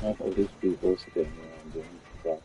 Have all these people sitting around doing stuff.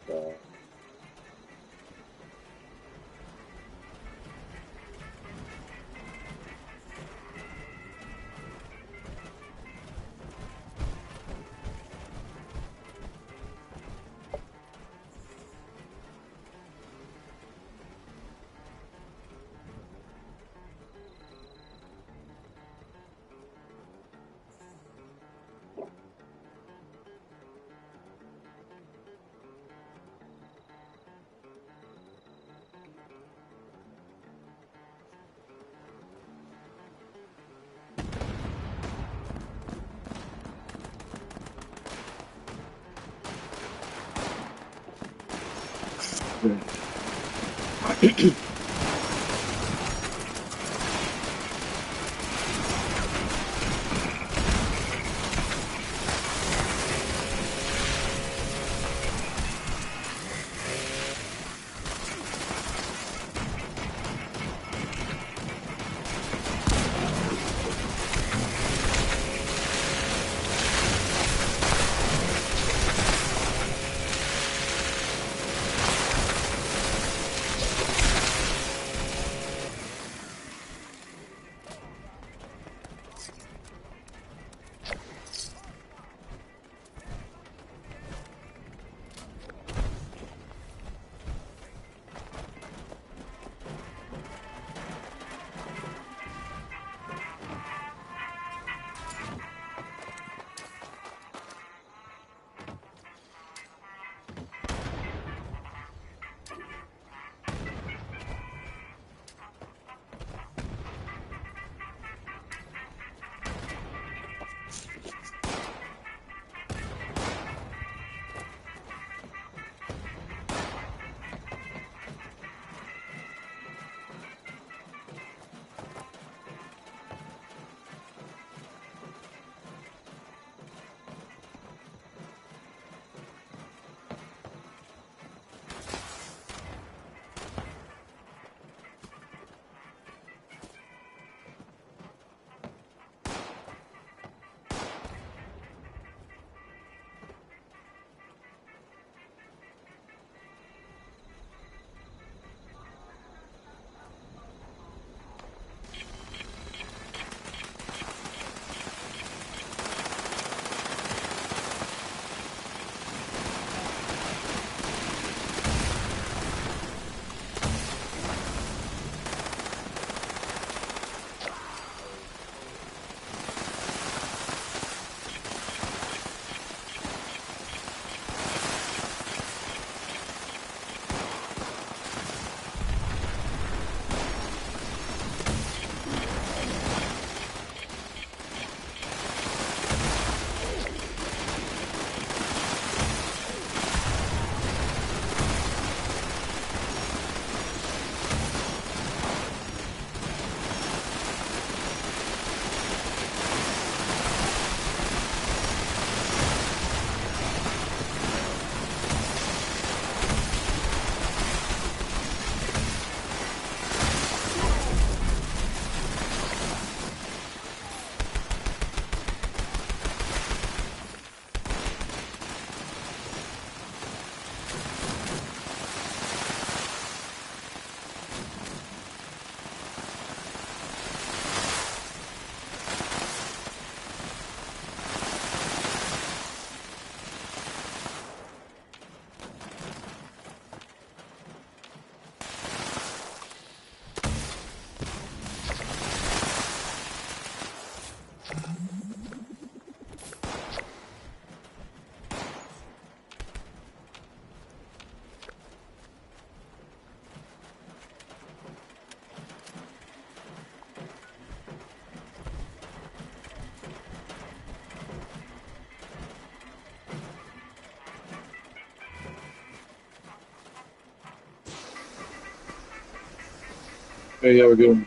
Hey, how we doing?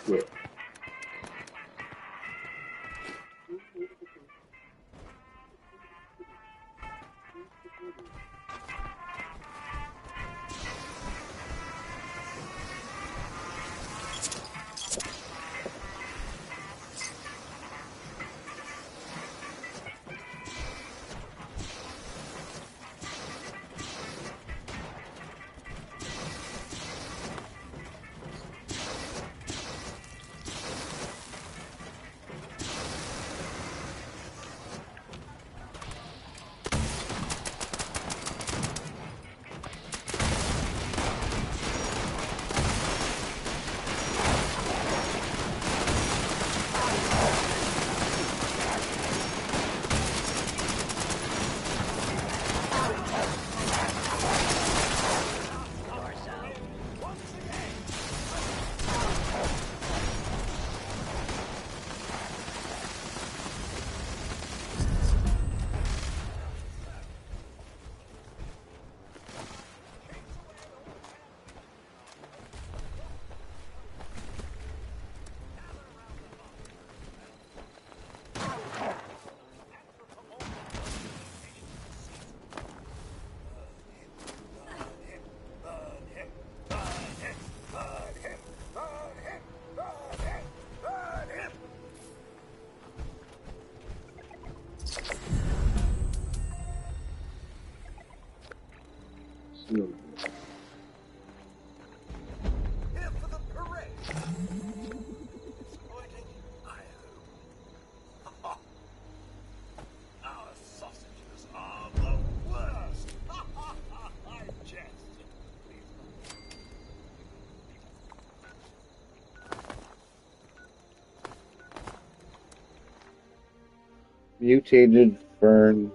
Good. So, Here for the parade. Disappointing, I hope. Our sausages are the worst. I jest. Please. Mutated fern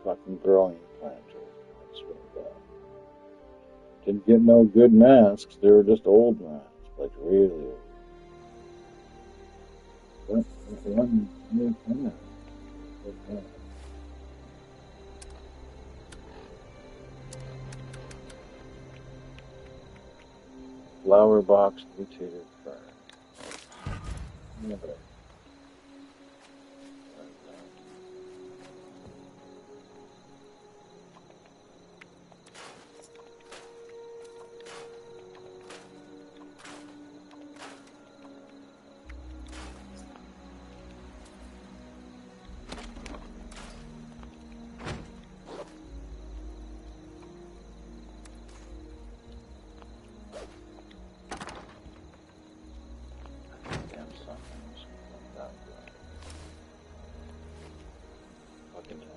fucking growing planter. I swear to God. Didn't get no good masks. They were just old masks. Like really old. One new plant. Flower box mutated fern. Yeah, but damn son. Fucking hell.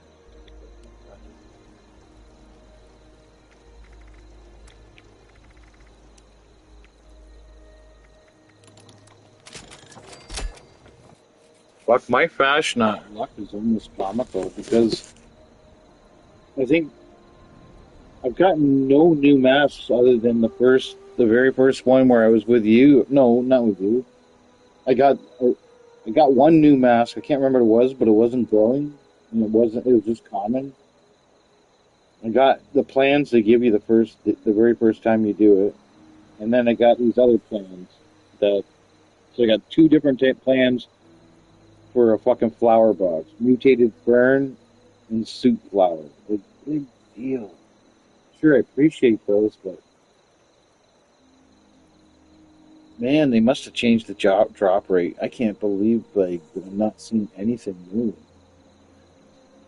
Fuck, my fashion luck is almost comical because I think I've gotten no new masks other than the very first one where I was with you. No, not with you. I got, I got one new mask. I can't remember what it was, but it wasn't glowing, and it wasn't. It was just common. I got the plans they give you the very first time you do it, and then I got these other plans that. So I got two different plans for a fucking flower box: mutated fern and soup flower. Like, big deal. Sure, I appreciate those, but man, they must have changed the drop rate. I can't believe like that I'm not seeing anything new.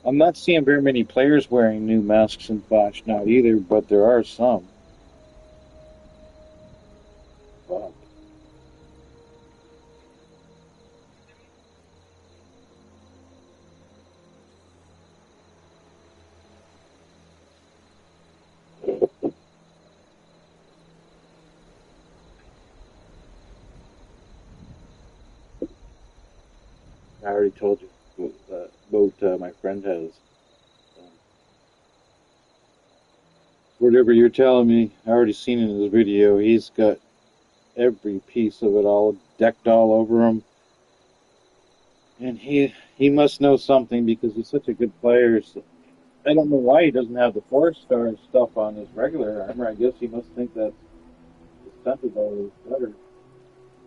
I'm not seeing very many players wearing new masks in Flash now either, but there are some. Fuck. I already told you about my friend has. Um, whatever you're telling me, I already seen in his video. He's got every piece of it all decked all over him, and he must know something because he's such a good player. So I don't know why he doesn't have the 4-star stuff on his regular armor. I guess he must think that the Sentinel is better.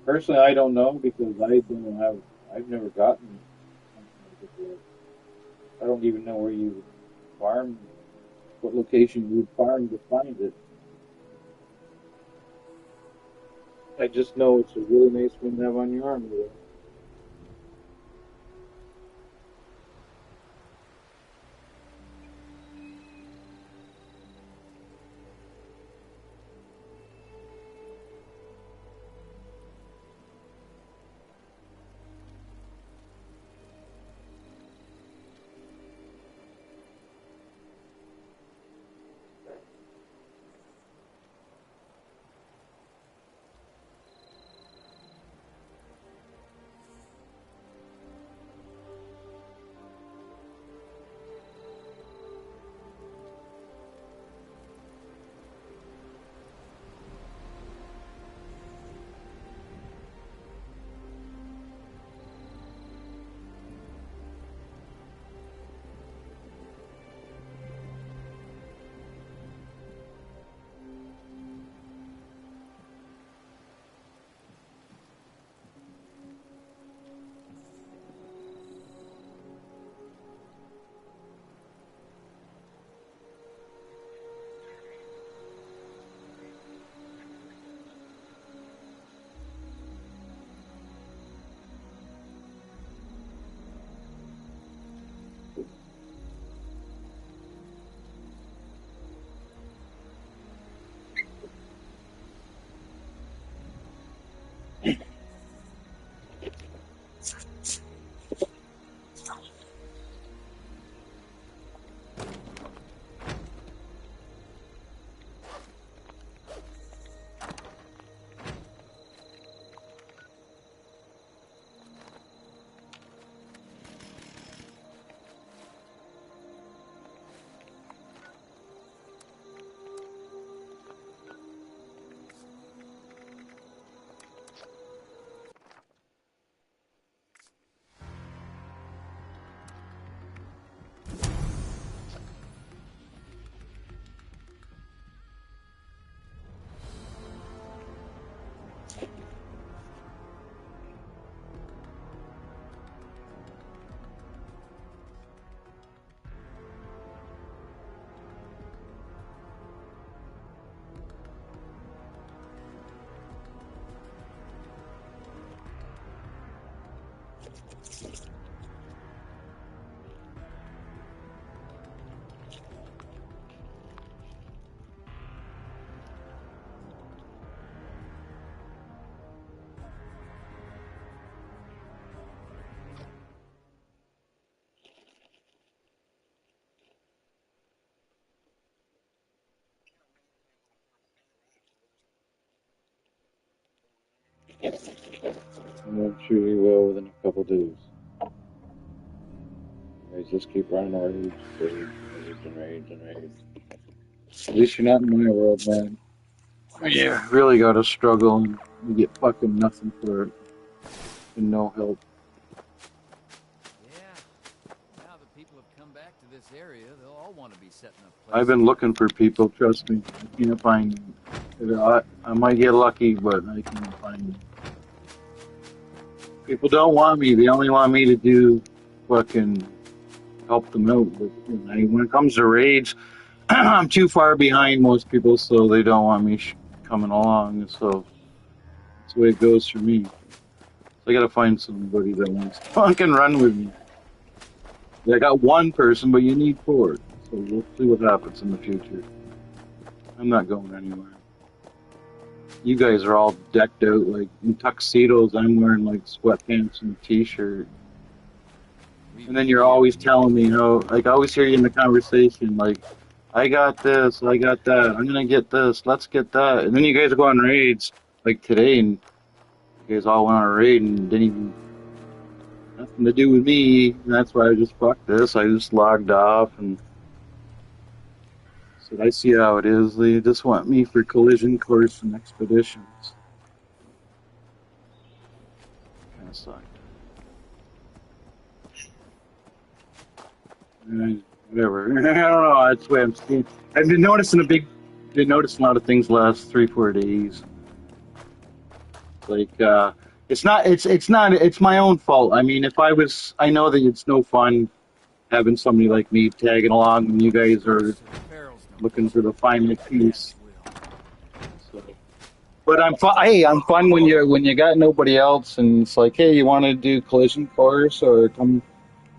Personally, I don't know because I don't have. I've never gotten. I don't even know where you farm, what location you would farm to find it. I just know it's a really nice one to have on your armor. Though. I'm sure you will within a couple days. You guys just keep running rage, rage. At least you're not in my world, man. Yeah, really gotta struggle and you get fucking nothing for it and no help. Yeah. Now that people have come back to this area, they'll all want to be setting up I've places. been looking for people, trust me. I can't find them. I might get lucky, but I can't find them. People don't want me. They only want me to do fucking help them out. But when it comes to raids, I'm too far behind most people, so they don't want me coming along. So that's the way it goes for me. So I gotta find somebody that wants to fucking run with me. I got one person, but you need four. So we'll see what happens in the future. I'm not going anywhere. You guys are all decked out like in tuxedos. I'm wearing like sweatpants and a t-shirt. And then you're always telling me, like I always hear you in the conversation, like, I got this, I got that, I'm gonna get this, let's get that. And then you guys go on raids, like today, and you guys all went on a raid and didn't even, nothing to do with me. And that's why I just, fuck this, I just logged off and said, I see how it is. They just want me for collision course and expeditions. Kind of sucked. Whatever. I don't know. That's the way I'm seeing. I've been noticing been noticing a lot of things the last 3-4 days. Like, it's my own fault. I mean, I know that it's no fun having somebody like me tagging along when you guys are looking for the final piece. So, but I'm fun when you got nobody else, and it's like, hey, you want to do collision course or come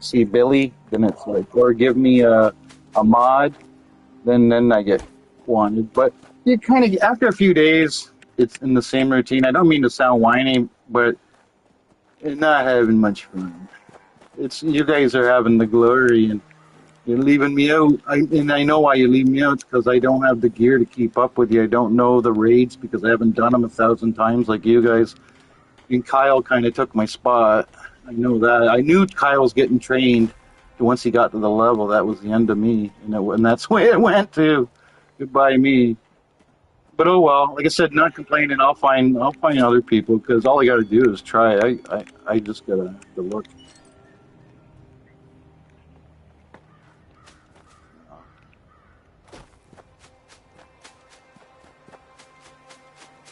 see Billy? Then it's like, or give me a mod. Then I get wanted. But you kind of after a few days, it's in the same routine. I don't mean to sound whiny, but it's not having much fun. It's you guys are having the glory and you're leaving me out. And I know why you leave me out. It's because I don't have the gear to keep up with you. I don't know the raids because I haven't done them 1,000 times like you guys. And Kyle kind of took my spot. I know that. I knew Kyle was getting trained. Once he got to the level, that was the end of me. And that's the way it went too. Goodbye me. But oh well. Like I said, not complaining. I'll find other people because all I got to do is try. I just gotta look.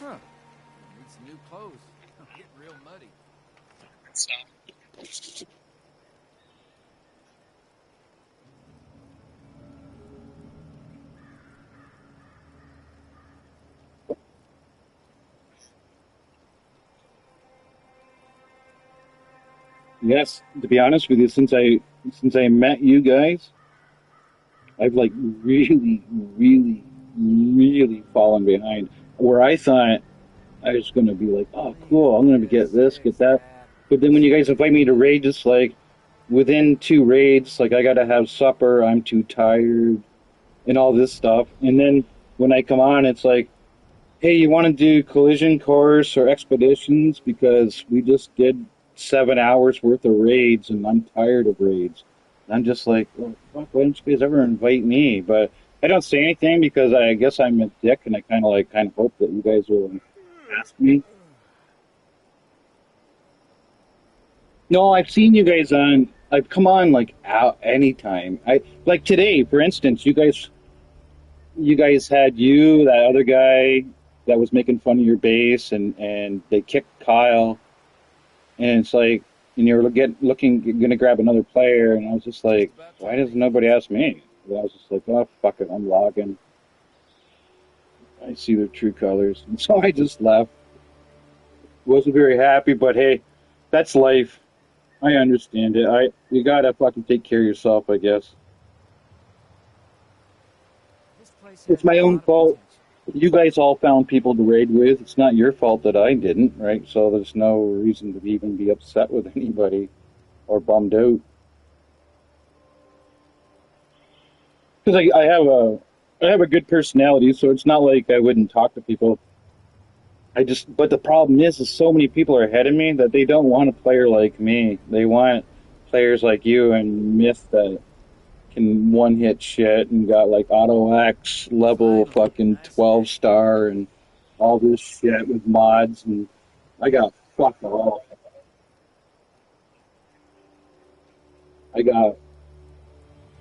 Huh. Need some new clothes. Getting real muddy. Yes, to be honest with you, since I met you guys, I've like really fallen behind. Where I thought I was gonna be like, oh cool, I'm gonna get this, get that. But then when you guys invite me to raids, it's like within 2 raids, like I gotta have supper, I'm too tired, and all this stuff. And then when I come on, it's like, hey, you want to do collision course or expeditions because we just did 7 hours worth of raids, and I'm tired of raids. And I'm just like, well, fuck, why don't you guys ever invite me? But I don't say anything because I guess I'm a dick, and I kind of hope that you guys will ask me. No, I've seen you guys on. I've come on like out anytime. I like today, for instance. You guys had that other guy that was making fun of your base, and they kicked Kyle, and it's like, and you were gonna grab another player, and I was just like, why does nobody ask me? And I was just like, oh fuck it, I'm logging. I see their true colors, and so I just left. Wasn't very happy, but hey, that's life. I understand it. You gotta fucking take care of yourself, I guess. This place It's has my a own lot of fault. potential. You guys all found people to raid with. It's not your fault that I didn't, right? So there's no reason to even be upset with anybody or bummed out. Because I have a good personality, so it's not like I wouldn't talk to people. But the problem is so many people are ahead of me that they don't want a player like me. They want players like you and Myth that can one hit shit and got like auto X level Finally, fucking I see 12 it. star and all this shit with mods, and I got fuck all. I got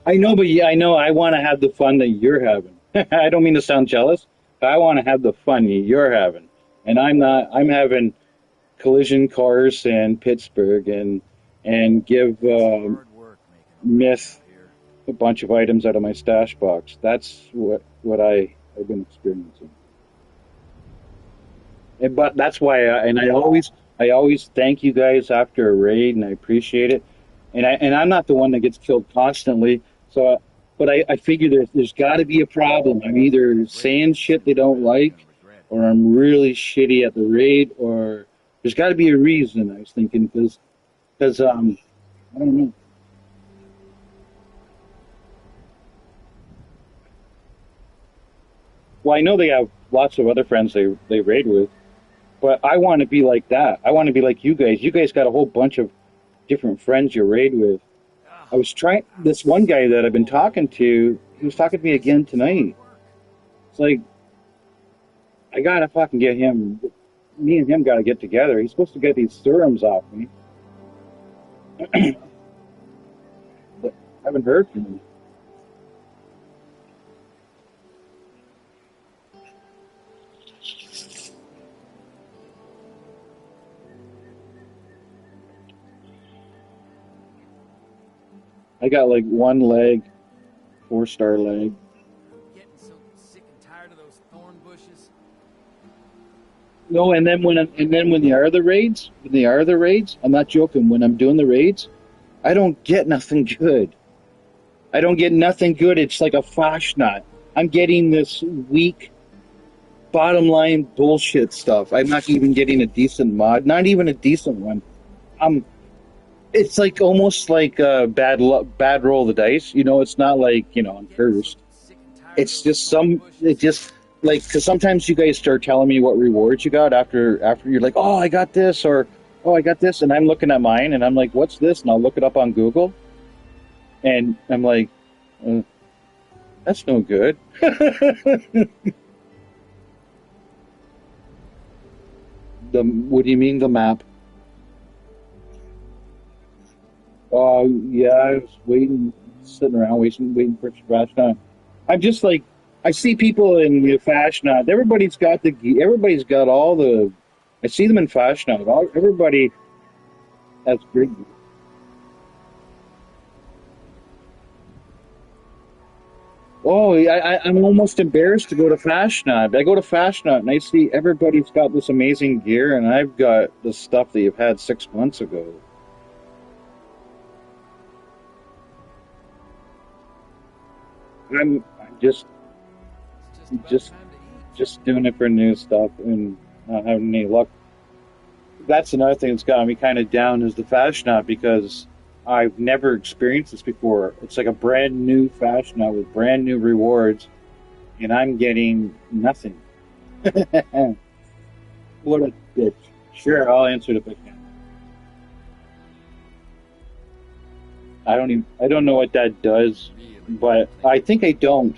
I know, but yeah, I know I want to have the fun that you're having. I don't mean to sound jealous, but I want to have the fun you're having. And I'm not. I'm having collision cars in Pittsburgh and give It's hard work making a living Myth out here. a bunch of items out of my stash box. That's what I've been experiencing. But that's why, and I always thank you guys after a raid, and I appreciate it. And I'm not the one that gets killed constantly. So, but I figure there's got to be a problem. I'm either Raiding saying isn't shit too they don't bad. You're like, gonna regret it. or I'm really shitty at the raid, or there's got to be a reason. I was thinking because I don't know. Well, I know they have lots of other friends they raid with, but I want to be like that. I want to be like you guys. You guys got a whole bunch of different friends you raid with. I Ah, was trying I'm this one so guy that I've been bored. talking to. He was talking to me again It's hard tonight. work. It's like I gotta fucking get him. Me and him gotta get together. He's supposed to get these serums off me, but I haven't heard from him. I got like one leg, 4 star leg. I'm getting so sick and tired of those thorn bushes. No, and then when they are the raids, I'm not joking. When I'm doing the raids, I don't get nothing good. I don't get nothing good. It's like a flash nut. I'm getting this weak bottom line bullshit stuff. I'm not even getting a decent mod, not even a decent one. Um, it's like almost like bad roll of the dice. You know, it's not like I'm Getting so cursed. sick and tired of It's those just thorn it bushes. just like because sometimes you guys start telling me what rewards you got after you're like, oh, I got this or oh, I got this, and I'm looking at mine and I'm like, what's this? And I'll look it up on Google and I'm like, uh, that's no good. What do you mean the map? Yeah, I was waiting, sitting around, waiting for Sebastian. I'm just like, I see people in the fashion. Everybody's got all the. I see them in fashion. Everybody has great. Oh, I'm almost embarrassed to go to Fashion. I go to Fashion and I see everybody's got this amazing gear, and I've got the stuff that you've had 6 months ago. I'm It's just about just time to eat. just doing it for new stuff and not having any luck. That's another thing that's got me kind of down is the fashion app because I've never experienced this before. It's like a brand new fashion app with brand new rewards, and I'm getting nothing. What a bitch. Sure, I'll answer it if I can. I don't know what that does, Really but take I it. think I don't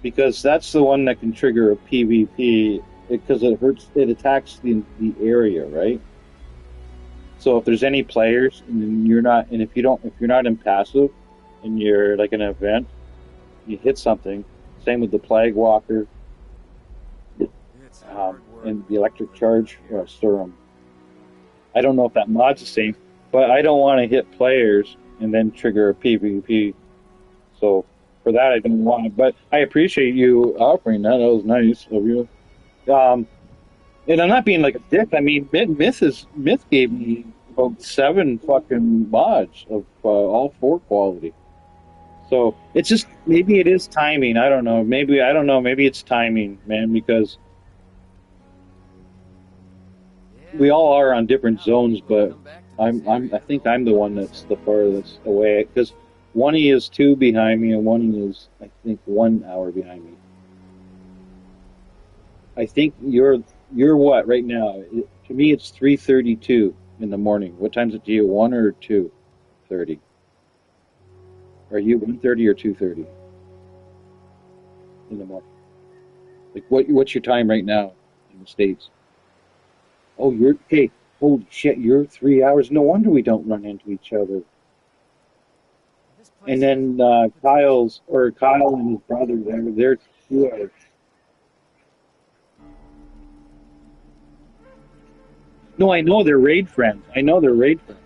because that's the one that can trigger a PvP because it attacks the area, right? So if there's any players and you're not, and if you're not in passive, and you're like an event, you hit something. Same with the Plague Walker It's hard work and the making Electric a living out Charge here. Serum. I don't know if that mod's the same, but I don't want to hit players and then trigger a PvP. So for that, I don't want it. But I appreciate you offering that. That was nice of you. Um, and I'm not being like a dick. I mean, Myth gave me about 7 fucking mods of all 4 quality. So it's just maybe it is timing. I don't know. Maybe I don't know. Maybe it's timing, man, because we all are on different zones. But I think I'm the one that's the farthest away because one is 2 behind me and one is I think 1 hour behind me. I think you're what right now? To me, it's 3:32 in the morning. What time is it to you? 1 or 2:30? Are you 1:30 or 2:30 in the morning? Like what's your time right now in the States? Oh, you're hey, holy shit, you're 3 hours. No wonder we don't run into each other. This And place is then Kyle and his brother, they're 2 hours. No, I know they're raid friends. I know they're raid friends.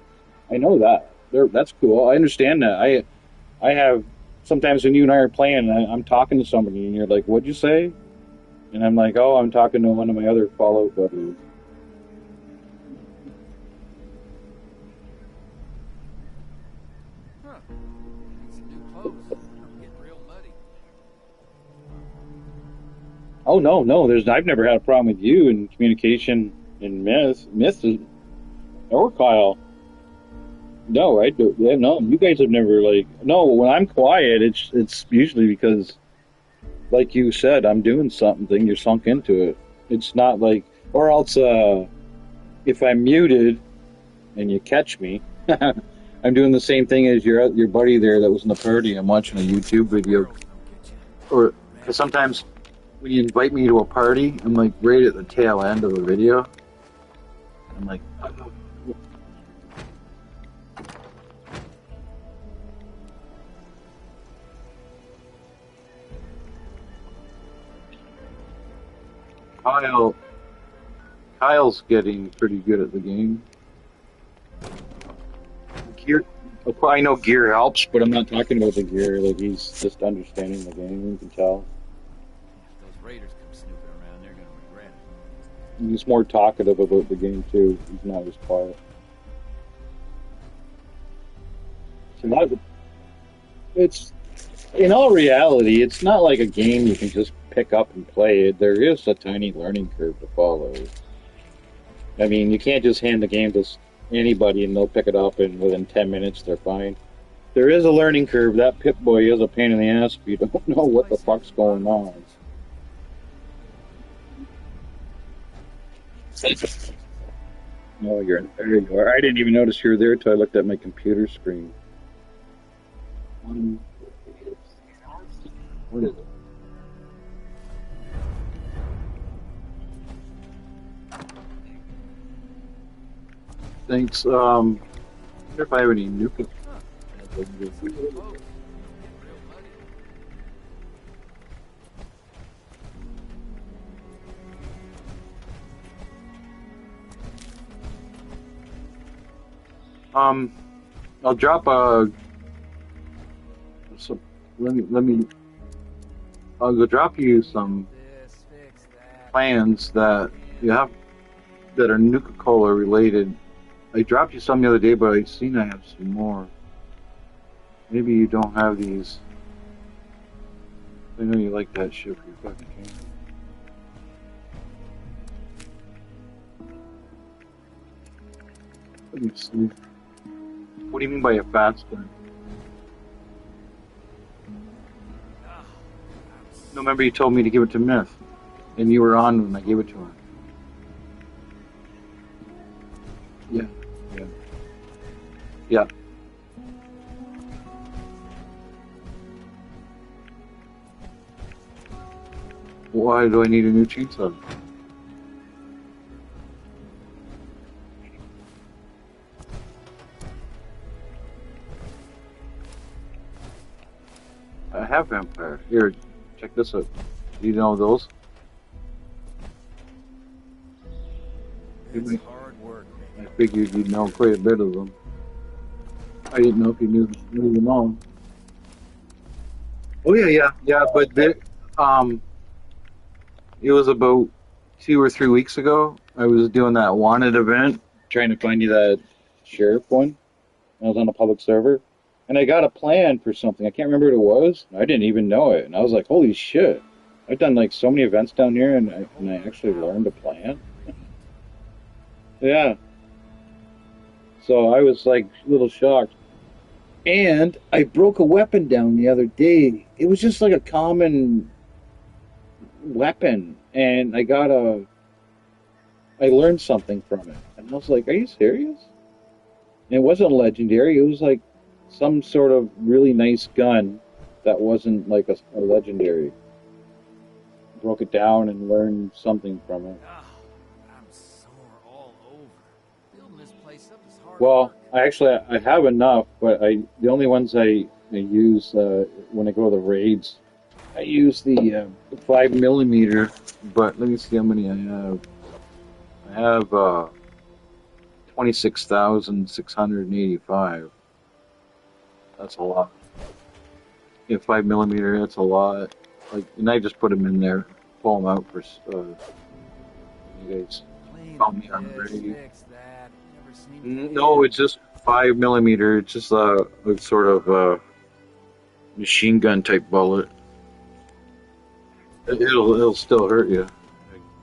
I know that. That's cool. I understand that. I have sometimes when you and I are playing, I'm talking to somebody, and you're like, "What'd you say?" And I'm like, "Oh, I'm talking to one of my other Fallout buddies." huh. Need some new clothes. I'm getting real muddy. Oh no, I've never had a problem with you in communication in Myth is or Kyle. No, I do. Yeah, no, you guys have never like. No, when I'm quiet, it's usually because, like you said, I'm doing something. You're sunk into it. It's not like, or else, if I'm muted and you catch me, I'm doing the same thing as your buddy there that was in the party. I'm watching a YouTube video, Squirrels don't get you. or cause sometimes when you invite me to a party, I'm like right at the tail end of a video. I'm like, Kyle. Kyle's getting pretty good at the game. Gear, I know gear helps, but I'm not talking about the gear. Like he's just understanding the game. You can tell. If those raiders come snooping around, they're gonna regret it. He's more talkative about the game too. He's not as quiet. So that, it's in all reality, it's not like a game you can just pick up and play. There is a tiny learning curve to follow. I mean, you can't just hand the game to anybody and they'll pick it up and within 10 minutes they're fine. There is a learning curve. That Pip-Boy is a pain in the ass if you don't know what the fuck's going on. Oh, there you are. I didn't even notice you were there until I looked at my computer screen. What is it? Thanks. I wonder if I have any nuke. Some new clothes. I'm getting real muddy. I'll drop a. So I'll go drop you some This, fix that. plans that you have that are Nuka-Cola related. I dropped you some the other day, but I seen I have some more. Maybe you don't have these. I know you like that shit for your fucking game. Let me see. What do you mean by a fast one? No, remember you told me to give it to Myth, and you were on when I gave it to her. Yeah, yeah, yeah. Why do I need a new chainsaw? I have vampire. Here, check this out. Do you know those? It's hard work, I man. figured you'd know quite a bit of them. I didn't know if you knew them all. Oh yeah. But it was about 2 or 3 weeks ago. I was doing that wanted event, trying to find you that sheriff one. I was on a public server, and I got a plan for something. I can't remember what it was. I didn't even know it, and I was like, "Holy shit!" I've done like so many events down here, and I actually learned a plan. Yeah, so I was like a little shocked. And I broke a weapon down the other day. It was just like a common weapon, and I learned something from it, and I was like, "Are you serious?" And it wasn't legendary. It was like some sort of really nice gun that wasn't like a legendary. Broke it down and learned something from it. Oh, I'm sore all over. Building this place up is hard Well, work. I have enough, but the only ones I use when I go to the raids, I use the 5 millimeter. But let me see how many I have. I have 26,685. That's a lot. Yeah, 5 millimeter. That's a lot. Like, and I just put them in there, pull them out for you guys. Clean Call me on this, ready. fix that. Never seem to No, end. it's just 5 millimeter. It's just a sort of machine gun type bullet. It'll still hurt you.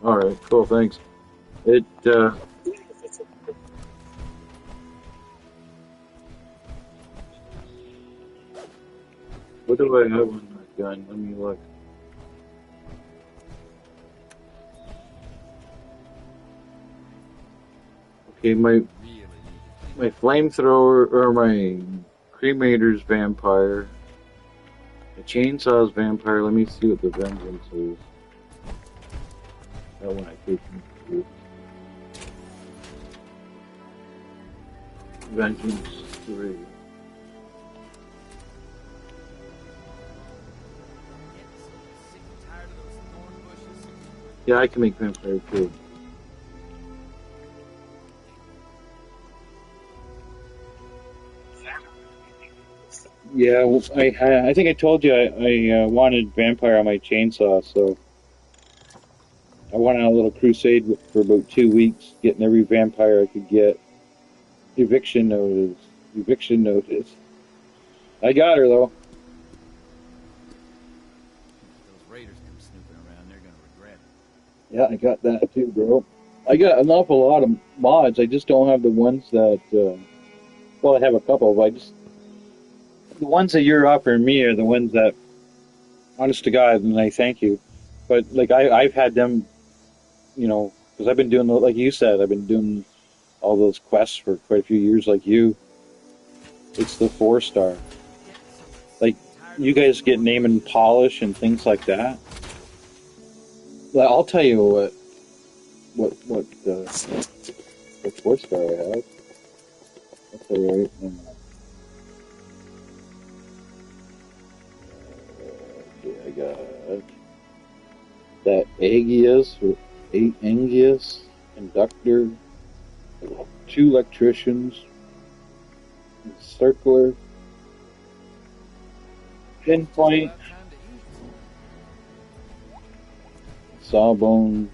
All right, cool, thanks. It what do I have on that gun? Let me look. Okay, my Really need to clean my flamethrower or my cremator's vampire. The chainsaw's vampire. Let me see what the vengeance is. That one I think. Vengeance 3. Getting so sick and tired of those thorn bushes. Yeah, I can make vampire too. Yeah, well, I think I told you I wanted vampire on my chainsaw, so I went on a little crusade for about 2 weeks, getting every vampire I could get. Eviction notice, eviction notice. I got her though. If those raiders come snooping around, they're gonna regret it. Yeah, I got that too, bro. I got an awful lot of mods. I just don't have the ones that. Well, I have a couple, but the ones that you're offering me are the ones that, honest to God, and I thank you. But like I've had them, because I've been doing like you said, I've been doing all those quests for quite a few years. Like you, it's the 4-star. Getting so Like sick and tired you of those guys get thorn name and polish and things like that. Well, I'll tell you what 4-star I have. I'll tell you right now. Okay, I got that Aegius or Angius conductor, 2 electricians, circular, pinpoint, about time to eat. sawbone.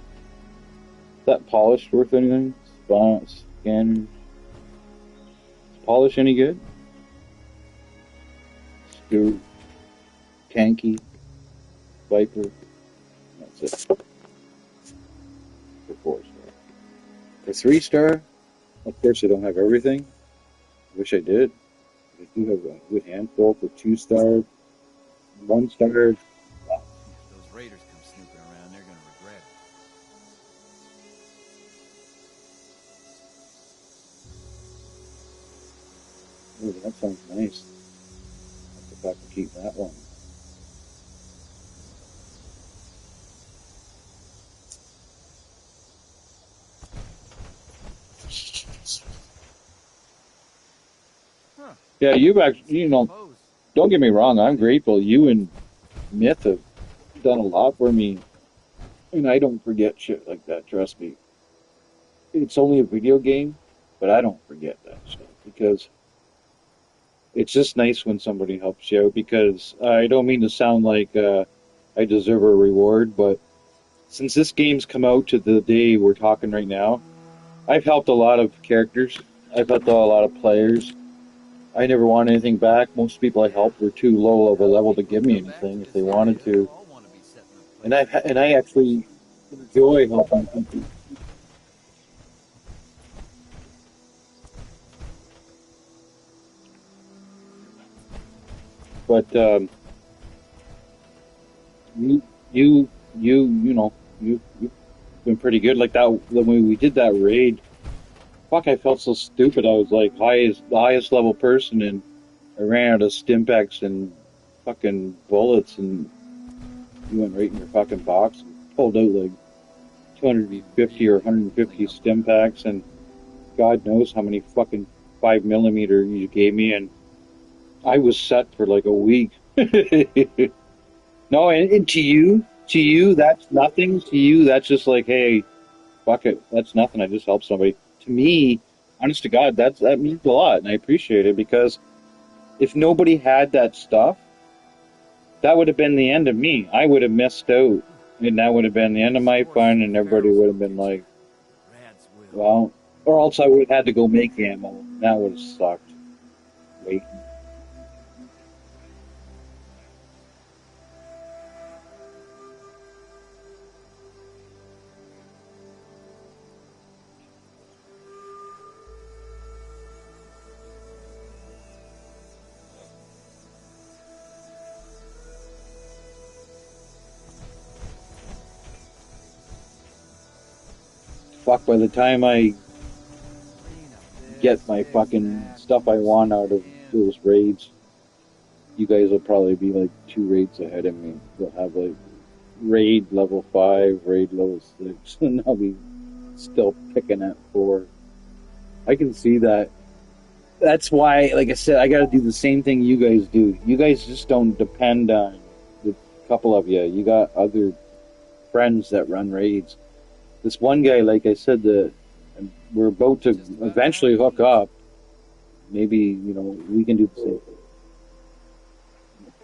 Is that polished worth anything? Scanner. Is polish any good? Screw, tanky, viper. That's it. For 4-star. For 3-star, of course I don't have everything. I wish I did. I do have a good handful for 2-star, 1-star. If those raiders come snooping around, they're gonna regret Oh, that sounds nice. If I can keep that one. it. Huh. Yeah, you've actually, Suppose. don't get me wrong, I'm grateful. You and Myth have done a lot for me, and I don't forget shit like that, trust me. It's only a video game, but I don't forget that stuff because it's just nice when somebody helps you out because I don't mean to sound like I deserve a reward, but since this game's come out to the day we're talking right now, I've helped a lot of characters. I thought though a lot of players, I never wanted anything back. Most people I helped were too low of a level to give me anything if they wanted to. All want to be setting up And I actually enjoy helping people. But you've been pretty good. Like that when we did that raid. Fuck, I felt so stupid. I was like the highest level person, and I ran out of Stimpaks and fucking bullets, and you went right in your fucking box and pulled out like 250 or 150 Stimpaks, and God knows how many fucking 5mm you gave me, and I was set for like a week. No, and to you, that's nothing. To you, that's just like, hey, fuck it, that's nothing. I just helped somebody. To me, honest to God, that means a lot, and I appreciate it because if nobody had that stuff, that would have been the end of me. I would have missed out, and that would have been the end of my fun, and everybody would have been like, Rad's will. well, or else I would have had to go make ammo. That would have sucked. Wait. Fuck, by the time I get my fucking stuff I want out of those raids, you guys will probably be like 2 raids ahead of me. You'll have like raid level 5, raid level 6, and I'll be still picking at 4. I can see that. That's why, like I said, I gotta do the same thing you guys do. You guys just don't depend on the couple of you. You got other friends that run raids. This one guy, like I said, we're about to eventually hook up. Maybe, we can do the same thing.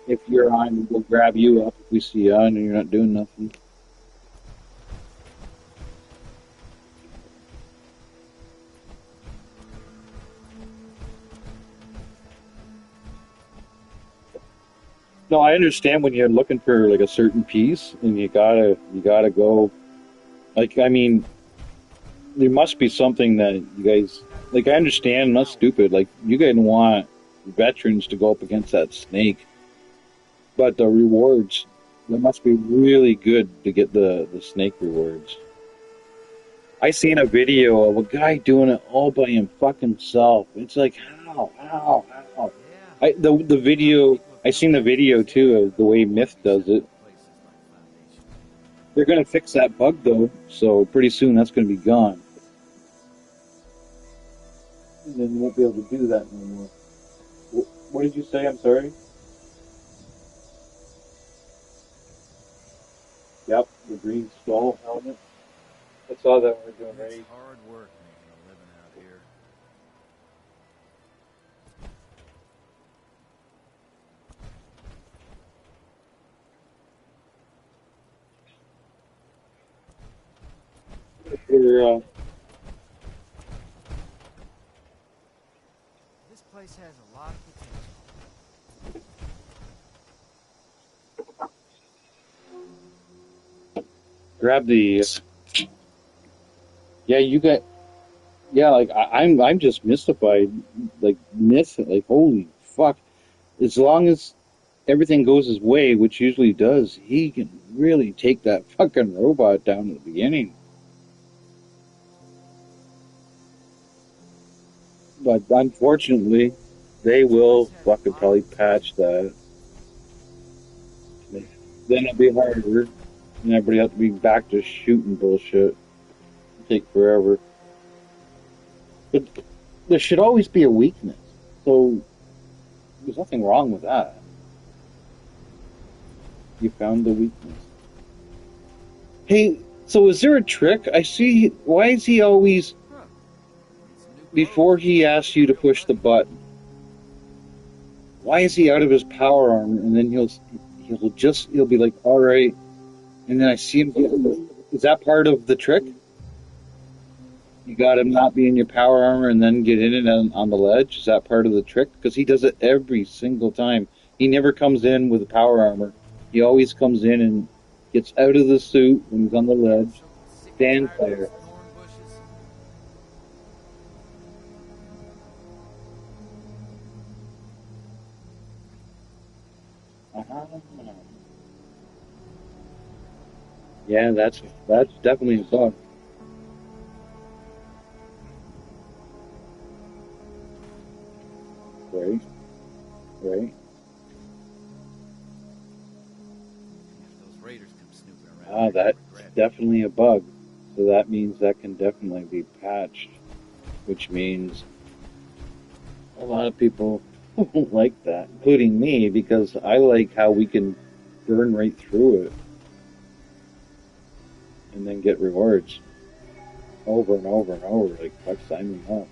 If you're on, we'll grab you up if we see you on and you're not doing nothing. No, I understand when you're looking for like a certain piece and you gotta go. Like, I mean, there must be something that you guys, like, I understand, I'm not stupid. Like, you guys want veterans to go up against that snake, but the rewards, they must be really good to get the snake rewards. I seen a video of a guy doing it all by him fucking self. It's like, how? Yeah. The video, I seen the video too of the way Myth does it. Places like Foundation. They're gonna fix that bug though, so pretty soon that's gonna be gone. And then you won't be able to do that no more. What did you say? I'm sorry. Yep, the green skull helmet. I saw that when we were doing It's raid. hard work making a living out here. This place has a lot of potential. Grab the. Yeah, you got. Yeah, like I'm just mystified. Like Myth, like holy fuck! As long as everything goes his way, which usually does, he can really take that fucking robot down at the beginning. But unfortunately, they will fucking probably patch that. Then it'll be harder, and everybody have to be back to shooting bullshit. It'll take forever. But there should always be a weakness. So there's nothing wrong with that. You found the weakness. Hey, so is there a trick? I see. Why is he always Huh. Needs some new before clothes. he asks you to push the button? Why is he out of his power armor and then he'll be like, all right, and then I see him. Is that part of the trick? You got him not be in your power armor and then get in it on the ledge. Is that part of the trick? Because he does it every single time. He never comes in with a power armor. He always comes in and gets out of the suit when he's on the ledge. Sick and Stands tired of there. those thorn bushes. Uh-huh. Yeah, that's definitely a bug. Right, right. If those raiders come snooping around, Ah, they're gonna that's regret it. definitely a bug. So that means that can definitely be patched, which means a lot of people don't like that, including me, because I like how we can burn right through it and then get rewards over and over and over. Like, fuck, sign me up.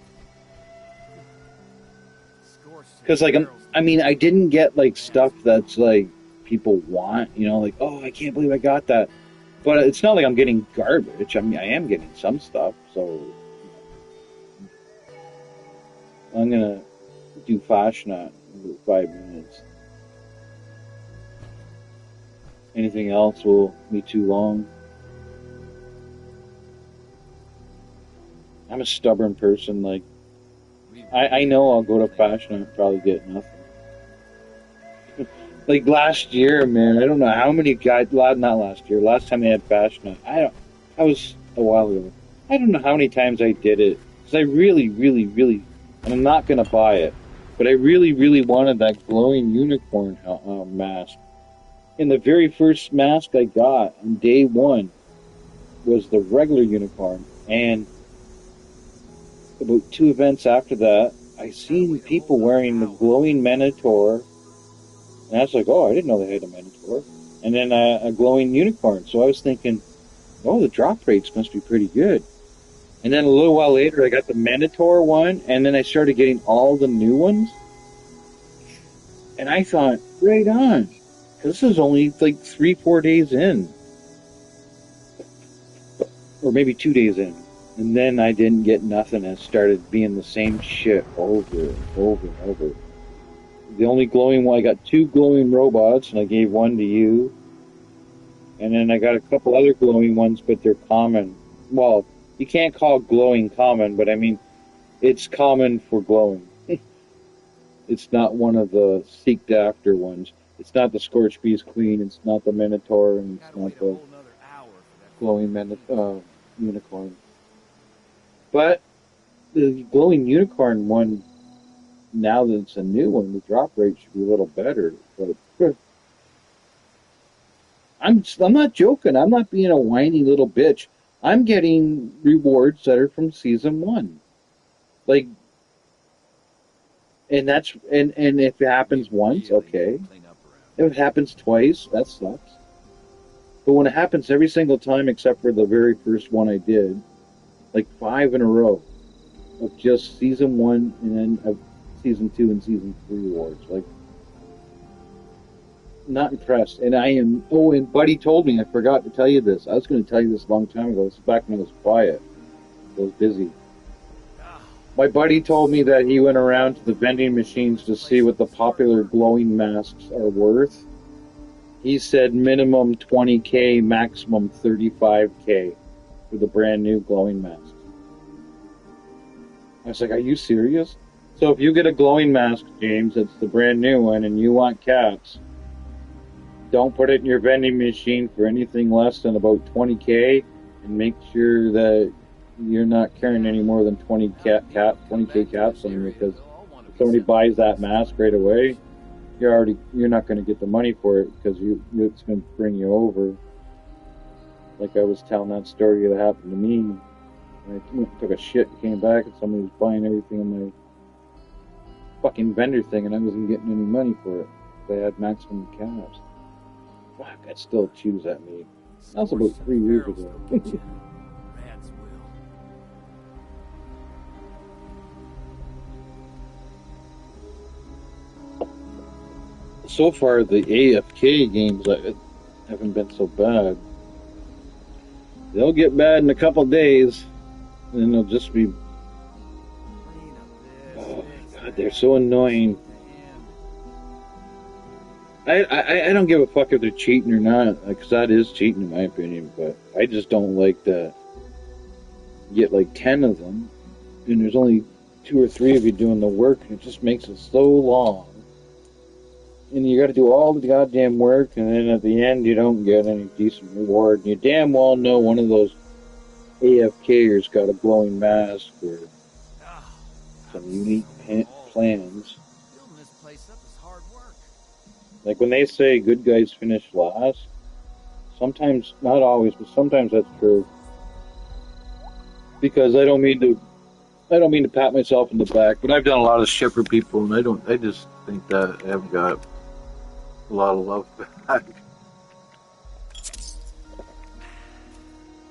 Scorched and Because, like, barrels. I mean, I didn't get, like, stuff that's, like, people want, you know, like, oh, I can't believe I got that. But it's not like I'm getting garbage. I mean, I am getting some stuff, so I'm gonna do Fashnot in 5 minutes. Anything else will be too long. I'm a stubborn person. Like, I know I'll go to Fashion and probably get nothing. Like last year, man, I don't know how many guys. Not last year. Last time they had Fashion, I don't. That was a while ago. I don't know how many times I did it because I really, really, really, and I'm not gonna buy it, but I really, really wanted that glowing unicorn mask. And the very first mask I got on day one was the regular unicorn, and about two events after that, I seen people wearing the glowing Minotaur, and I was like, oh, I didn't know they had a Minotaur. And then a glowing unicorn. So I was thinking, oh, the drop rates must be pretty good. And then a little while later, I got the Minotaur one, and then I started getting all the new ones. And I thought, right on. This is only like 3-4 days in. Or maybe 2 days in. And then I didn't get nothing and it started being the same shit over and over and over. The only glowing one, I got 2 glowing robots and I gave one to you. And then I got a couple other glowing ones, but they're common. Well, you can't call glowing common, but I mean, it's common for glowing. It's not one of the seeked after ones. It's not the Scorched Beast Queen, it's not the Minotaur, and it's Gotta not wait a the whole nother hour for that. glowing unicorn. But the glowing unicorn one, now that it's a new one, the drop rate should be a little better. But I'm not joking. I'm not being a whiny little bitch. I'm getting rewards that are from season one. Like, and if it happens once, Really okay. clean up around. If it happens twice, that sucks. But when it happens every single time except for the very first one I did, like 5 in a row of just season one and then of season 2 and season 3 awards, like, not impressed. And I am. Oh, and Buddy told me. I forgot to tell you this. I was going to tell you this a long time ago. This is back when I was quiet. I was busy. My buddy told me that he went around to the vending machines to see what the popular glowing masks are worth. He said minimum 20K, maximum 35K for the brand new glowing masks. I was like, are you serious? So if you get a glowing mask, James, it's the brand new one, and you want caps, don't put it in your vending machine for anything less than about 20K, and make sure that you're not carrying any more than 20K caps on you, because if somebody buys that mask right away, you're not going to get the money for it because it's going to bring you over. Like I was telling that story that happened to me. And I went and took a shit and came back and somebody was buying everything in my fucking vendor thing and I wasn't getting any money for it. They had maximum caps. Fuck, that still chews at me. That was about 3 years ago. Rats will. So far, the AFK games haven't been so bad. They'll get bad in a couple days. And then they'll just be, Clean up this, oh fix God, they're that. so annoying. Damn. I don't give a fuck if they're cheating or not, because that is cheating in my opinion. But I just don't like to get like 10 of them, and there's only 2 or 3 of you doing the work, and it just makes it so long. And you got to do all the goddamn work, and then at the end you don't get any decent reward. And you damn well know one of those AFKers got a glowing mask or Oh, some I'm unique so old. plans. Building this place up is hard work. Like when they say good guys finish last, sometimes, not always, but sometimes that's true. Because I don't mean to pat myself in the back, but I've done a lot of shit for people, and I just think that I haven't got a lot of love back.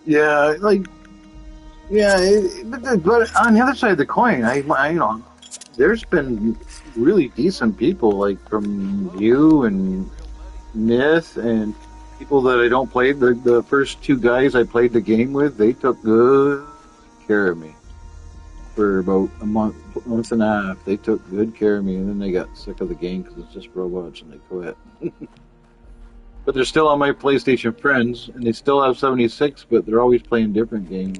Yeah, like, yeah, but on the other side of the coin, there's been really decent people, like from you and Real muddy. Myth and people that I don't play. The first 2 guys I played the game with, they took good care of me for about a month and a half. They took good care of me, and then they got sick of the game because it's just robots and they quit. But they're still on my PlayStation friends, and they still have 76, but they're always playing different games.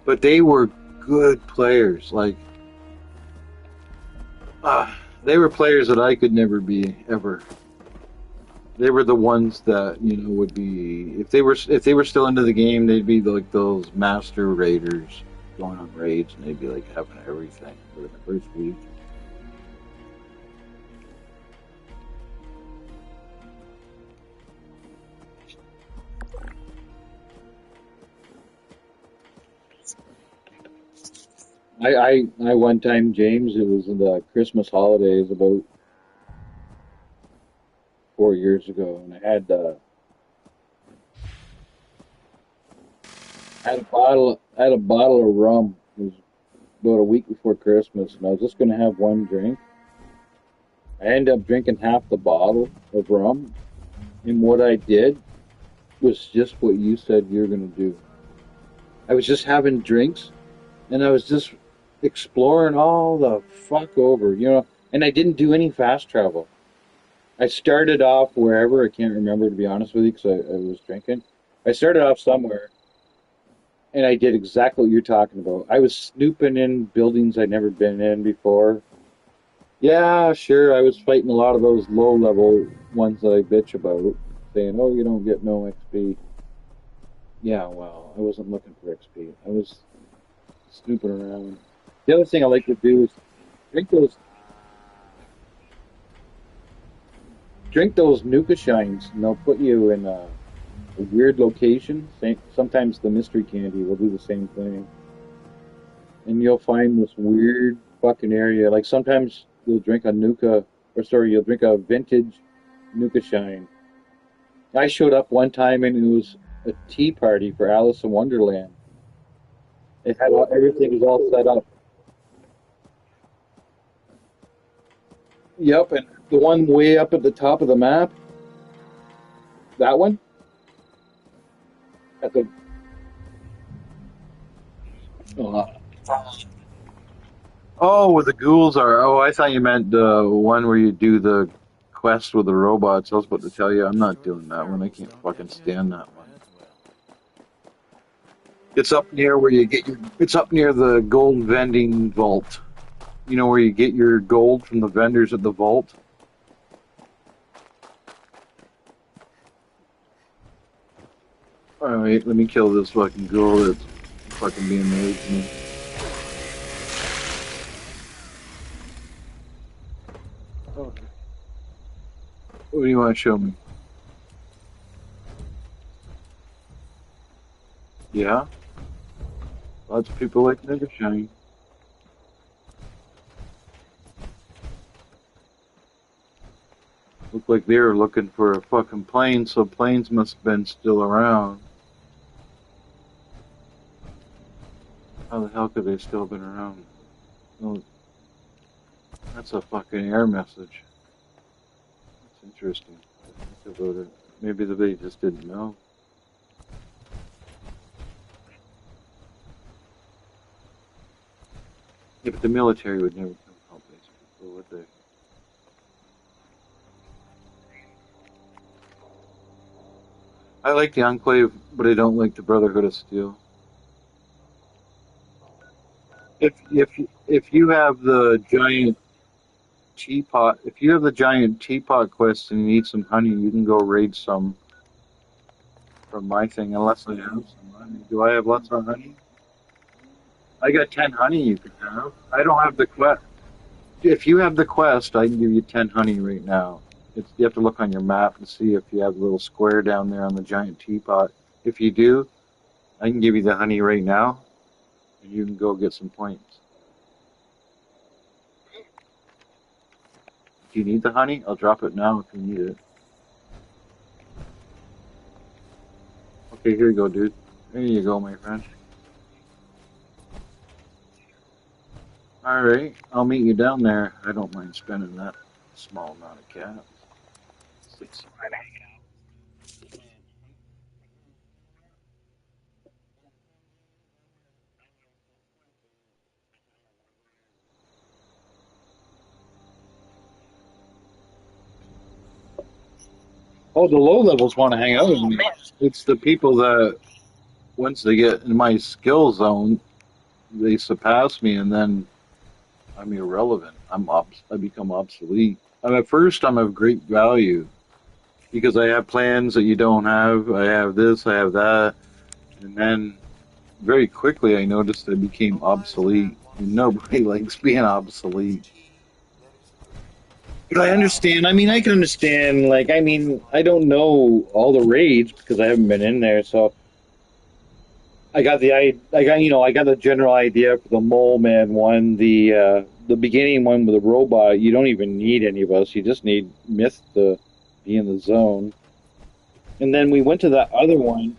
But they were good players. Like, they were players that I could never be ever. They were the ones that would be if they were still into the game, they'd be like those master raiders going on raids, and they'd be like having everything for the first week. I one time, James, it was in the Christmas holidays about 4 years ago, and I had a bottle of rum. It was about a week before Christmas, and I was just gonna have one drink. I ended up drinking half the bottle of rum, and what I did was just what you said you're gonna do. I was just having drinks, and I was just exploring all the fuck over. And I didn't do any fast travel. I started off wherever, I can't remember to be honest with you because I was drinking. I started off somewhere, and I did exactly what you're talking about. I was snooping in buildings I'd never been in before. Yeah, sure, I was fighting a lot of those low level ones that I bitch about, saying, oh, you don't get no XP. Yeah, well, I wasn't looking for XP. I was snooping around. The other thing I like to do is drink those drink those Nuka Shines, and they'll put you in a weird location. Sometimes the mystery candy will do the same thing, and you'll find this weird fucking area. Like sometimes you'll drink a Nuka, or sorry, you'll drink a vintage Nuka Shine. I showed up one time and it was a tea party for Alice in Wonderland. It had everything was all set up. Yep, and the one way up at the top of the map, that one at the uh, oh, where the ghouls are. Oh, I thought you meant the one where you do the quest with the robots. I was about to tell you, I'm not Destroy the doing that one. I pharaohs, can't don't fucking you? stand that one. That's well. It's up near where you get your. It's up near the gold vending vault. You know where you get your gold from the vendors at the vault. All right, let me kill this fucking ghoul that's fucking being rude to me. Okay. What do you want to show me? Yeah, lots of people like Never Shine. Look like they were looking for a fucking plane, so planes must have been still around. How the hell could they still have been around? Oh, that's a fucking error message. That's interesting. Think about it. Maybe they just didn't know. Yeah, but the military would never come help these people, would they? I like the Enclave, but I don't like the Brotherhood of Steel. If you have the giant teapot, if you have the giant teapot quest and you need some honey, you can go raid some from my thing. Unless I have some honey. Do I have lots of honey? I got 10 honey. You can have. I don't have the quest. If you have the quest, I can give you 10 honey right now. You have to look on your map and see if you have the little square down there on the giant teapot. If you do, I can give you the honey right now, and you can go get some points. Do you need the honey? I'll drop it now if you need it. Okay, here you go, dude. There you go, my friend. Alright, I'll meet you down there. I don't mind spending that small amount of cash. It's fine hanging out. Oh, the low levels want to hang out with me. It's the people that, once they get in my skill zone, they surpass me, and then I'm irrelevant. I become obsolete. At first, I'm of great value because I have plans that you don't have. I have this, I have that, and then very quickly I noticed I became obsolete. And nobody likes being obsolete. But I understand. I mean, I can understand. Like, I mean, I don't know all the raids because I haven't been in there, so I got the general idea for the Mole Man one, the beginning one with the robot. You don't even need any of us. You just need Myth to be in the zone. And then we went to that other one,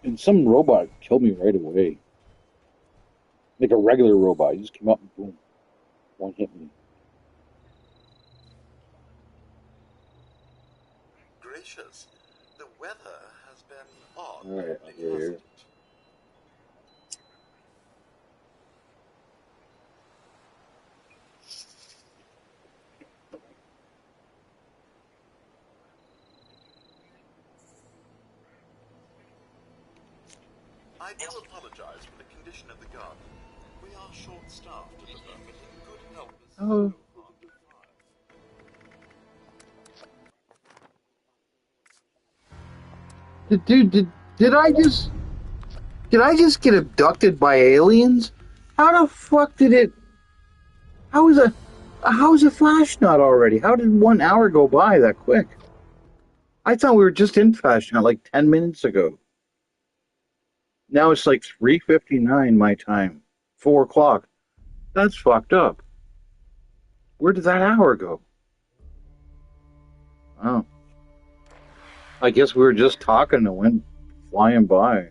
and some robot killed me right away, like a regular robot. He just came up and boom, one hit me. Gracious, the weather has been odd All right, lately, here. hasn't it? I do apologize for the condition of the garden. We are short-staffed at the moment, and good help is so Oh, hard to find. dude, did I just get abducted by aliens? How the fuck did it? How is a how's a flash not already? How did 1 hour go by that quick? I thought we were just in flash not like 10 minutes ago. Now it's like 3:59 my time, 4 o'clock. That's fucked up. Where did that hour go? Oh, I guess we were just talking and went flying by.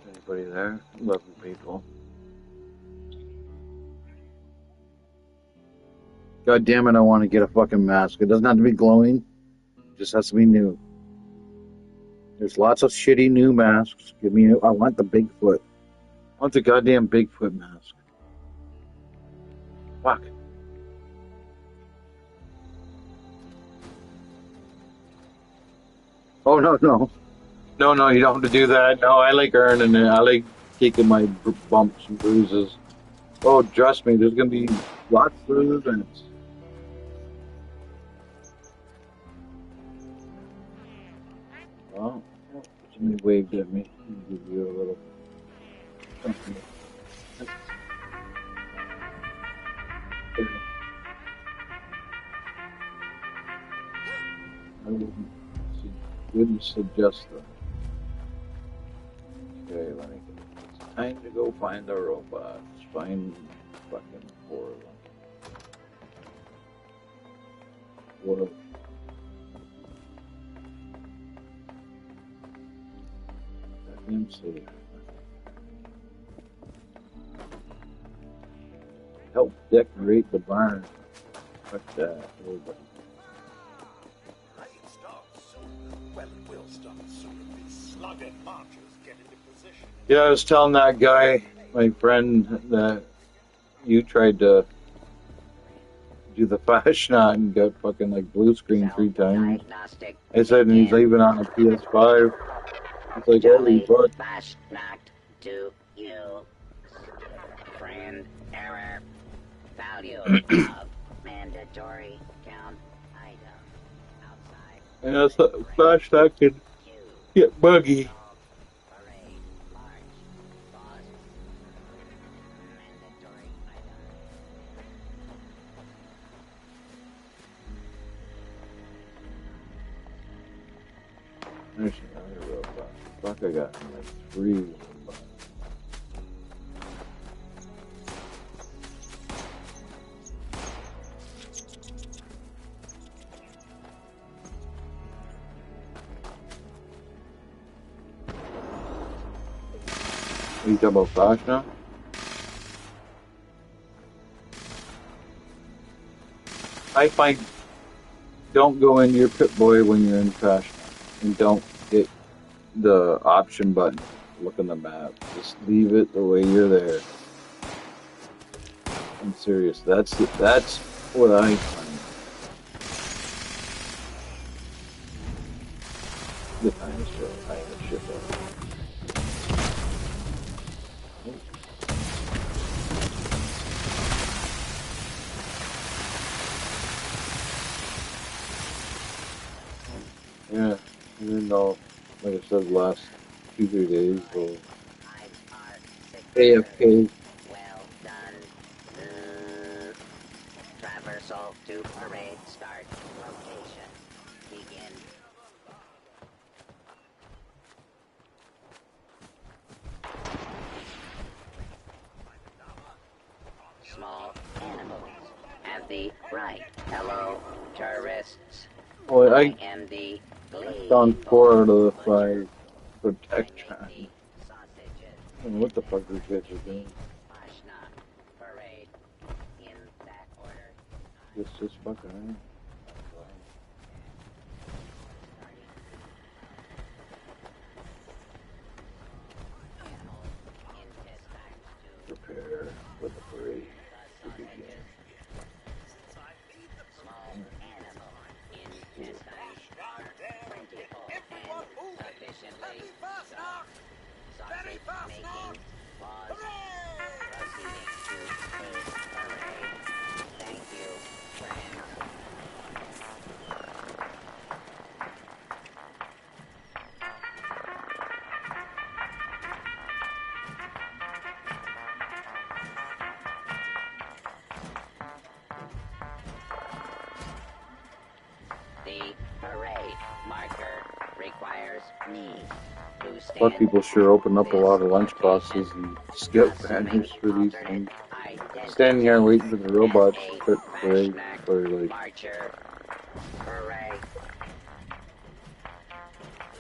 Anybody there? Lovely people. God damn it, I want to get a fucking mask. It doesn't have to be glowing, it just has to be new. There's lots of shitty new masks. I want the Bigfoot. I want the goddamn Bigfoot mask. Fuck. Oh, no, no. No, no, you don't have to do that. No, I like earning it. I like taking my bumps and bruises. Oh, trust me, there's going to be lots of events. Well, somebody waved at me. I'll give you a little something. I wouldn't suggest that. Okay, let me get it. It's time to go find the robots. Find fucking 4 of them. What? Let me see. Help decorate the barn. Fuck that. Everybody. Great stuff. Slugger marchers get into position. Yeah, I was telling that guy, my friend, that you tried to do the flash shot and got fucking like blue screen 3 times. Diagnostic. I said, and he's leaving on a PS5. It's like, holy Jolly fuck. flash knocked to you. Friend error. Value of mandatory count item. Outside. And that's a flash that could Q. get buggy. Parade. March. Pause. Mandatory item. There's another robot. Fuck, I got like 3 robots. Are you talking about Flash now? I find don't go in your Pit Boy when you're in Flash and don't hit the option button. Look on the map. Just leave it the way you're there. I'm serious. That's what I find. The time is short. I have a shit load. Yeah, even though, like I said, the last 2-3 days, well, AFK. Well done. Traversal to parade start. Location. Begin. Small animals. At the right. Hello, tourists. Well, I I am the done 4 out of the 5 protection. the sausages. I don't know what the fuck these guys are doing. Ashna parade. In that order. Just fucking around. Animals in dispatch to Prepare for the parade to begin. small animal in dispatch are plentiful and sufficiently stocked. Sausage making pause. Proceeding to the parade. Thank you, friends. The parade marker requires me to stand. Fuck, people sure open up a lot of lunch boxes and skip banners for these things. Standing here waiting for the robots to quit the parade for like, Marcher. Parade.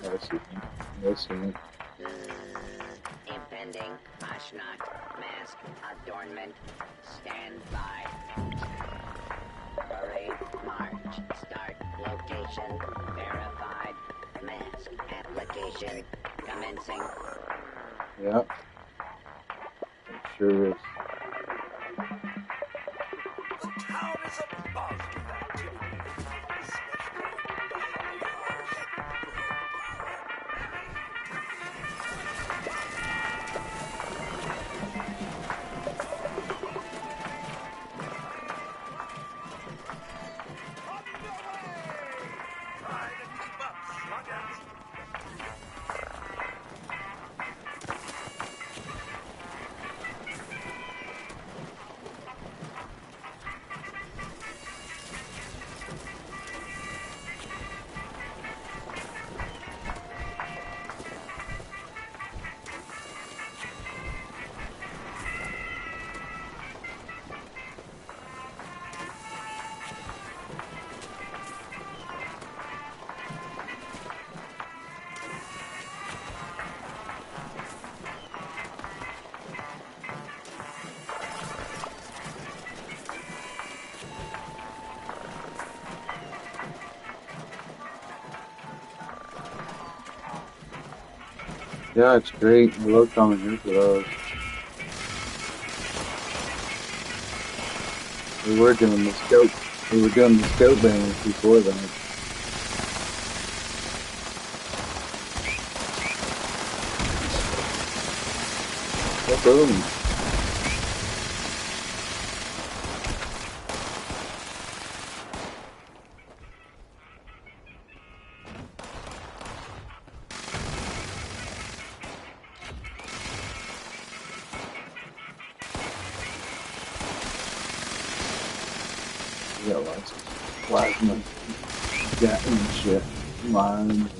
I see it. Impending Ashnok mask adornment. Stand by. Parade march. Start location verified. Mask application commencing. Yeah. It sure is. The town is abuzz with activity, especially try to keep up, sluggers. Yeah, it's great. I love coming here for those. We were doing the scout. We were doing the scout banners before that. Oh, boom. We got lots of plasma jet and shit. Lines.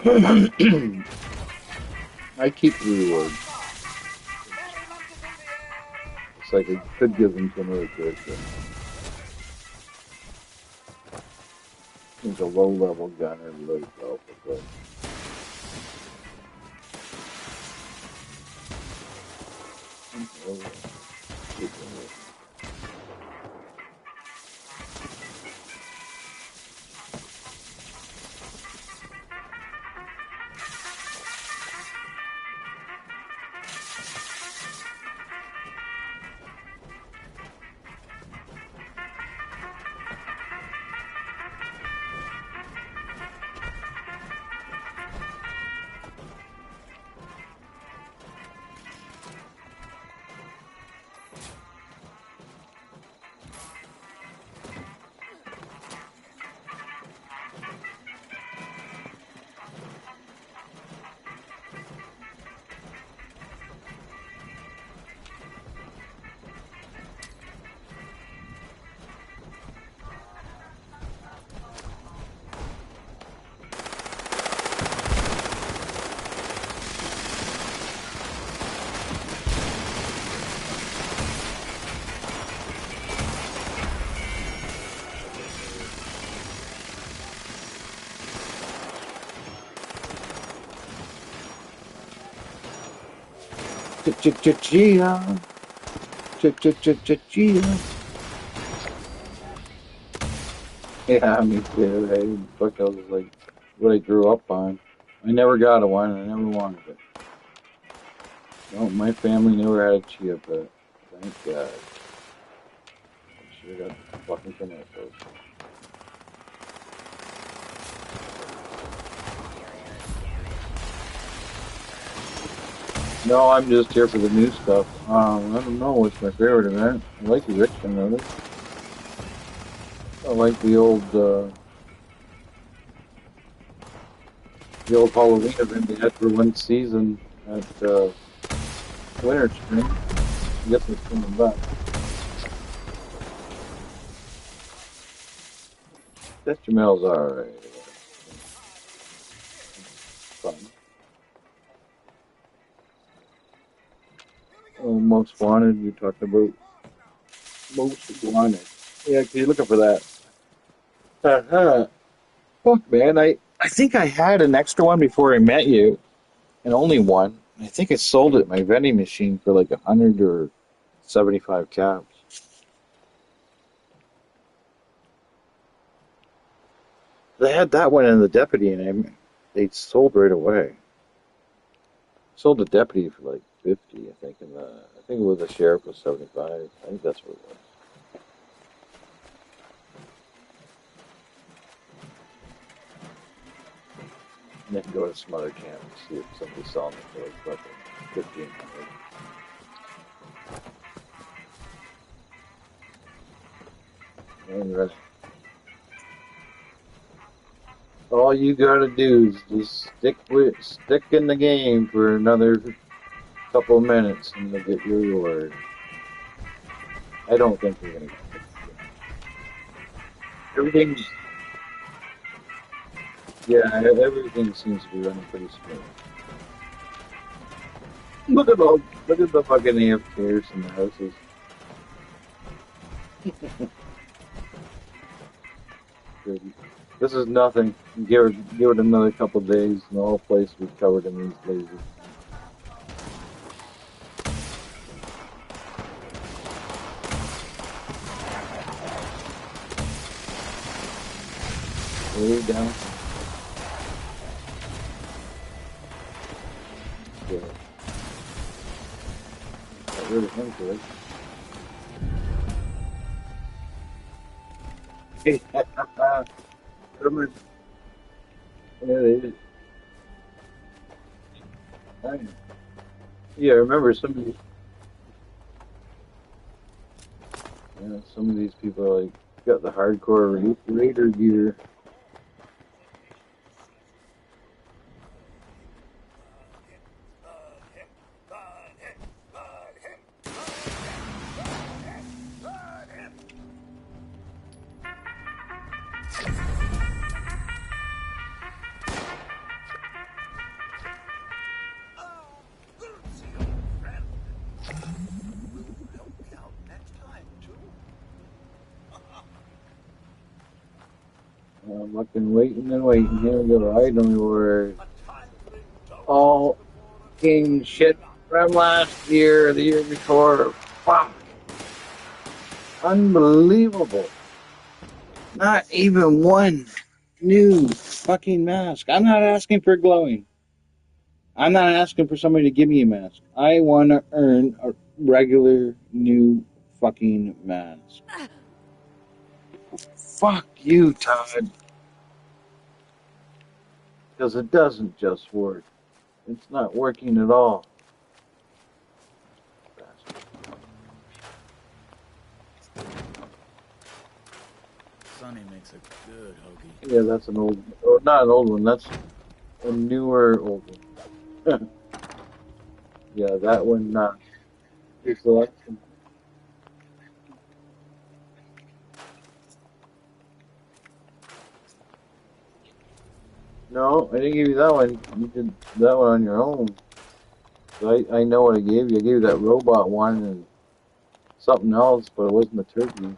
And I keep the rewards. It's like I could give them to another character. He's a low level gunner, really powerful, but Gia. Gia. Yeah, me too. Hey, fuck, that was like what I grew up on. I never got a one, and I never wanted it. No, my family never had a Chia pet. Thank God. I should have got the fucking tomatoes. No, I'm just here for the new stuff. I don't know what's my favorite event. I like the Richmond of it. I like the old Halloween event they had for one season at Winter Spring. I guess it's coming back. That Jamel's alright. Fun. Oh, most wanted. We talked about most wanted. Yeah, you're looking for that. Uh-huh. Fuck, man. I think I had an extra one before I met you, and only one. I think I sold it at my vending machine for like 100 or 75 caps. They had that one in the deputy, and they sold right away. Sold the deputy for like 50, I think, and I think it was the sheriff was 75. I think that's what it was. And then go to some other camp and see if somebody's selling it for like fucking 1,500. And the rest, all you gotta do is just stick in the game for another couple of minutes, and you'll get your reward. I don't think we're gonna get it. Everything's Yeah, everything seems to be running pretty smooth. Look at the fucking AFKers in the houses. Good. This is nothing. Give it another couple of days, and the whole place will be covered in these lasers. Way down. Yeah. Got rid of him quick. Hey, Herman. Yeah, they did. Yeah, I remember some of these people like got the hardcore Raider gear. Oh, Lucy, old friend. Will help me out next time, too. I'm fucking waiting and waiting. Here we go. I don't know where A timely dose all king shit from last year, the year before. Fuck. Unbelievable. Not even one new fucking mask. I'm not asking for glowing. I'm not asking for somebody to give me a mask. I want to earn a regular new fucking mask. Fuck you, Todd. Because it doesn't just work. It's not working at all. Sonny makes a good hoagie. Yeah, that's an old, or not an old one. That's a newer old one. Yeah, that one. Your selection. No, I didn't give you that one. You did that one on your own. So I know what I gave you. I gave you that robot one and something else, but it wasn't the turkey.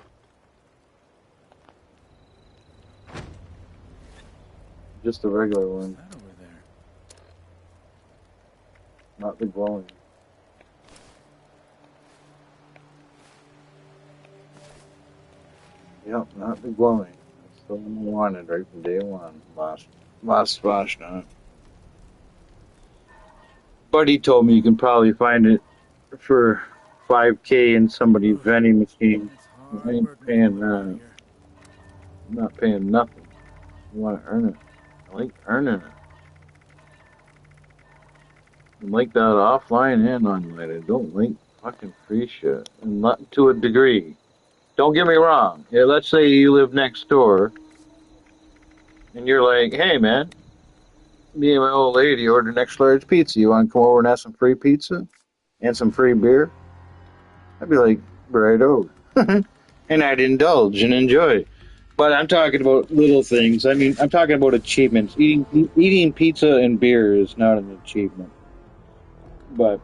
Just the regular What's one, that over there? not the glowing. Yep, not the glowing. That's the one I wanted right from day one. Last splash night. Buddy told me you can probably find it for 5K in somebody's Oof, vending machine. it's I hard ain't work making a paying living out that. here. I'm not paying nothing. I want to earn it. I like earning it. I like that offline and online. I don't like fucking free shit. And not to a degree. Don't get me wrong. Yeah, let's say you live next door and you're like, hey man, me and my old lady ordered an extra large pizza. You want to come over and have some free pizza and some free beer? I'd be like, righto. And I'd indulge and enjoy. But I'm talking about little things. I mean, I'm talking about achievements. Eating pizza and beer is not an achievement. But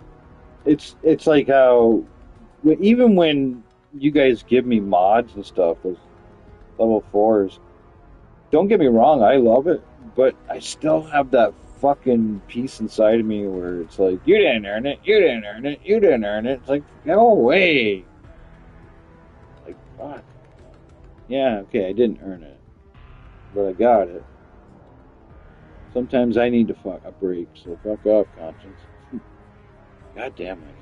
it's like how even when you guys give me mods and stuff as level fours, don't get me wrong, I love it, but I still have that fucking piece inside of me where it's like, you didn't earn it, you didn't earn it, you didn't earn it. It's like, go away. Like, fuck. Yeah, okay, I didn't earn it, but I got it. Sometimes I need to fuck a break, so fuck off, conscience. God damn my conscience.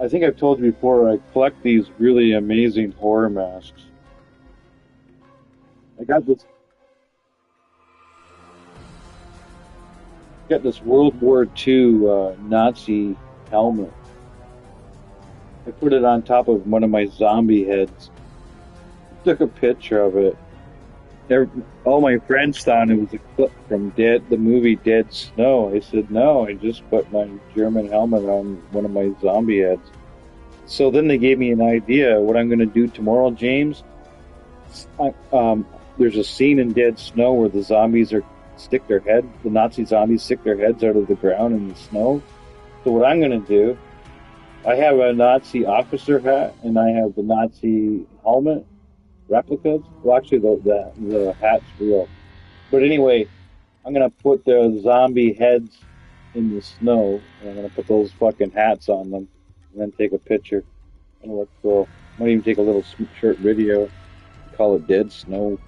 I think I've told you before, I collect these really amazing horror masks. I got this World War II Nazi helmet. I put it on top of one of my zombie heads. Took a picture of it. All my friends thought it was a clip from the movie Dead Snow. I said, no, I just put my German helmet on one of my zombie heads. So then they gave me an idea what I'm going to do tomorrow, James. There's a scene in Dead Snow where the the Nazi zombies stick their heads out of the ground in the snow. So what I'm going to do, I have a Nazi officer hat and I have the Nazi helmet replicas. Well, actually, the hat's real. But anyway, I'm going to put the zombie heads in the snow, and I'm gonna put those fucking hats on them, and then take a picture. And let's go. Might even take a little short video. Call it Dead Snow.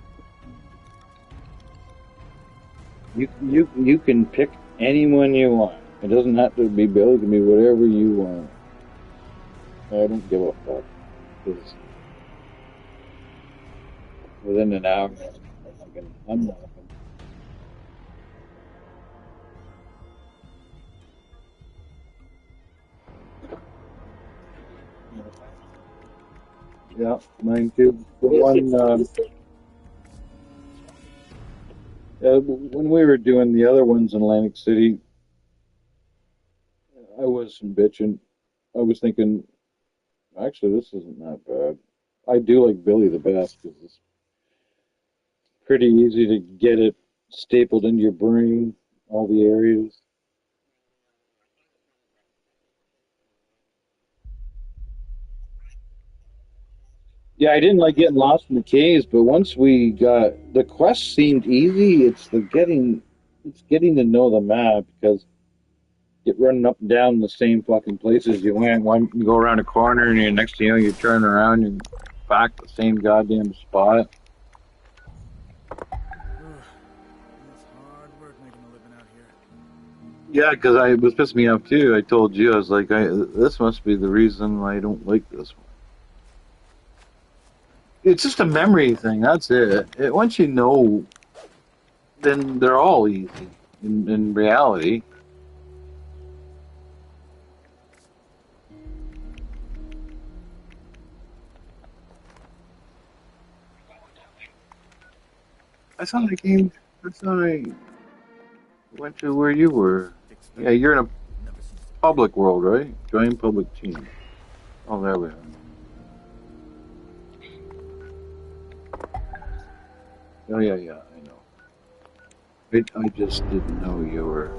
You can pick anyone you want. It doesn't have to be Bill. It can be whatever you want. I don't give a fuck. 'Cause within an hour, I'm laughing. Yeah, mine too. The one, when we were doing the other ones in Atlantic City, I wasn't bitching. I was thinking, actually, this isn't that bad. I do like Billy the best because it's pretty easy to get it stapled into your brain, all the areas. Yeah, I didn't like getting lost in the caves, but once we got the quest seemed easy. It's getting to know the map because get running up and down the same fucking places you went. One you go around a corner and you next thing you know you turn around and back the same goddamn spot. It's hard work making a living out here. Yeah, because I it was pissing me off too. I told you I was like, this must be the reason I don't like this one. It's just a memory thing. That's it. Once you know, then they're all easy in reality. I thought I came. I thought I went to where you were. Yeah, Expected you're in a never ceases to amaze public world, right? Join public team. Oh, there we are. Oh, yeah, yeah, I know. I just didn't know you were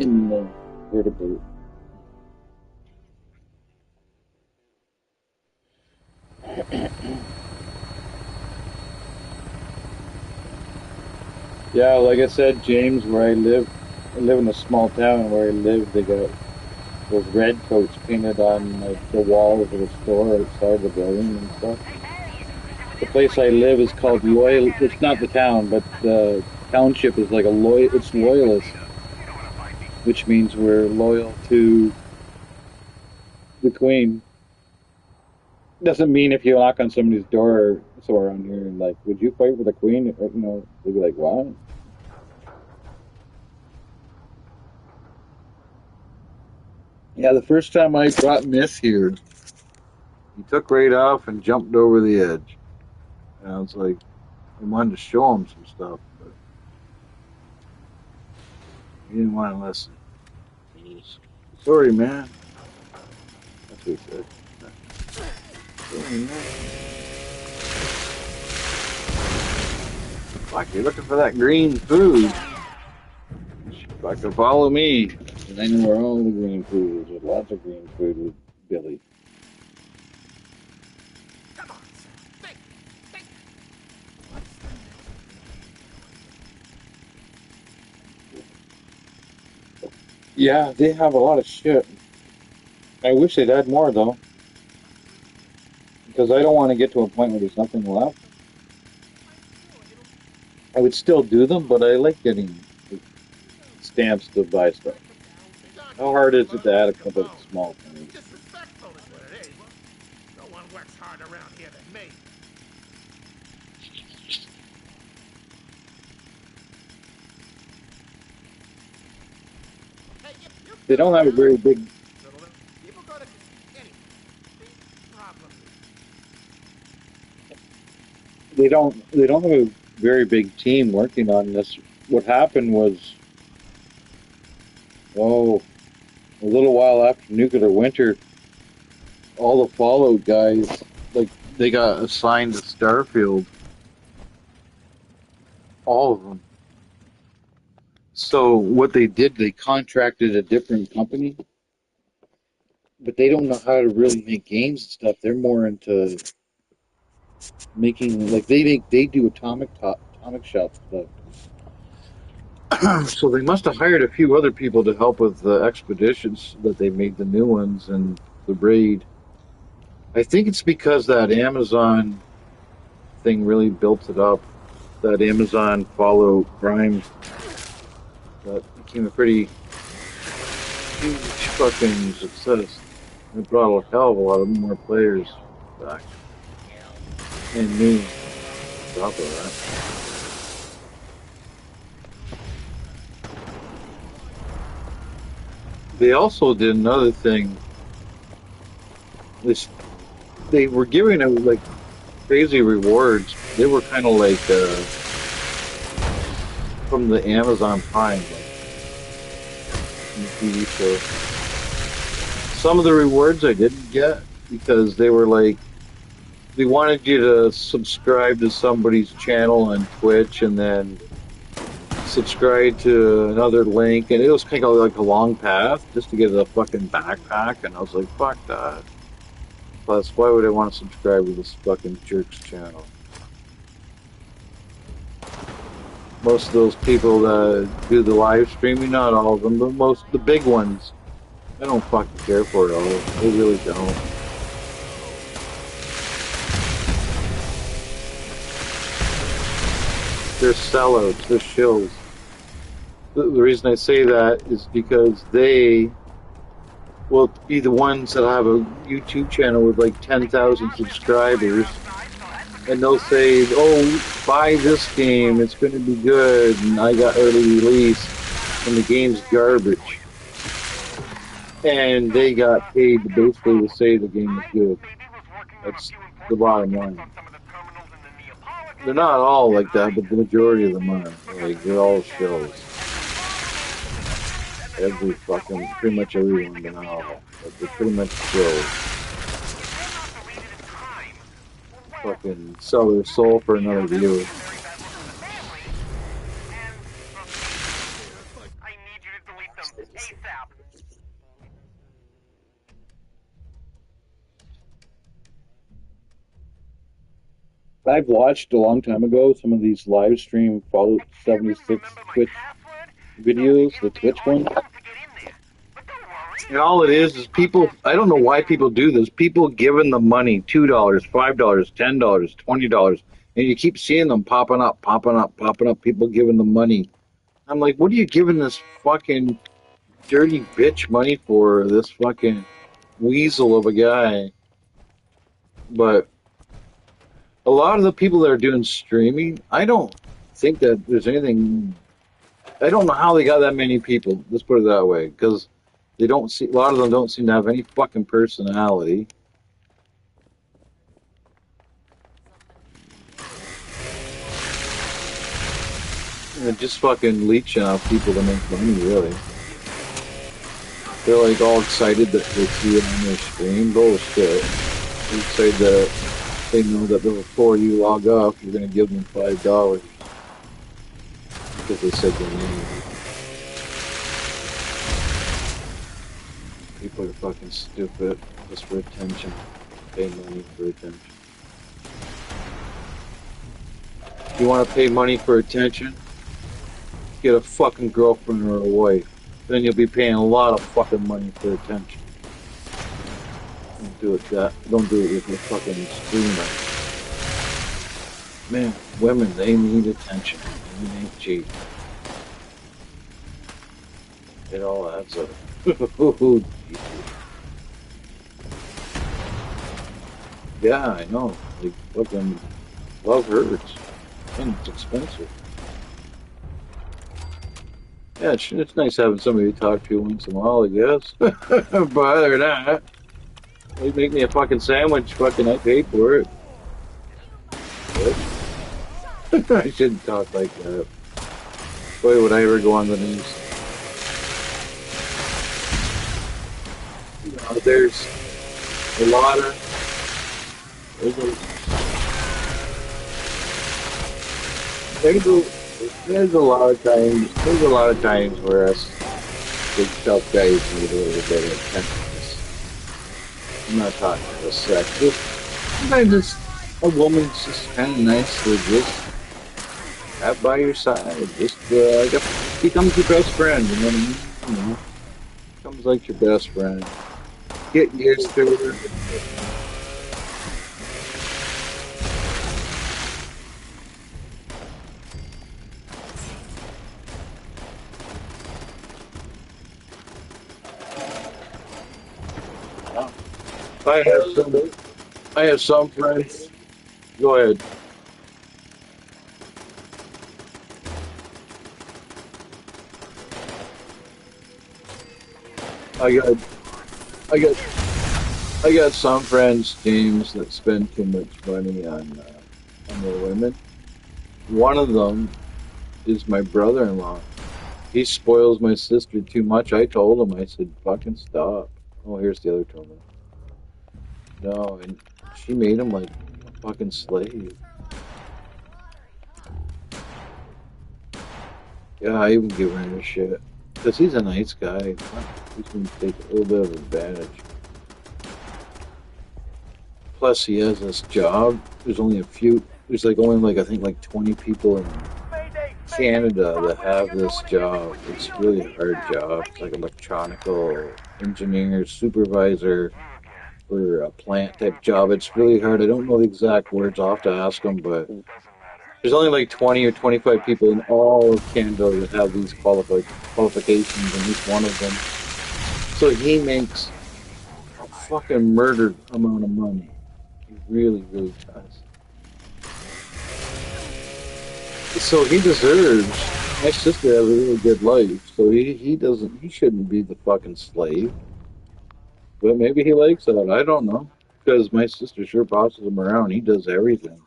in the vertebrate. Yeah, like I said, James, where I live in a small town. Where I live, they got those red coats painted on the walls of the store outside the building and stuff. The place I live is called Loyal. It's not the town, but the township is like a loyal. It's loyalist, which means we're loyal to the Queen. Doesn't mean if you knock on somebody's door somewhere around here and like, would you fight for the Queen? You know, they'd be like, what? Yeah, the first time I brought Miss here, he took right off and jumped over the edge. And I was like, I wanted to show him some stuff, but he didn't want to listen. He was, sorry, man. That's what he said. Sorry, man. Like you're looking for that green food. Like to follow me. And I know where all the green food is. There's lots of green food with Billy. Come on, son. Think. Yeah, they have a lot of shit. I wish they'd add more though, because I don't want to get to a point where there's nothing left. I would still do them, but I like getting stamps to buy stuff. How hard is it to add a couple of small things? Disrespectful is what it is. No one works hard around here than me. Hey, you They don't have a very big. people go to anyway. The problem They don't have a very big team working on this. What happened was, oh, a little while after nuclear winter, all the Fallout guys, like they got assigned to Starfield, all of them. So what they did, they contracted a different company, but they don't know how to really make games and stuff. They're more into making like they do atomic shop stuff. So they must have hired a few other people to help with the expeditions that they made the new ones and the raid. I think it's because that Amazon thing really built it up. That Amazon follow Prime that became a pretty huge fucking success. It brought a hell of a lot of more players back. And me, on top of that. They also did another thing. This, they were giving out like crazy rewards. They were kind of like from the Amazon Prime, like in the TV show. Some of the rewards I didn't get because they were like they wanted you to subscribe to somebody's channel on Twitch and then subscribe to another link, and it was kind of like a long path just to get a fucking backpack, and I was like, fuck that. Plus, why would I want to subscribe to this fucking jerk's channel? Most of those people that do the live streaming, not all of them, but the big ones, I don't fucking care for it all. They really don't. They're sellouts, they're shills. The reason I say that is because they will be the ones that have a YouTube channel with like 10,000 subscribers, and they'll say, oh, buy this game, it's going to be good, and I got early release, and the game's garbage. And they got paid basically to say the game is good. That's the bottom line. They're not all like that, but the majority of them are. Like, they're all shows. Pretty much everyone, but not all. But they're pretty much shows. Fucking sell their soul for another viewer. I've watched a long time ago some of these live stream Fallout 76 Twitch videos, the Twitch one. And all it is people, I don't know why people do this, people giving them money, $2, $5, $10, $20, and you keep seeing them popping up, people giving them money. I'm like, what are you giving this fucking dirty bitch money for, this fucking weasel of a guy? But a lot of the people that are doing streaming, I don't think that there's anything. I don't know how they got that many people. Let's put it that way, because they don't see. A lot of them don't seem to have any fucking personality. And they're just fucking leeching off people to make money, really. They're like all excited that they see it on their stream. Bullshit. They're excited that they know that before you log off, you're going to give them $5 because they said their name. People are fucking stupid just for attention. Pay money for attention. If you want to pay money for attention, get a fucking girlfriend or a wife. Then you'll be paying a lot of fucking money for attention. Don't do it with your fucking streamer. Man, women, they need attention. They ain't cheap. It all adds up. Yeah, I know. Like, fucking love hurts. And it's expensive. Yeah, it's nice having somebody to talk to once in a while, I guess. But other than that, they make me a fucking sandwich, fucking I paid for it. I shouldn't talk like that. Boy, would I ever go on the news. You know, there's a lot of... There's a lot of times where us big tough guys need a little bit of tenderness. I'm not talking about sex. Sometimes it's a woman's just kind of nice to just have by your side, just like a becomes your best friend, you know what I mean? You know, becomes like your best friend. Get used to it. I have some, I have some friends. Go ahead. I got, I got, I got some friends, James, that spend too much money on their women. One of them is my brother-in-law. He spoils my sister too much. I told him, I said, fucking stop. Oh, here's the other tournament. No, and she made him like a fucking slave. Yeah, I even give her shit. Because he's a nice guy. He's gonna take a little bit of advantage. Plus, he has this job. There's like only like, I think like 20 people in Canada that have this job. It's really a hard job. It's like electronical engineer, supervisor, for a plant type job. It's really hard. I don't know the exact words. I'll have to ask them, but there's only like 20 or 25 people in all of Canada that have these qualifications, and he's one of them. So he makes a fucking murdered amount of money. He really, really does. So he deserves. My sister has a really good life, so he shouldn't be the fucking slave. But maybe he likes that. I don't know. Because my sister sure bosses him around. He does everything.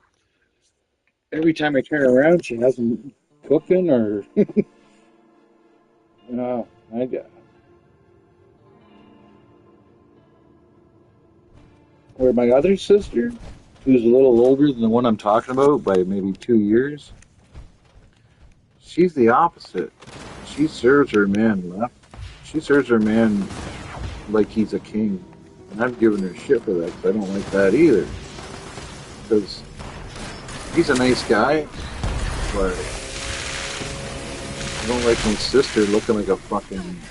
Every time I turn around, she has him cooking or, you know, I got. Or my other sister, who's a little older than the one I'm talking about by maybe 2 years, she's the opposite. She serves her man left. She serves her man like he's a king. And I've given her shit for that because I don't like that either. Because he's a nice guy, but I don't like my sister looking like a fucking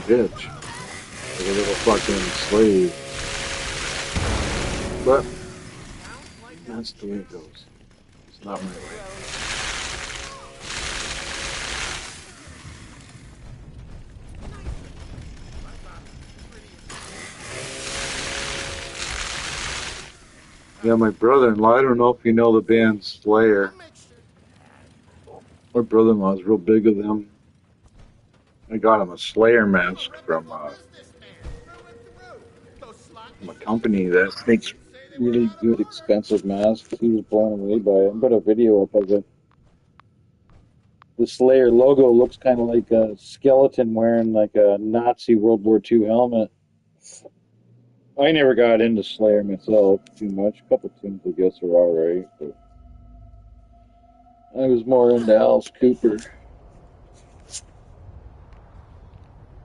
bitch. Like a little fucking slave. But that's the way it goes. It's not my way. Yeah, my brother-in-law, I don't know if you know the band Slayer. My brother-in-law's real big of them. I got him a Slayer mask from a company that makes really good, expensive masks. He was blown away by it. I put a video up of it. The Slayer logo looks kind of like a skeleton wearing like a Nazi World War II helmet. I never got into Slayer myself too much. A couple tunes, I guess, are alright, but I was more into Alice Cooper.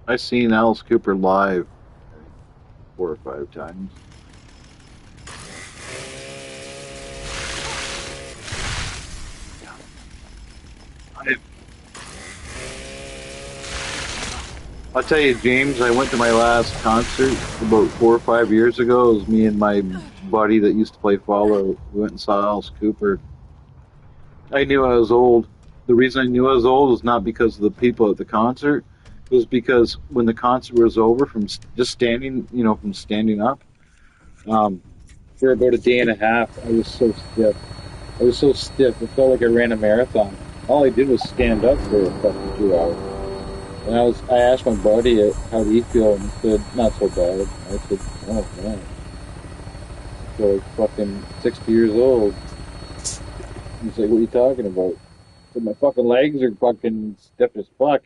I seen Alice Cooper live 4 or 5 times. I, I'll tell you, James, I went to my last concert about 4 or 5 years ago. It was me and my buddy that used to play follow. We went and saw Alice Cooper. I knew I was old. The reason I knew I was old was not because of the people at the concert. It was because when the concert was over, from just standing, from standing up, um, for about a day and a half, I was so stiff. I was so stiff. It felt like I ran a marathon. All I did was stand up for a fucking 2 hours. And I asked my buddy how did he feel, and he said, not so bad. I said, oh man, I feel like fucking 60 years old. He's like, what are you talking about? I said, my fucking legs are fucking stiff as fuck.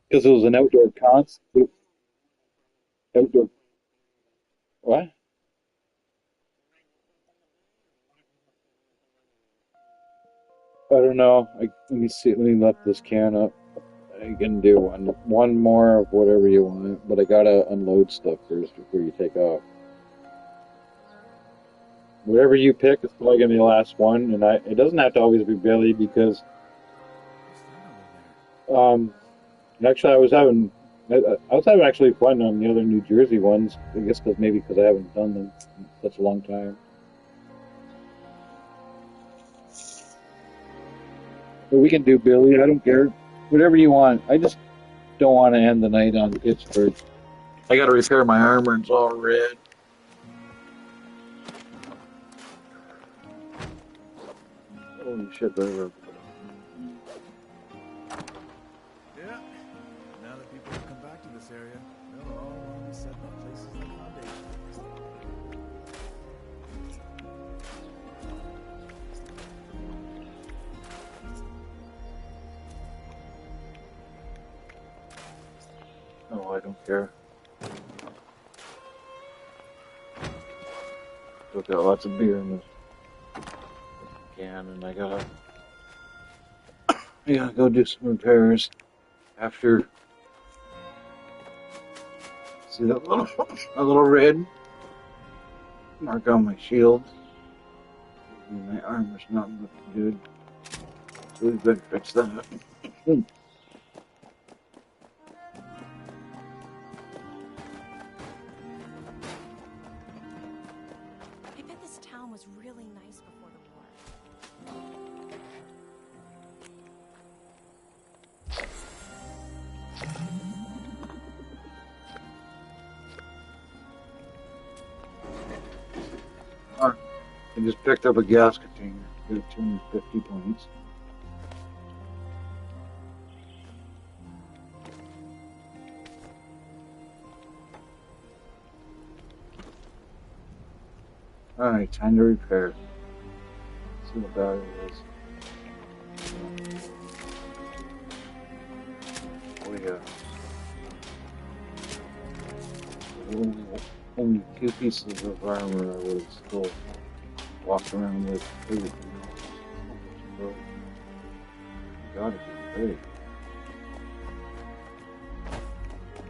Because it was an outdoor concert. Outdoor, what? I don't know. Let me see. Let me lift this can up. I can do one more of whatever you want, but I gotta unload stuff first before you take off. Whatever you pick is probably gonna be the last one, and it doesn't have to always be Billy because What's that over there? Actually, I was having actually fun on the other New Jersey ones. I guess because I haven't done them in such a long time. But we can do Billy. I don't care. Whatever you want. I just don't want to end the night on Pittsburgh. I got to repair my armor. It's all red. Holy shit! There. Yeah. Now that people have come back to this area, they'll all want to be setting up places like foundation. Oh, I don't care. Still got lots of beer in this can, and I gotta go do some repairs after. See that little a little red mark on my shield. My armor's not looking good, so we better fix that. I bet this town was really nice before the war. I just picked up a gas container. Got 250 points. Alright, time to repair. Let's see what battery is. Oh yeah. Only 2 pieces of armor I would still walk around with everything else. So, gotta be great.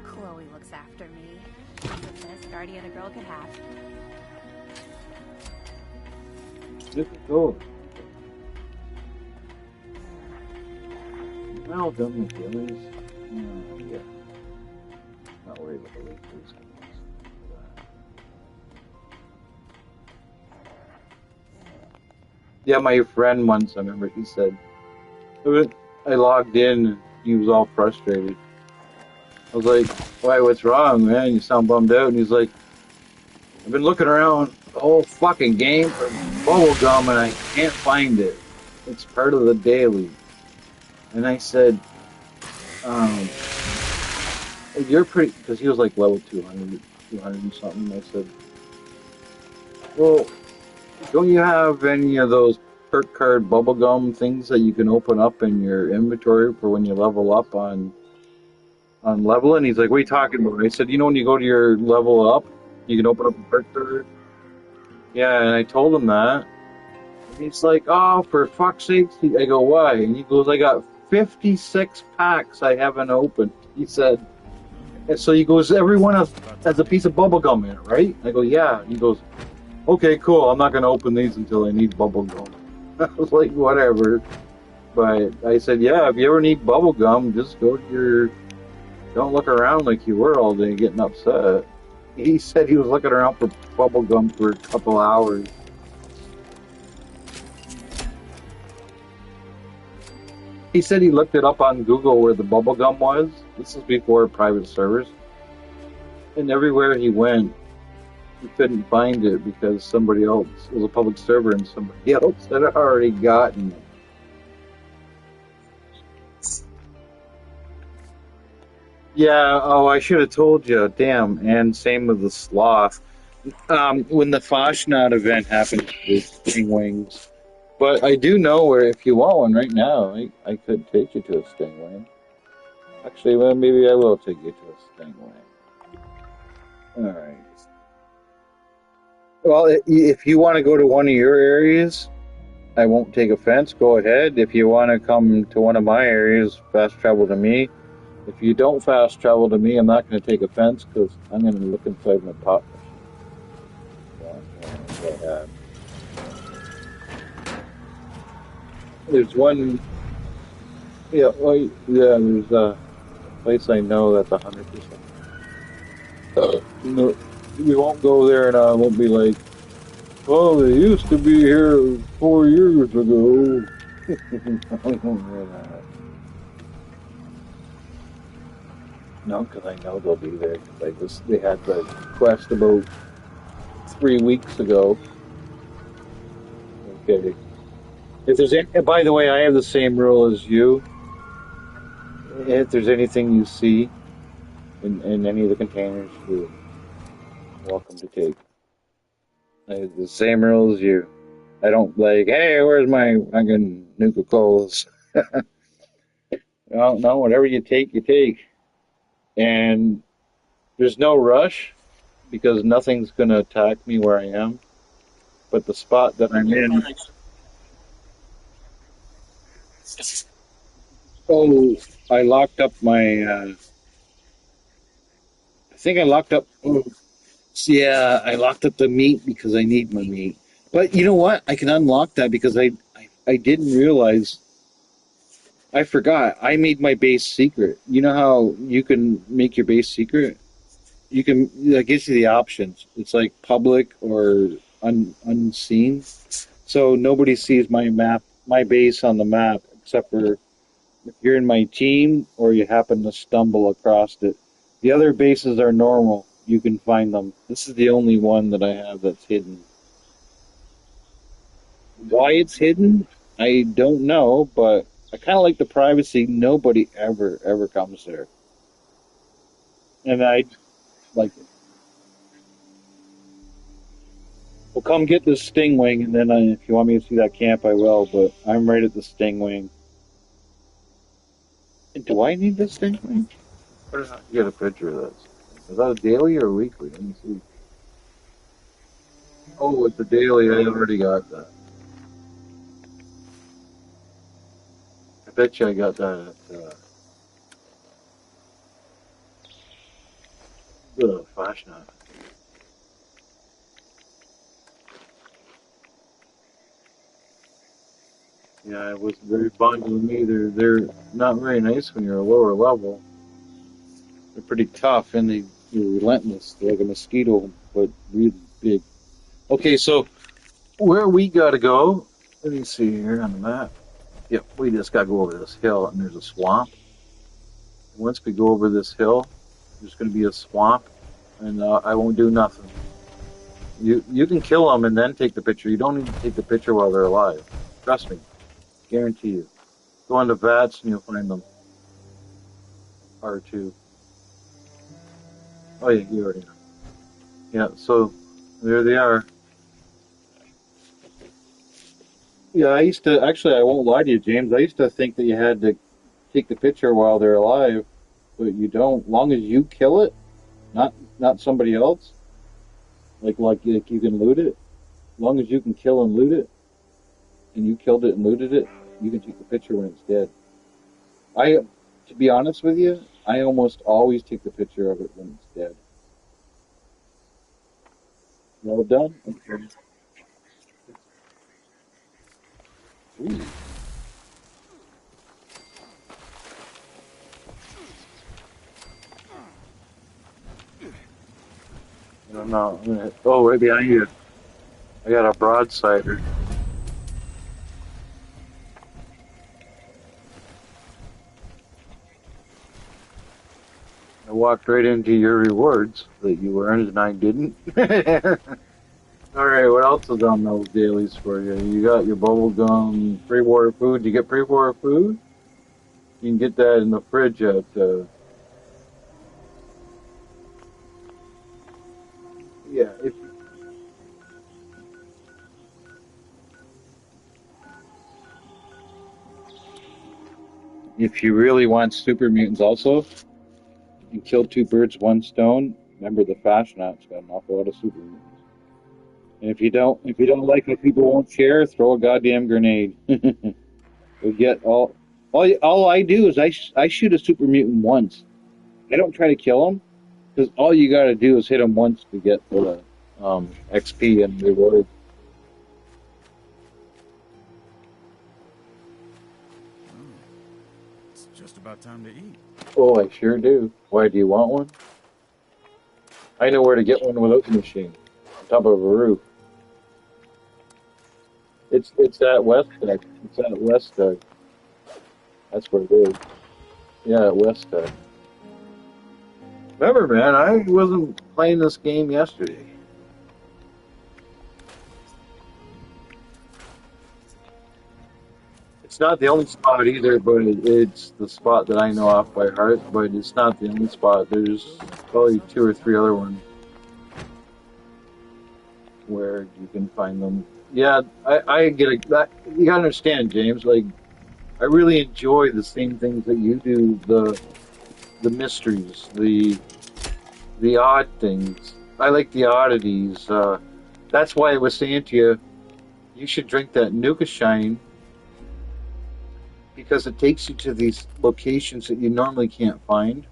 Chloe looks after me. The best guardian a girl could have. Look at those. Well done with Billy's. Yeah. Not worried about the late police. Yeah, my friend once, I remember, he said, I logged in and he was all frustrated. I was like, why, what's wrong, man? You sound bummed out. And he's like, I've been looking around the whole fucking game for bubble gum and I can't find it. It's part of the daily. And I said, you're pretty, because he was like level 200 and something. I said, well, don't you have any of those perk card bubblegum things that you can open up in your inventory for when you level up on leveling? He's like, what are you talking about? I said, you know when you go to your level up, you can open up a perk card? Yeah, and I told him that. And he's like, oh, for fuck's sake. I go, why? And he goes, I got 56 packs I haven't opened. He said, and so he goes, everyone has a piece of bubblegum in it, right? I go, yeah. And he goes, okay, cool. I'm not going to open these until I need bubble gum. I was like, whatever. But I said, yeah, if you ever need bubble gum, just go to your... Don't look around like you were all day getting upset. He said he was looking around for bubble gum for a couple hours. He said he looked it up on Google where the bubble gum was. This is before private servers. And everywhere he went, he couldn't find it because somebody else was a public server and somebody else had already gotten it. Yeah, oh, I should have told you. Damn, and same with the sloth. When the Foshnot event happened with Sting Wings. But I do know where, if you want one right now, I could take you to a Stingwing. Actually, well, maybe I will take you to a Stingwing. Alright. Well, if you want to go to one of your areas, I won't take offense. Go ahead. If you want to come to one of my areas, fast travel to me. If you don't fast travel to me, I'm not going to take offense because I'm going to look inside my pot machine. So, there's Yeah, well, yeah, there's a place I know that's 100%. No, we won't go there, and I won't be like, "Well, they used to be here 4 years ago." We won't hear that. No, because I know they'll be there. Because they had the quest about 3 weeks ago. Okay. If there's any, by the way, I have the same rule as you. If there's anything you see in any of the containers, you're welcome to take. I have the same rule as you. I don't like, hey, where's my fucking Nuka Colas? No, no, whatever you take, you take. And there's no rush because nothing's going to attack me where I am. But the spot that I'm in, oh, I locked up my, I think I locked up, oh, yeah, I locked up the meat because I need my meat. But you know what? I can unlock that because I didn't realize, I forgot. I made my base secret. You know how you can make your base secret? You can, that gives you the options. It's like public or unseen. So nobody sees my map, my base on the map, except for if you're in my team or you happen to stumble across it. The other bases are normal. You can find them. This is the only one that I have that's hidden. Why it's hidden, I don't know, but I kind of like the privacy. Nobody ever comes there, and I like it. Well, come get this Stingwing, and then if you want me to see that camp, I will. But I'm right at the Stingwing. And do I need this Stingwing? Or did I get a picture of this? Is that a daily or a weekly? Let me see. Oh, it's a daily. I already got that. I bet you I got that at the Flashnet. Yeah, it was very bundled with me. They're not very nice when you're a lower level. They're pretty tough and they're relentless. They're like a mosquito, but really big. Okay, so where we gotta go? Let me see here on the map. Yep, we just gotta go over this hill and there's a swamp. Once we go over this hill, there's gonna be a swamp, and I won't do nothing. You can kill them and then take the picture. You don't need to take the picture while they're alive. Trust me, guarantee you. Go on to VATS and you'll find them. R2. Oh yeah, you already know. Yeah, so there they are. Yeah, I used to actually. I won't lie to you, James. I used to think that you had to take the picture while they're alive, but you don't. Long as you kill it, not somebody else. Like you can loot it. Long as you can kill and loot it, and you killed it and looted it, you can take the picture when it's dead. I, to be honest with you, I almost always take the picture of it when it's dead. Well done. Okay. Ooh. I don't know. Oh, right behind you. I got a broadsider. I walked right into your rewards that you earned and I didn't. All right, what else is on those dailies for you? You got your bubble gum, pre-war food. You get pre-war food? You can get that in the fridge at. Yeah, if you really want super mutants, also, you kill two birds, one stone. Remember, the Fashnot's got an awful lot of super mutants. And if you don't like what people won't share, throw a goddamn grenade. You'll get all I do is I shoot a super mutant once. I don't try to kill him because all you got to do is hit him once to get the XP and reward. about time to eat. Oh, I sure do. Why do you want one? I know where to get one without the machine. On top of a roof. It's at West Tech. It's at West Tech. That's where it is. Yeah, at West Tech. Remember, man, I wasn't playing this game yesterday. It's not the only spot either, but it's the spot that I know off by heart. But it's not the only spot. There's probably two or three other ones where you can find them. Yeah, I get it. That you gotta understand, James. Like, I really enjoy the same things that you do. The mysteries, the odd things. I like the oddities. That's why I was saying to you, you should drink that Nuka Shine because it takes you to these locations that you normally can't find.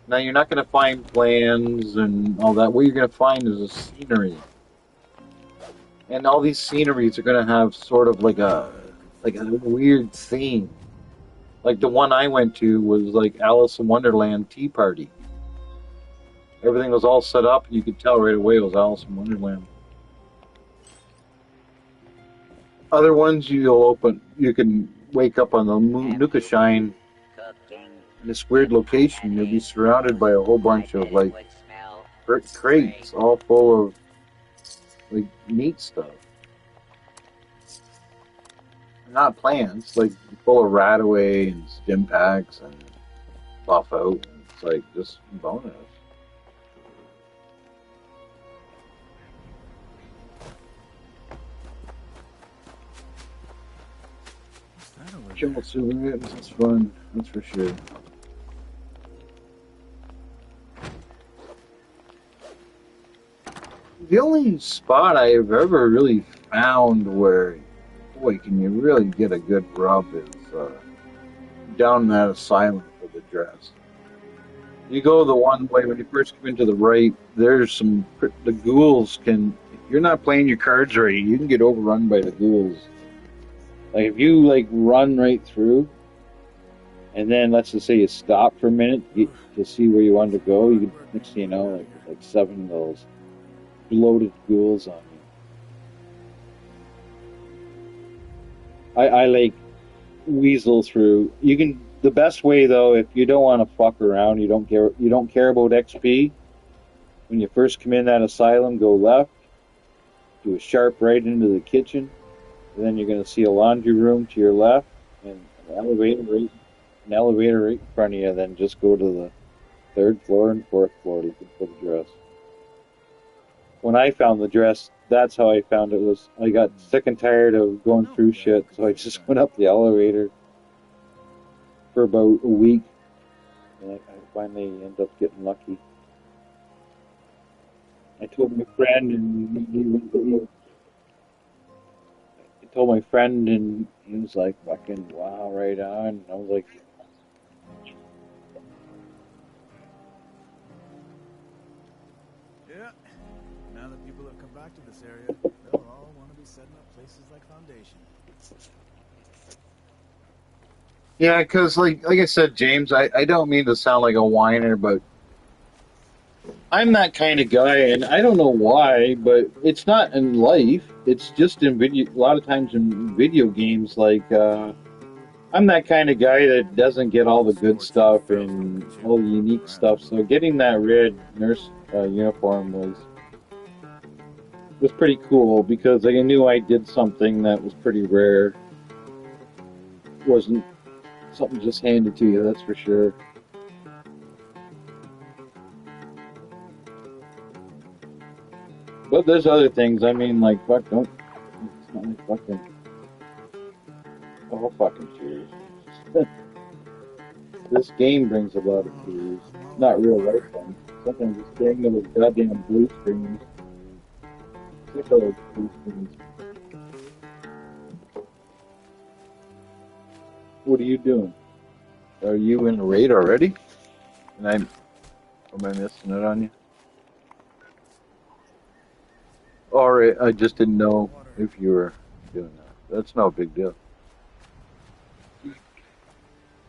Now you're not going to find plans and all that. What you're going to find is a scenery, and all these sceneries are going to have sort of like a weird theme. Like the one I went to was like Alice in Wonderland Tea Party. Everything was all set up, and you could tell right away it was Alice in Wonderland. Other ones you can wake up on the Nuka Shine Cooking. in this weird location. You'll be surrounded by a whole bunch of like Would smell crates, all full of like neat stuff. Not plants, like full of Radaway and stim packs and buff out. It's like just bonus. What's that over there? Kill cigarettes, it's fun, that's for sure. The only spot I've ever really found where, boy, can you really get a good rub is down in that asylum for the dress. You go the one way when you first come into the right. There's the ghouls can. If you're not playing your cards right, you can get overrun by the ghouls. Like if you like run right through, and then let's just say you stop for a minute to see where you wanted to go. You can next thing you know, like seven of those bloated ghouls on you. I like weasel through. You can. The best way though, if you don't want to fuck around, you don't care about XP. When you first come in that asylum, go left, do a sharp right into the kitchen, and then you're going to see a laundry room to your left, and an elevator right in front of you. Then just go to the third floor and fourth floor looking for the dress. When I found the dress, that's how I found it. I got sick and tired of going through shit, so I just went up the elevator for about a week, and I finally ended up getting lucky. I told my friend, and he was like, "Fucking wow, right on." And I was like, Yeah. Now that people have come back to this area, they'll all want to be setting up places like Foundation. "Yeah, because like I said, James, I don't mean to sound like a whiner, but I'm that kind of guy, and I don't know why, but it's not in life. It's just in video. A lot of times in video games, like I'm that kind of guy that doesn't get all the good stuff and all the unique stuff. So getting that red nurse uniform was pretty cool because I knew I did something that was pretty rare. Wasn't something just handed to you, that's for sure. But there's other things. I mean, like, fuck, don't. It's not like fucking. Oh, fucking tears. This game brings a lot of tears. Not real life ones. Sometimes it's staring at those goddamn blue screens. Look at those blue screens. What are you doing? Are you in the raid already? And am I missing it on you? Alright, I just didn't know if you were doing that. That's no big deal.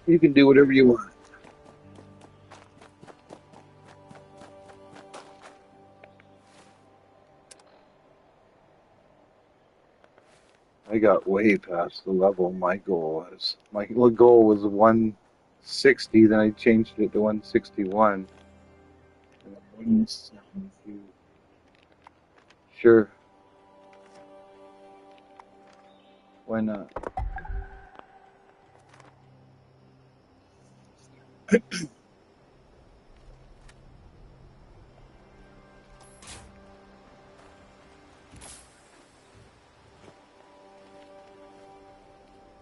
You can do whatever you want. I got way past the level my goal was. My goal was 160, then I changed it to 161. And 172. Sure, why not?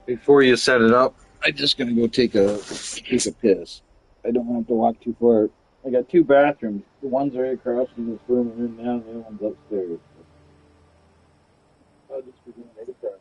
Before you set it up, I'm just gonna go take a piss. I don't have to walk too far. I got two bathrooms. The one's right across from this room I'm in now, and the other one's upstairs. I'll just be doing it across.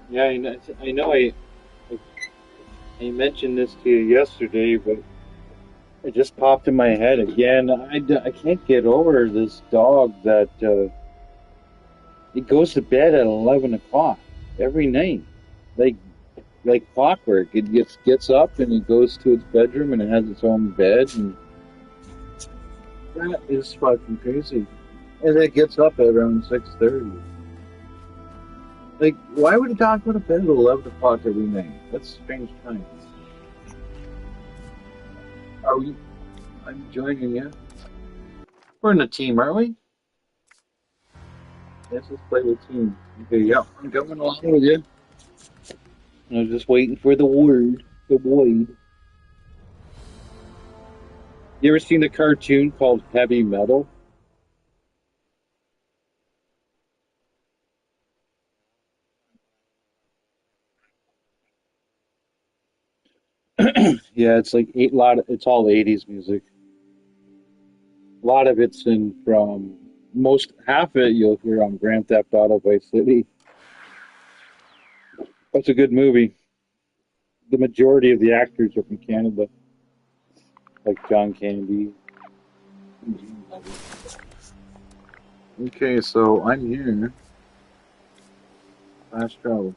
Yeah, I know I mentioned this to you yesterday, but it just popped in my head again. I can't get over this dog that it goes to bed at 11 o'clock every night, like like clockwork. It gets up and it goes to its bedroom and it has its own bed, and that is fucking crazy. And it gets up at around 6:30. Like, why would a dog go to bed at 11 o'clock every night? That's a strange time. Are we? I'm joining you. We're in a team, aren't we? Let's just play the team. Okay, yeah, I'm coming along with you. I'm just waiting for the word, the void. You ever seen the cartoon called Heavy Metal? Yeah, it's like it's all 80s music. A lot of it's in from most half of it you'll hear on Grand Theft Auto Vice City. That's a good movie. The majority of the actors are from Canada, like John Candy. Okay, so I'm here. Fast travel.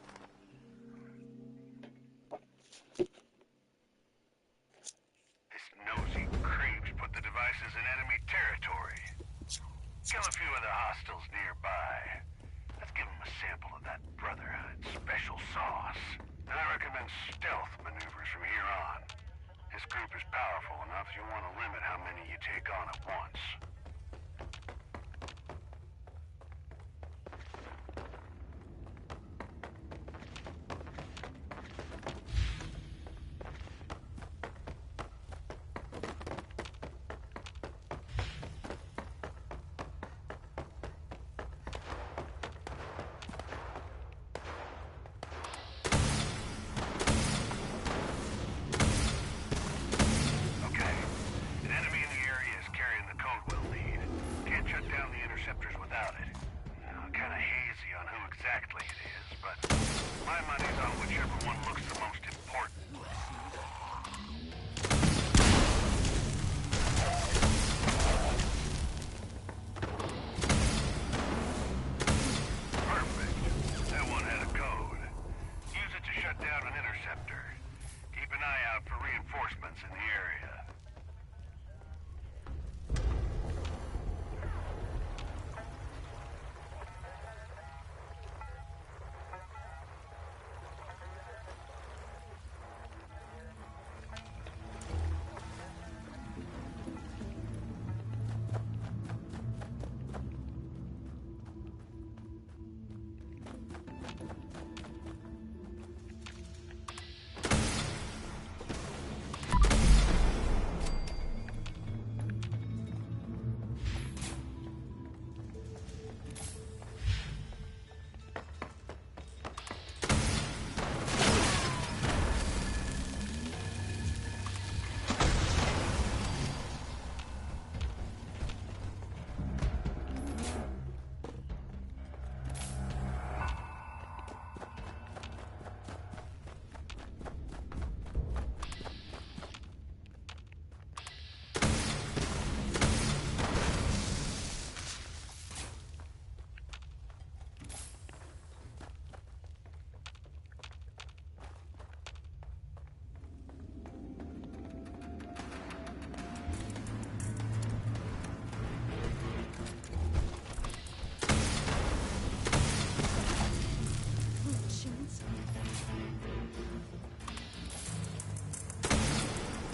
This nosy creeps put the devices in enemy territory. Kill a few of the hostiles nearby. Let's give them a sample of that Brotherhood special sauce. And I recommend stealth maneuvers from here on. This group is powerful enough you want to limit how many you take on at once. Okay. An enemy in the area is carrying the code we'll need. Can't shut down the interceptors without it. Now, I'm kind of hazy on who exactly it is, but my money's on whichever one looks the most important. Perfect. That one had a code. Use it to shut down an interceptor. Keep an eye out for reinforcements in the area.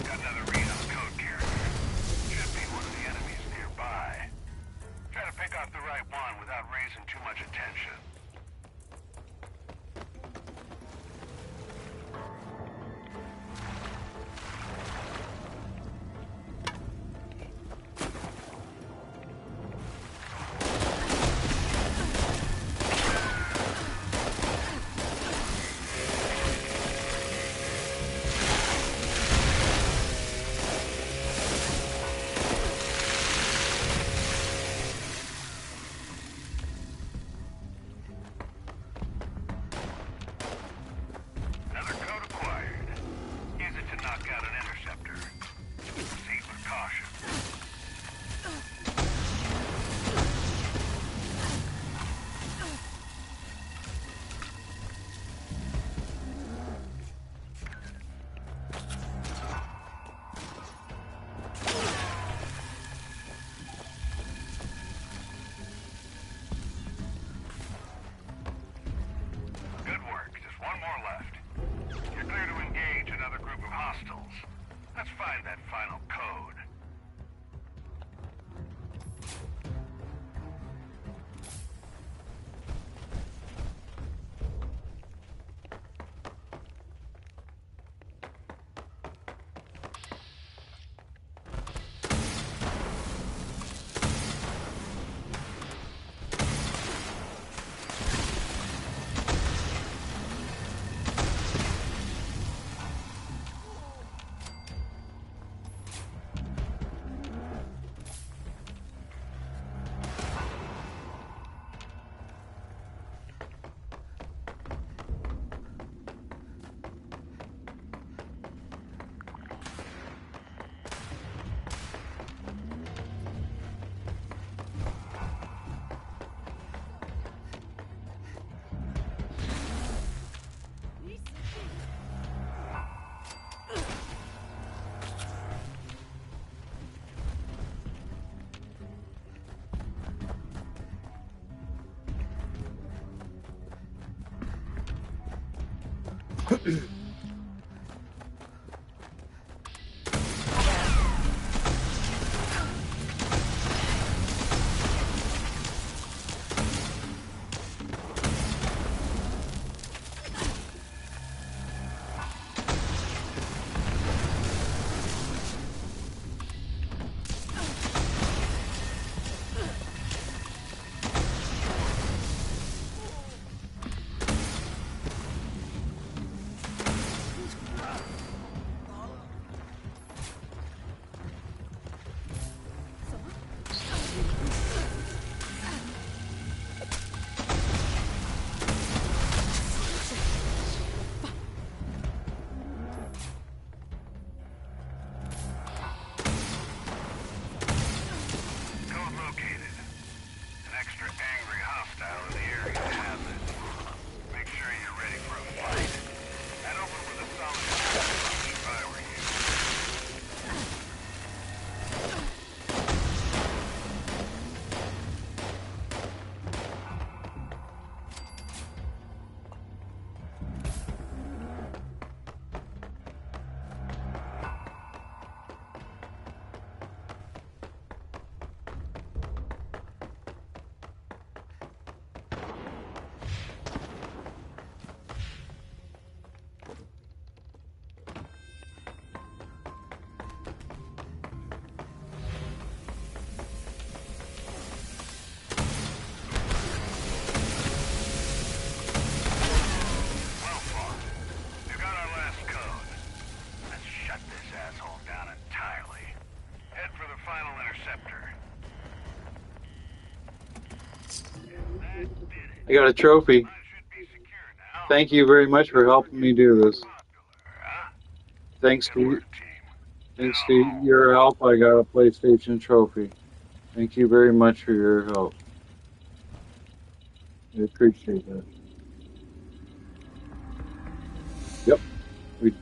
Got another read on the code carrier. Should be one of the enemies nearby. Try to pick off the right one without raising too much attention. Another code acquired. Use it to knock out an interceptor. Proceed with caution. Good work. Just one more left. You're clear to engage another group of hostiles. Let's find that final code. I got a trophy. Mine should be secure now. Thank you very much for helping me do this. Popular, huh? Thanks Good to work, team. thanks Now to home. your help, I got a PlayStation trophy. Thank you very much for your help. I appreciate that. Yep.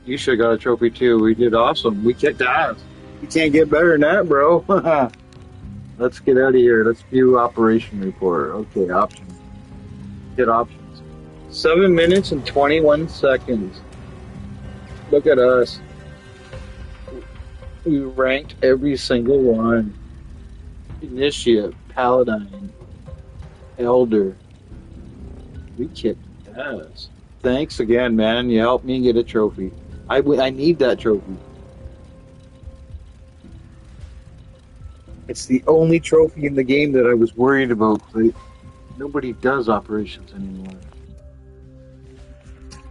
You should have got a trophy too. We did awesome. We kicked ass. You can't get better than that, bro. Let's get out of here. Let's view operation report. Okay, options. Get options. 7 minutes and 21 seconds. Look at us. We ranked every single one. Initiate, Paladin, Elder. We kicked ass. Thanks again, man. You helped me get a trophy. I need that trophy. It's the only trophy in the game that I was worried about. Nobody does operations anymore.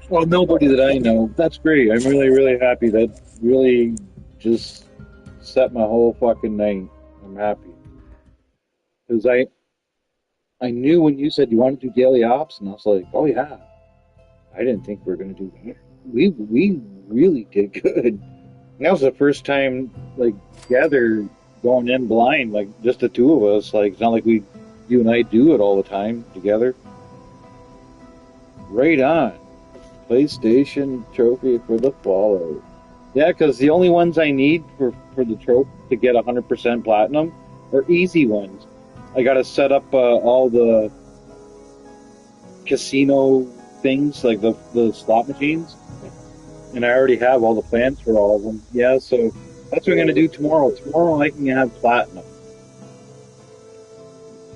Well, nobody that I know. That's great. I'm really, really happy. That really just set my whole fucking night. I'm happy. Because I knew when you said you wanted to do daily ops, and I was like, oh yeah. I didn't think we were going to do that. We really did good. And that was the first time, like, together, going in blind, like, just the two of us. Like, it's not like you and I do it all the time together. Right on. PlayStation trophy for the Fallout. Yeah, because the only ones I need for the trophy to get 100% platinum are easy ones. I got to set up all the casino things, like the slot machines, and I already have all the plans for all of them. Yeah, so that's what I'm going to do tomorrow. Tomorrow I can have platinum.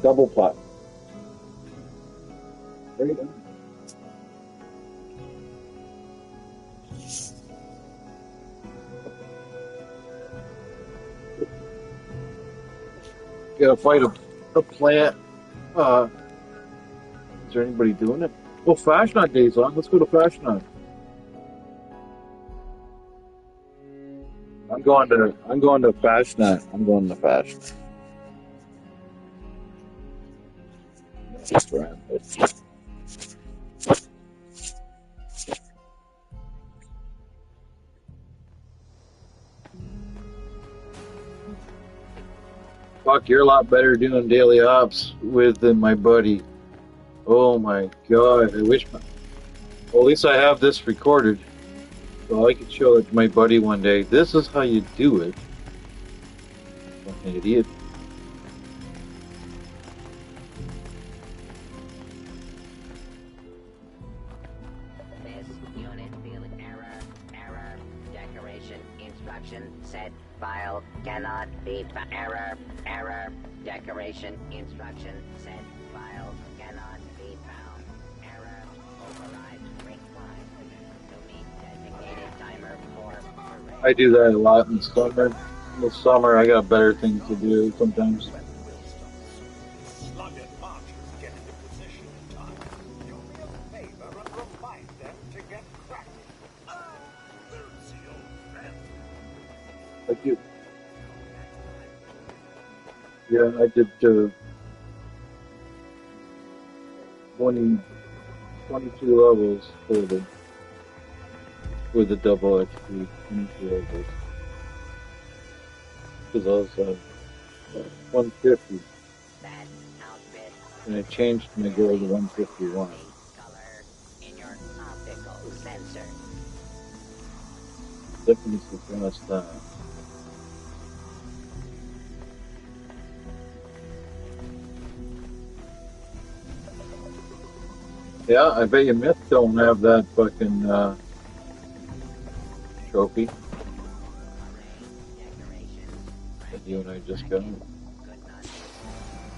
Double platinum. Right on. Gotta fight a plant. Is there anybody doing it? Oh, Fashion Day's on. Let's go to Fashion. I'm going to Fashion. I'm going to Fashion. Fuck, you're a lot better doing daily ops than my buddy. Oh my god, I wish well, at least I have this recorded. So I could show it to my buddy one day. This is how you do it. Fucking idiot. This unit field error, decoration, instruction, set, file, cannot be, error, decoration, instruction, set, file, cannot be found, error, override, required, to meet designated timer for array. I do that a lot in the summer. In the summer, I got better things to do sometimes. Slugger marchers get into position in time. Do me a favor and remind them to get cracking. There's the old friend. I do. Yeah, I did 22 levels for the double XP. 22 levels. Because I was 150, That outfit, and I changed my goal to 151. color in your optical sensor. Definitely surpassed that. Yeah, I bet you Myth don't have that fucking trophy that you and I just got.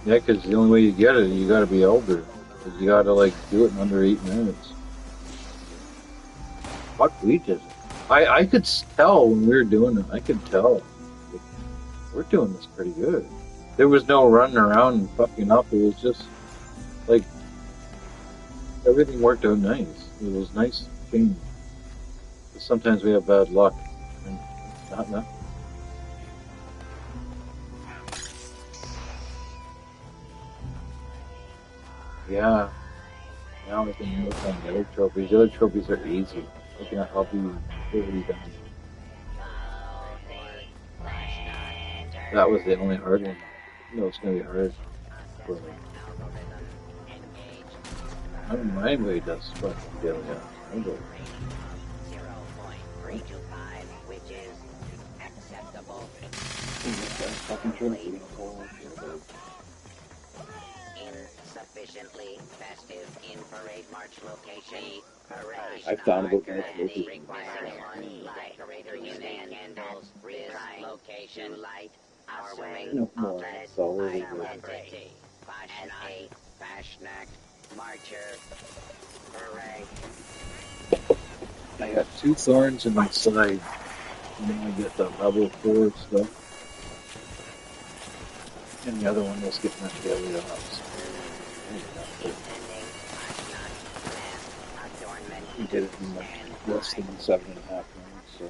Yeah, because the only way you get it, you gotta be Elder. 'Cause you gotta, like, do it in under 8 minutes. Fuck, we just... I could tell when we were doing it. I could tell. Like, we're doing this pretty good. There was no running around and fucking up. It was just, like, everything worked out nice. It was nice change. Sometimes we have bad luck. And not. Yeah. Now I can work on the other trophies. The other trophies are easy. I can help you really done. That was the only hard one. No, it's gonna be hard for me. I don't mind what he does, but yeah, I do. 0.325, which is acceptable. Fucking trophy. Insufficiently festive in parade march location. Parade I found about marker that trophy. requires one decorator unit candles. This location light assuming No more. alternate It's all over here. identity. Fashionate, fashionac, marcher, parade. I got 2 thorns in my side. And then I get the level 4 stuff. And the other one was getting that daily house. He did it in like less than 7.5 months, so.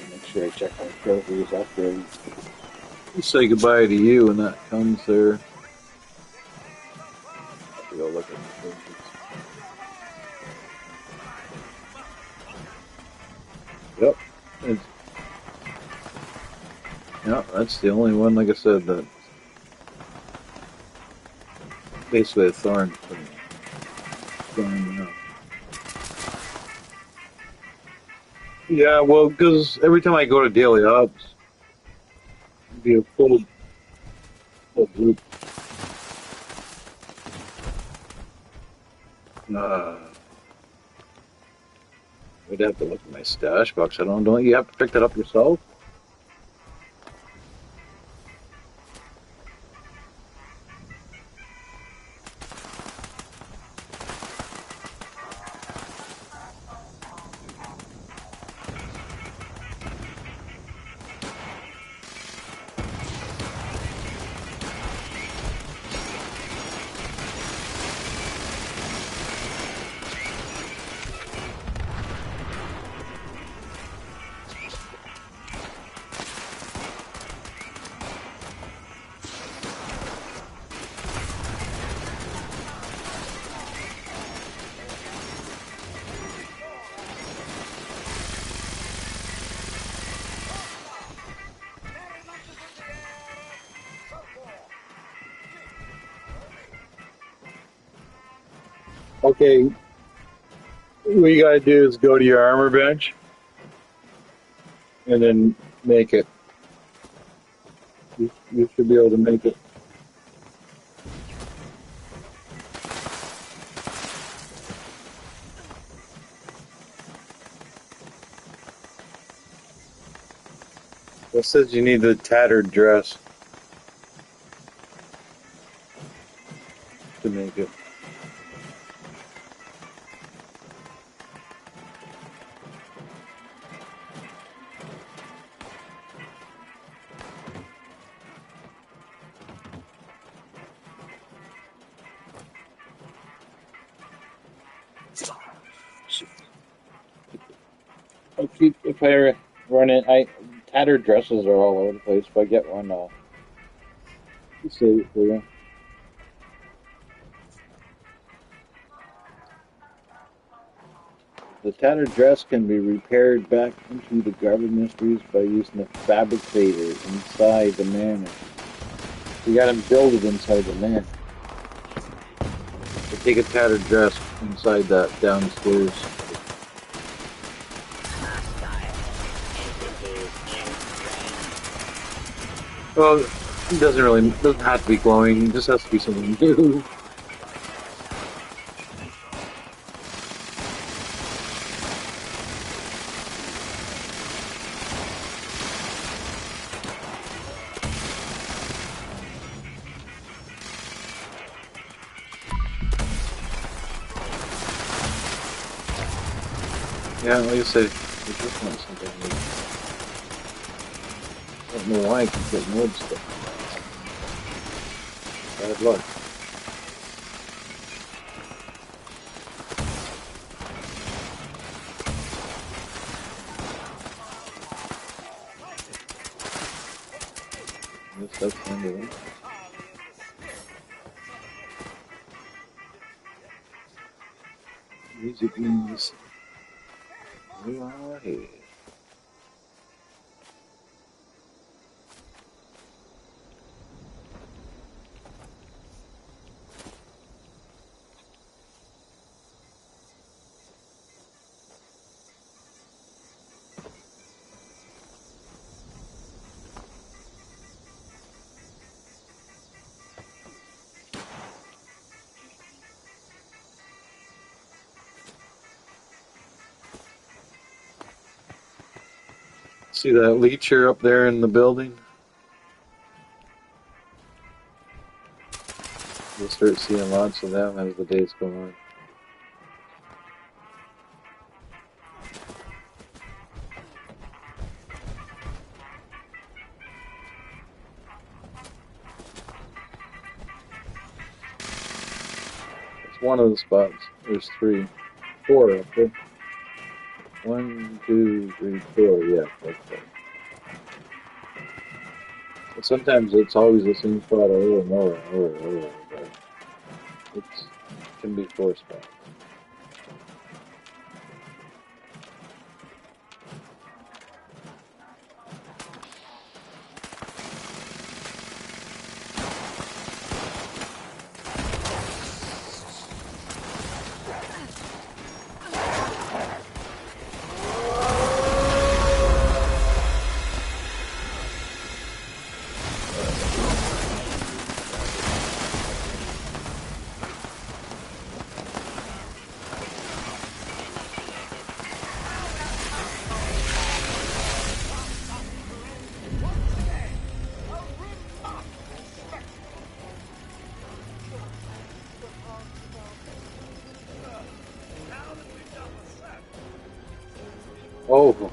Make sure I check my trophies after I say goodbye to you when that comes there. I have to go look at my trophies. Yep. Yeah, that's the only one, like I said, that basically a thorn for me. Yeah, well, because every time I go to daily ops, it'd be a full group. I'd have to look at my stash box. I don't you have to pick that up yourself? Okay, what you gotta do is go to your armor bench and then make it. You should be able to make it. It says you need the tattered dress to make it. If I run it, tattered dresses are all over the place. If I get one, I'll save it for you. The tattered dress can be repaired back into the Garden Mysteries by using the fabricator inside the manor. You gotta build it inside the manor. So take a tattered dress inside that downstairs. Well, it doesn't have to be glowing. It just has to be something new. Yeah, like I said, I just want something new. I don't know why I keep getting old stuff. Bad luck. That's the end of it. Music means we are here. See that leecher up there in the building? You'll start seeing lots of them as the days go on. It's one of the spots. There's 3, 4 up there. 1, 2, 3, 4. Yeah, that's right. But sometimes it's always the same spot over and over and over and over. But it can be 4 spots.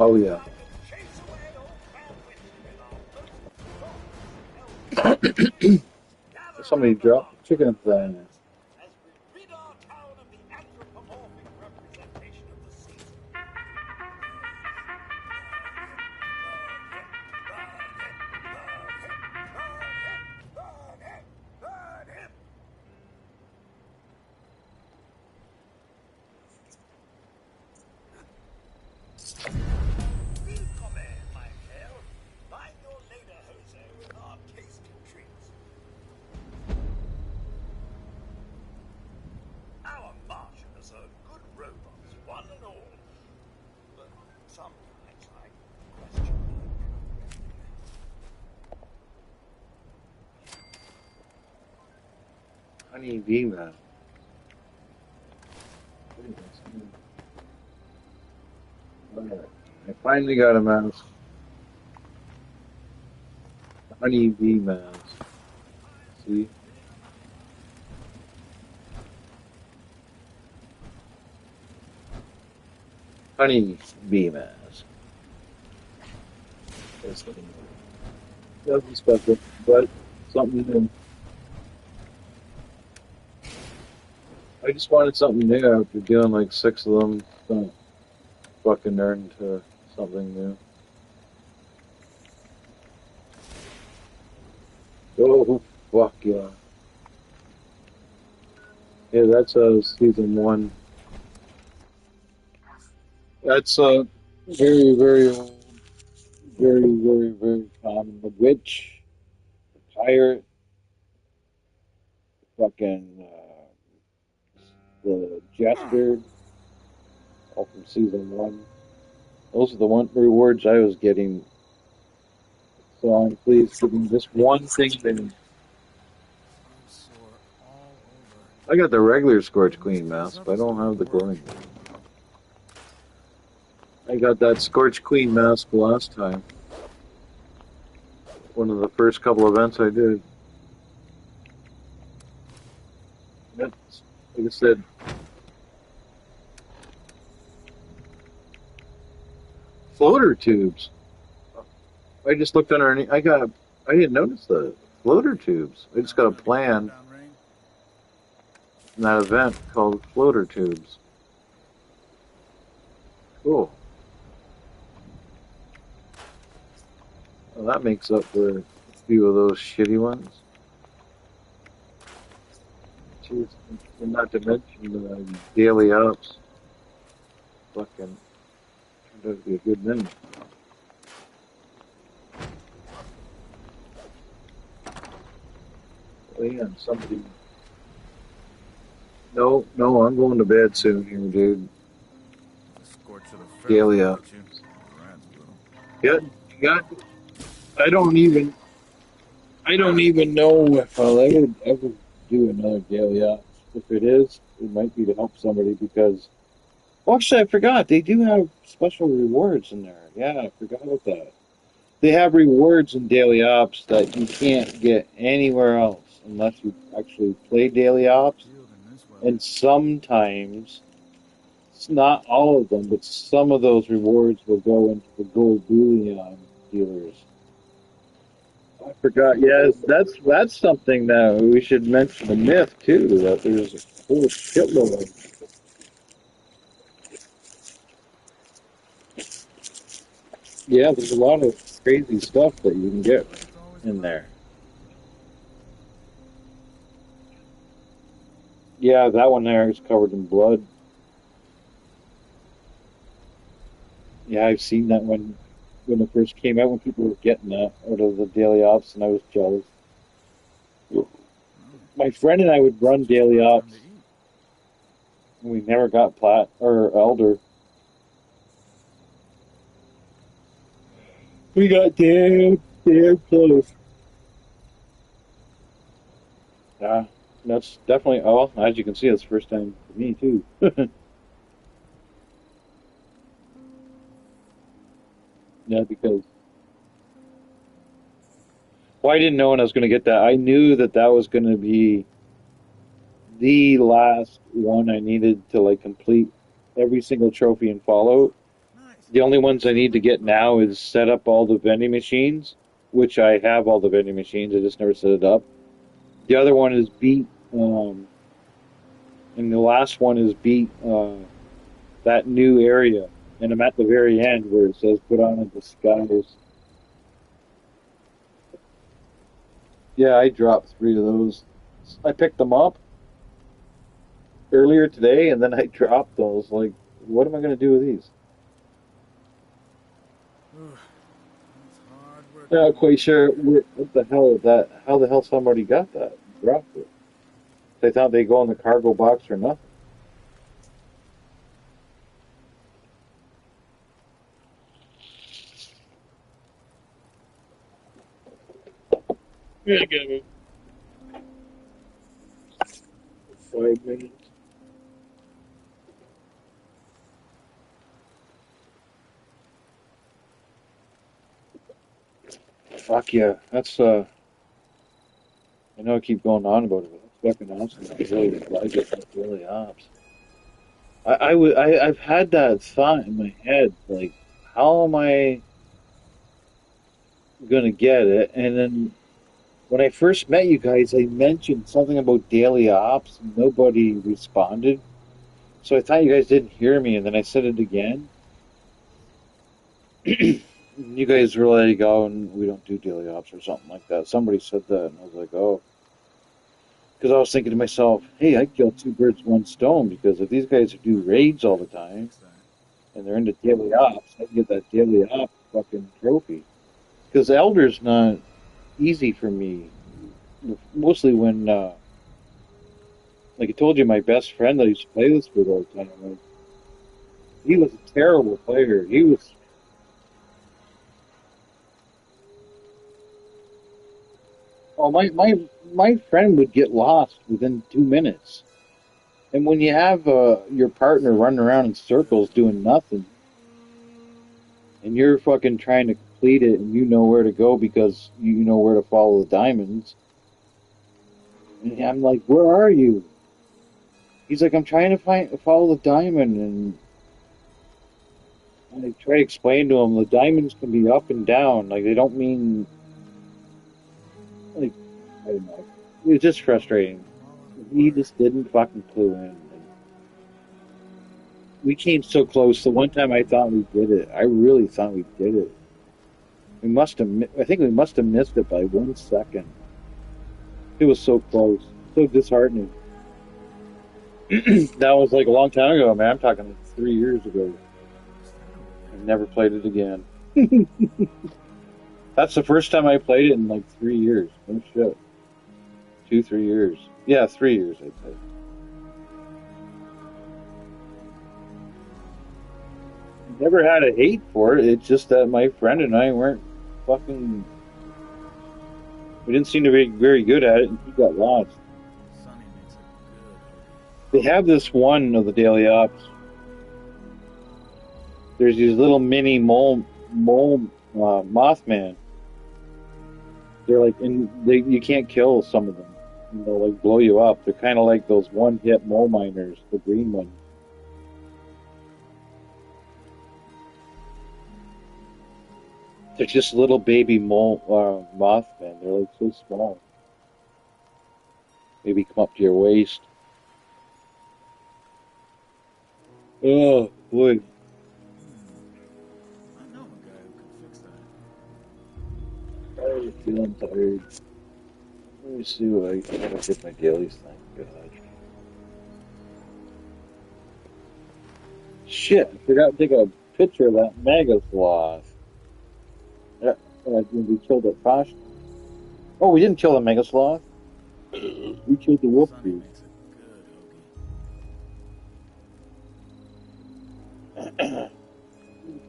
Oh yeah. Somebody dropped chicken thing. As we rid our town of the anthropomorphic representation of the season. Burn him! Willkommen, my Kerl. Find your lederhose with our tasty treats. Our Martians are good robots, one and all. But sometimes I question their programming. Honey bee man. Alright. I finally got a mouse. Honey bee mouse. See? Honey bee mouse. Nothing special, but something new. I just wanted something new after doing like 6 of them. So fucking nerd into something new. Oh, fuck yeah. Yeah, that's season 1. That's very, very old. Very, very, very common. The witch, the pirate, fucking the jester, all from season 1. Those are the one rewards I was getting. So I'm pleased giving just one thing. I'm sore all over. I got the regular Scorch Queen mask, but I don't have the glowing one. I got that Scorch Queen mask last time. One of the first couple events I did. That's, like I said, floater tubes. I just looked underneath. I didn't notice the floater tubes. I just got a plan in that event called floater tubes. Cool. Well, that makes up for few of those shitty ones. Jeez, and not to mention the daily ups. Fucking turned out to be a good thing. Oh yeah, and somebody. No, no, I'm going to bed soon here, dude. The scorch of the Daily feral ups. get you. Rats, bro. Got. I don't even know if I'll ever do another daily up. If it is, it might be to help somebody because. Well, actually, I forgot. They do have special rewards in there. Yeah, I forgot about that. They have rewards in daily ops that you can't get anywhere else unless you actually play daily ops. Field in this weather. And sometimes, it's not all of them, but some of those rewards will go into the gold bullion dealers. I forgot. Yes, that's something that we should mention. The myth too. That there's a whole shitload of. Yeah, there's a lot of crazy stuff that you can get It's always in fun. there. Yeah, that one there is covered in blood. Yeah, I've seen that when it first came out, when people were getting that out of the daily ops, and I was jealous. My friend and I would run daily Time ops, to eat. and we never got plat or elder. We got damn close. Yeah, that's definitely. Oh, as you can see, it's the first time for me too. Yeah, because well, I didn't know when I was going to get that. I knew that that was going to be the last one I needed to like complete every single trophy in Fallout. Nice. The only ones I need to get now is set up all the vending machines, which I have all the vending machines. I just never set it up. The other one is beat, and the last one is beat that new area. And I'm at the very end where it says put on a disguise. Yeah, I dropped 3 of those. I picked them up earlier today, and then I dropped those. Like, what am I going to do with these? It's hard work. Not quite sure what the hell that. How the hell somebody got that? Dropped it. They thought they'd go in the cargo box or nothing. Yeah, give it 5 minutes. Fuck yeah, that's I know I keep going on about it, but that's fucking awesome. I really like it. That's really ops. I've had that thought in my head, like, how am I gonna get it? And then when I first met you guys, I mentioned something about daily ops. And nobody responded, so I thought you guys didn't hear me. And then I said it again. You guys were like, "Oh, and we don't do daily ops" or something like that. Somebody said that, and I was like, "Oh," because I was thinking to myself, "Hey, I killed 2 birds, 1 stone." Because if these guys do raids all the time Next time. and they're into daily ops, I can get that daily op fucking trophy. Because Elder's not easy for me. Mostly when, like I told you, my best friend that I used to play this with all the time, like, he was a terrible player. He was. Oh, my friend would get lost within 2 minutes. And when you have your partner running around in circles doing nothing, and you're fucking trying to complete it, and you know where to go because you know where to follow the diamonds, and I'm like, "Where are you?" He's like, "I'm trying to follow the diamond," and I try to explain to him the diamonds can be up and down, like they don't mean like I don't know. It was just frustrating. He just didn't fucking clue in. We came so close. The one time I thought we did it, I really thought we did it. We must have. I think we must have missed it by 1 second. It was so close, so disheartening. That was like a long time ago, man. I'm talking like 3 years ago. I've never played it again. That's the first time I played it in like 3 years. No shit. 2, 3 years. Yeah, 3 years, I'd say. Never had a hate for it. It's just that my friend and I weren't fucking. We didn't seem to be very good at it, and he got lost. Sonny makes it good. They have this one of the daily ops. There's these little mini Mothman. They're like, you can't kill some of them. And they'll like blow you up. They're kind of like those one-hit mole miners, the green ones. They're just little baby Mothman. They're like so small. Maybe come up to your waist. Oh boy. I know a guy who could fix that. I'm feeling tired. Let me see what I gotta get my dailies thing. God. Shit, I forgot to take a picture of that mega sloth. When we killed it fast. Oh, we didn't kill the mega sloth. We killed the wolf Sonny dude. makes it good,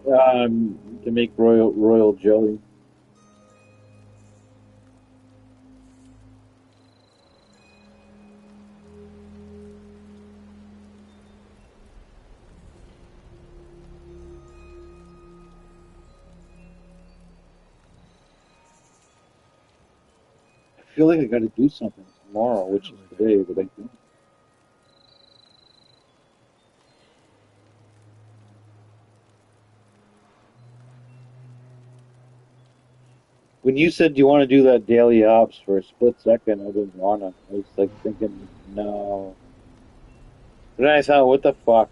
Hoagie. To make royal jelly. I feel like I got to do something tomorrow, which is today, but I don't. When you said you want to do that daily ops for a split second, I didn't want to. I was like thinking, no. But then I thought, what the fuck?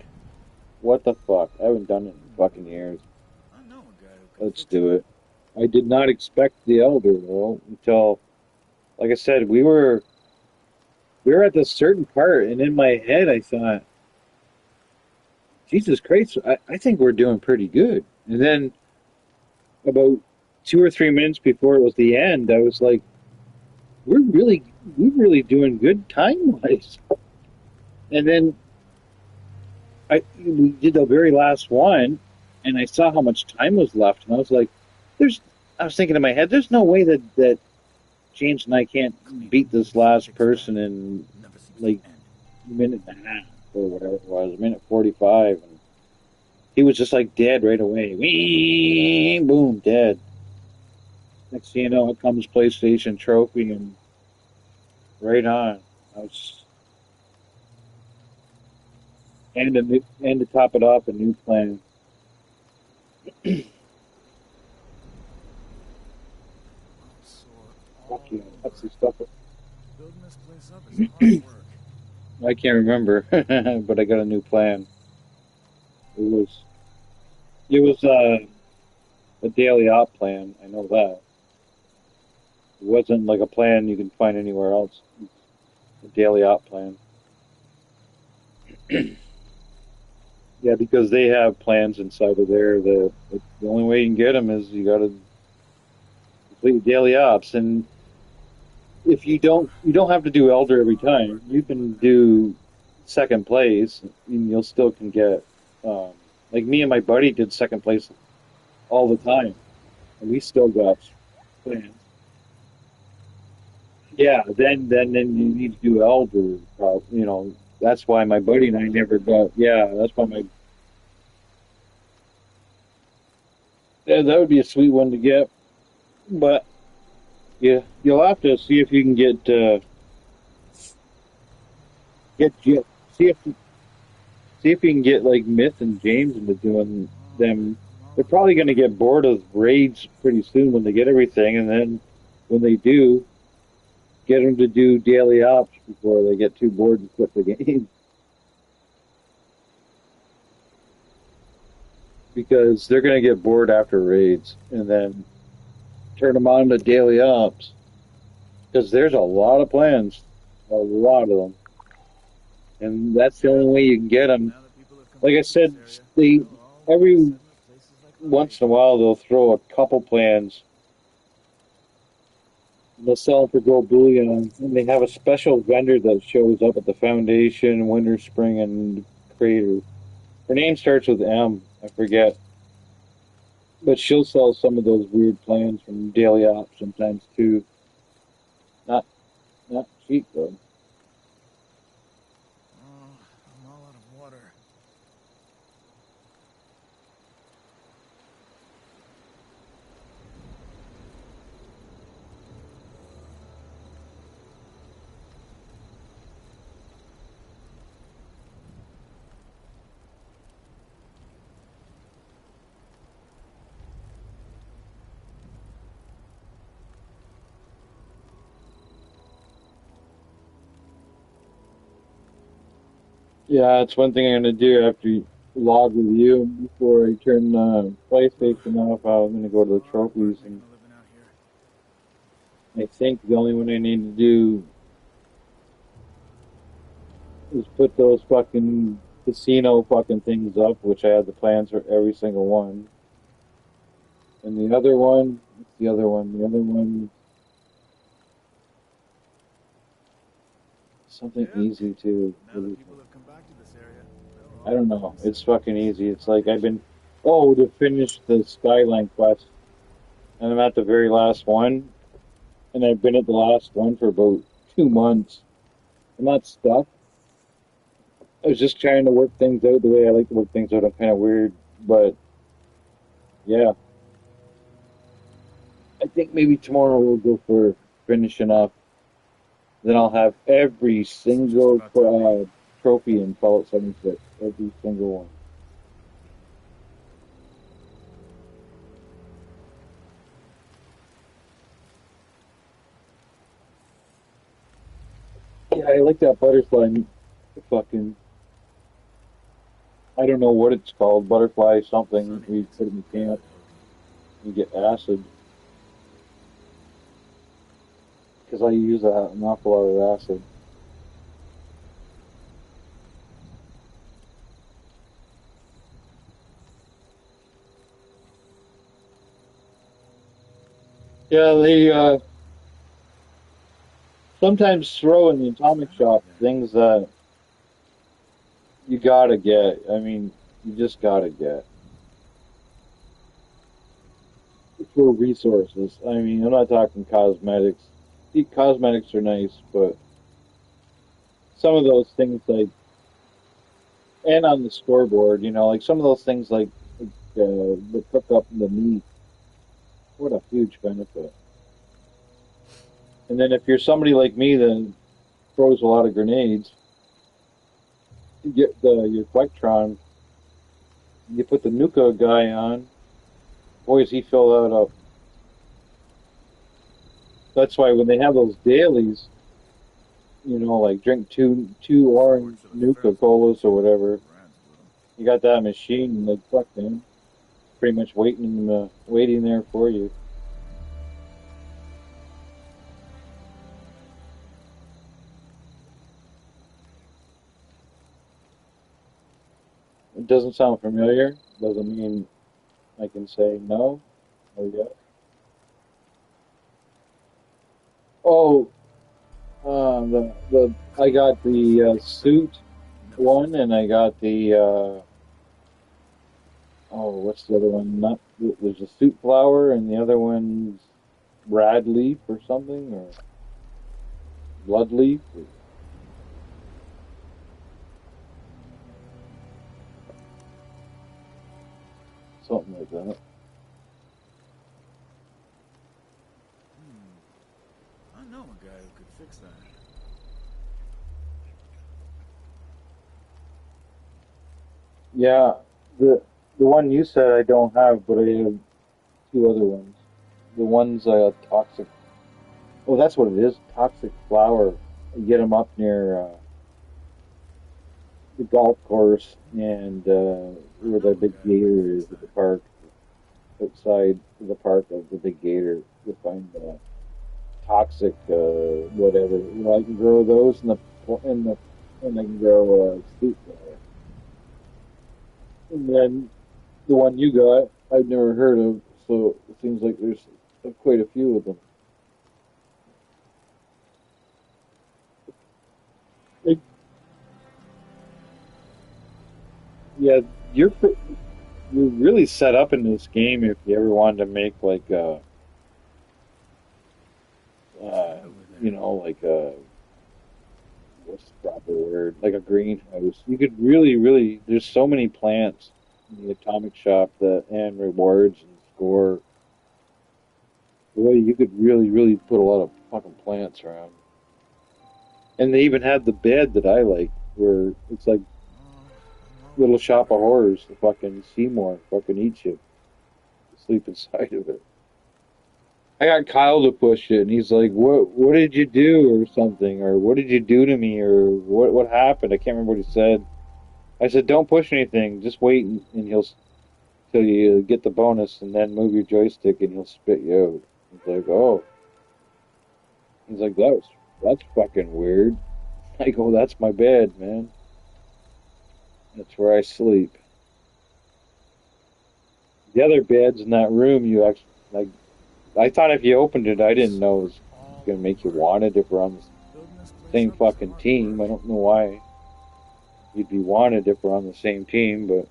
What the fuck? I haven't done it in fucking years. I know a guy who could Let's fix do it. I did not expect the elder though until, like I said, we were at this certain part, and in my head I thought, Jesus Christ, I think we're doing pretty good. And then about 2 or 3 minutes before it was the end, I was like, we're really doing good time wise. And then we did the very last one, and I saw how much time was left, and I was like, I was thinking in my head, there's no way that James and I can't beat this last person in Never seems like to end. a minute and a half or whatever it was, a minute 45, and he was just like dead right away. Whee, boom, dead. Next thing you know, it comes PlayStation Trophy and right on. I was, and to top it off, a new plan. I'm sore all Fuck yeah, that's over. the stuff. Building this place up is hard work. I can't remember, but I got a new plan. It was a daily op plan. I know that. It wasn't like a plan you can find anywhere else. It's a daily op plan. Yeah, because they have plans inside of there. The only way you can get them is you got to complete daily ops, and if you don't have to do elder every time. You can do second place, and you'll still can get. Like me and my buddy did second place all the time, and we still got plans. Yeah, then you need to do elder. That's why my buddy and I never got. Yeah, that's why my. Yeah, that would be a sweet one to get, but yeah, you'll have to see if you can see if you can get like Myth and James into doing them. They're probably going to get bored of raids pretty soon when they get everything, and then when they do, get them to do daily ops before they get too bored and quit the game. Because they're going to get bored after raids, and then turn them on to daily ops. Because there's a lot of plans. A lot of them. And that's the only way you can get them. Now that people have come Like I back to said, this area, they, they'll all every be setting up places like once in a Foundation. while they'll throw a couple plans. They'll sell them for gold bullion. And they have a special vendor that shows up at the Foundation, Winter, Spring, and Crater. Her name starts with M. I forget. But she'll sell some of those weird plans from daily ops sometimes too. Not not cheap though. Oh, I'm all out of water. Yeah, it's one thing I'm gonna do after you log with you before I turn PlayStation off. I'm gonna go to the Hard work trophies, making and a living out here. I think the only one I need to do is put those fucking casino fucking things up, which I have the plans for every single one. And the other one, what's the other one? The other one, something Yeah. easy too. Now that people have come back to this area, they'll I all don't want know. to be It's setting up fucking places easy. like It's like I've Foundation. been, to finish the Skyline quest, and I'm at the very last one, and I've been at the last one for about 2 months. I'm not stuck. I was just trying to work things out the way I like to work things out. I'm kind of weird, but yeah, I think maybe tomorrow we'll go for finishing up. Then I'll have every This is just single about to be. trophy in Fallout 76. Every single one. Yeah, I like that butterfly fucking. I don't know what it's called. Butterfly something. Sunny We makes put it in look camp. good, don't he? You get acid because I use an awful lot of acid. Yeah, they sometimes throw in the atomic Sounds shop good. things that you gotta get. I mean, you just gotta get for resources. I mean, I'm not talking cosmetics. Cosmetics are nice, but some of those things like, and on the scoreboard, like some of those things like the cook up the meat. What a huge benefit. And then if you're somebody like me that throws a lot of grenades, you get your Quectron, you put the Nuka guy on, boy, is he fill that up. That's why when they have those dailies, like drink two orange Nuka Unfortunately, Colas or whatever, Brad's with him. you got that machine, like fuck man, pretty much waiting there for you. It doesn't sound familiar. Doesn't mean I can say no or yes. Oh, the I got the suit Never one, says and I no. got the what's the other one? Not there's a suit flower, and the other one's rad leaf or something, or blood leaf, or something like that. I know a guy who could fix that. Yeah, the one you said I don't have, but I have two other ones. The one's toxic. Oh, that's what it is. Toxic flower. You get them up near the golf course and I where the know a big guy who could gator fix is at the that. park. outside the park of the big gator to find toxic whatever. You know, I can grow those in the and I can grow sweet flower. And then the one you got, I've never heard of, so it seems like there's quite a few of them. Like, yeah, you're really set up in this game if you ever wanted to make like uh, Over you there. know, like what's the proper word? Like a greenhouse. You could really there's so many plants in the atomic shop that and rewards and score. Boy, you could really put a lot of fucking plants around. And they even had the bed that I like, where it's like Oh, I'm little almost shop of there. horrors. The fucking Seymour fucking eat you, sleep inside of it. I got Kyle to push it, and he's like, What did you do?" or something, or "What did you do to me?" or "What happened?" I can't remember what he said. I said, "Don't push anything. Just wait, and he'll till you get the bonus, and then move your joystick, and he'll spit you out." He's like, "Oh." He's like, that's fucking weird." I go, "That's my bed, man. That's where I sleep." The other beds in that room, you actually like. I thought if you opened it, I didn't know it was All gonna make you over. want it if we're on the Building this place same up is fucking hard team. work. I don't know why you'd be wanted if we're on the same team, but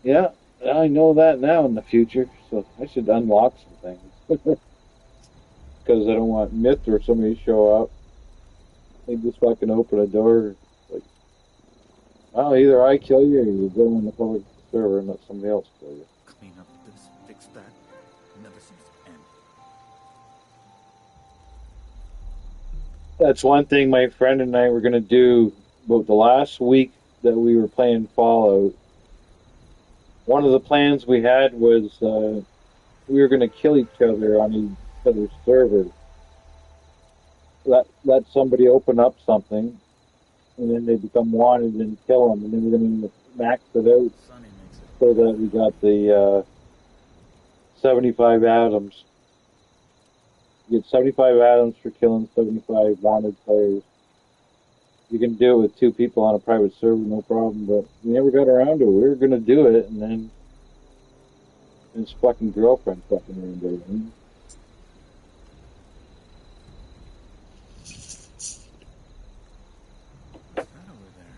yeah, I know that now in the future, so I should unlock some things because I don't want Myth or somebody to show up. They just fucking open a door. Like, well, either I kill you or you go on the public server and let somebody else kill you. Clean up this, fix that. Never seems to end. That's one thing my friend and I were gonna do. About the last week that we were playing Fallout, one of the plans we had was we were gonna kill each other on each other's server. Let somebody open up something, and then they become wanted and kill them, and then we're gonna max it out Sunny makes it so good, that we got the 75 atoms. You get 75 atoms for killing 75 wanted players. You can do it with two people on a private server, no problem. But we never got around to it. We were gonna do it, and then his fucking girlfriend fucking ruined everything. What's that over there?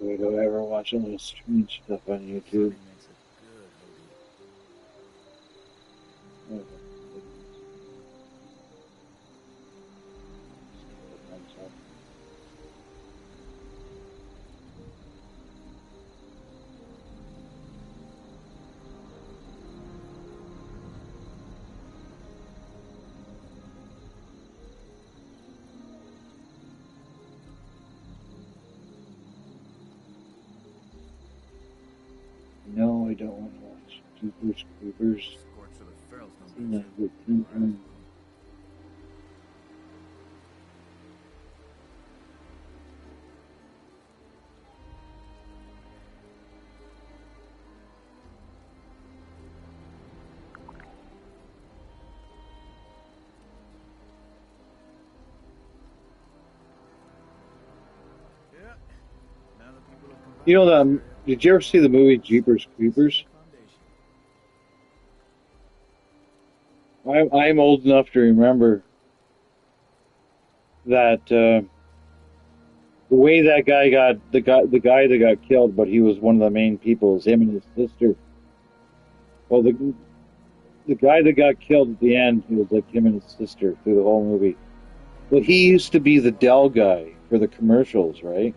We don't ever watch all this strange stuff on YouTube. Sunny makes it good, Hody. No, I don't want to watch Jeepers Creepers. Scorch of the Ferals no Seen good that too. about 10 Right. times. Yeah. Now that people have come You back know to this that? area, Did you ever see the movie Jeepers pieces of Creepers? the foundation. I'm old enough to remember that the way that guy got the guy that got killed, but he was one of the main people. Is him and his sister. Well, the guy that got killed at the end, he was like him and his sister through the whole movie. Well, he used to be the Dell guy for the commercials, right?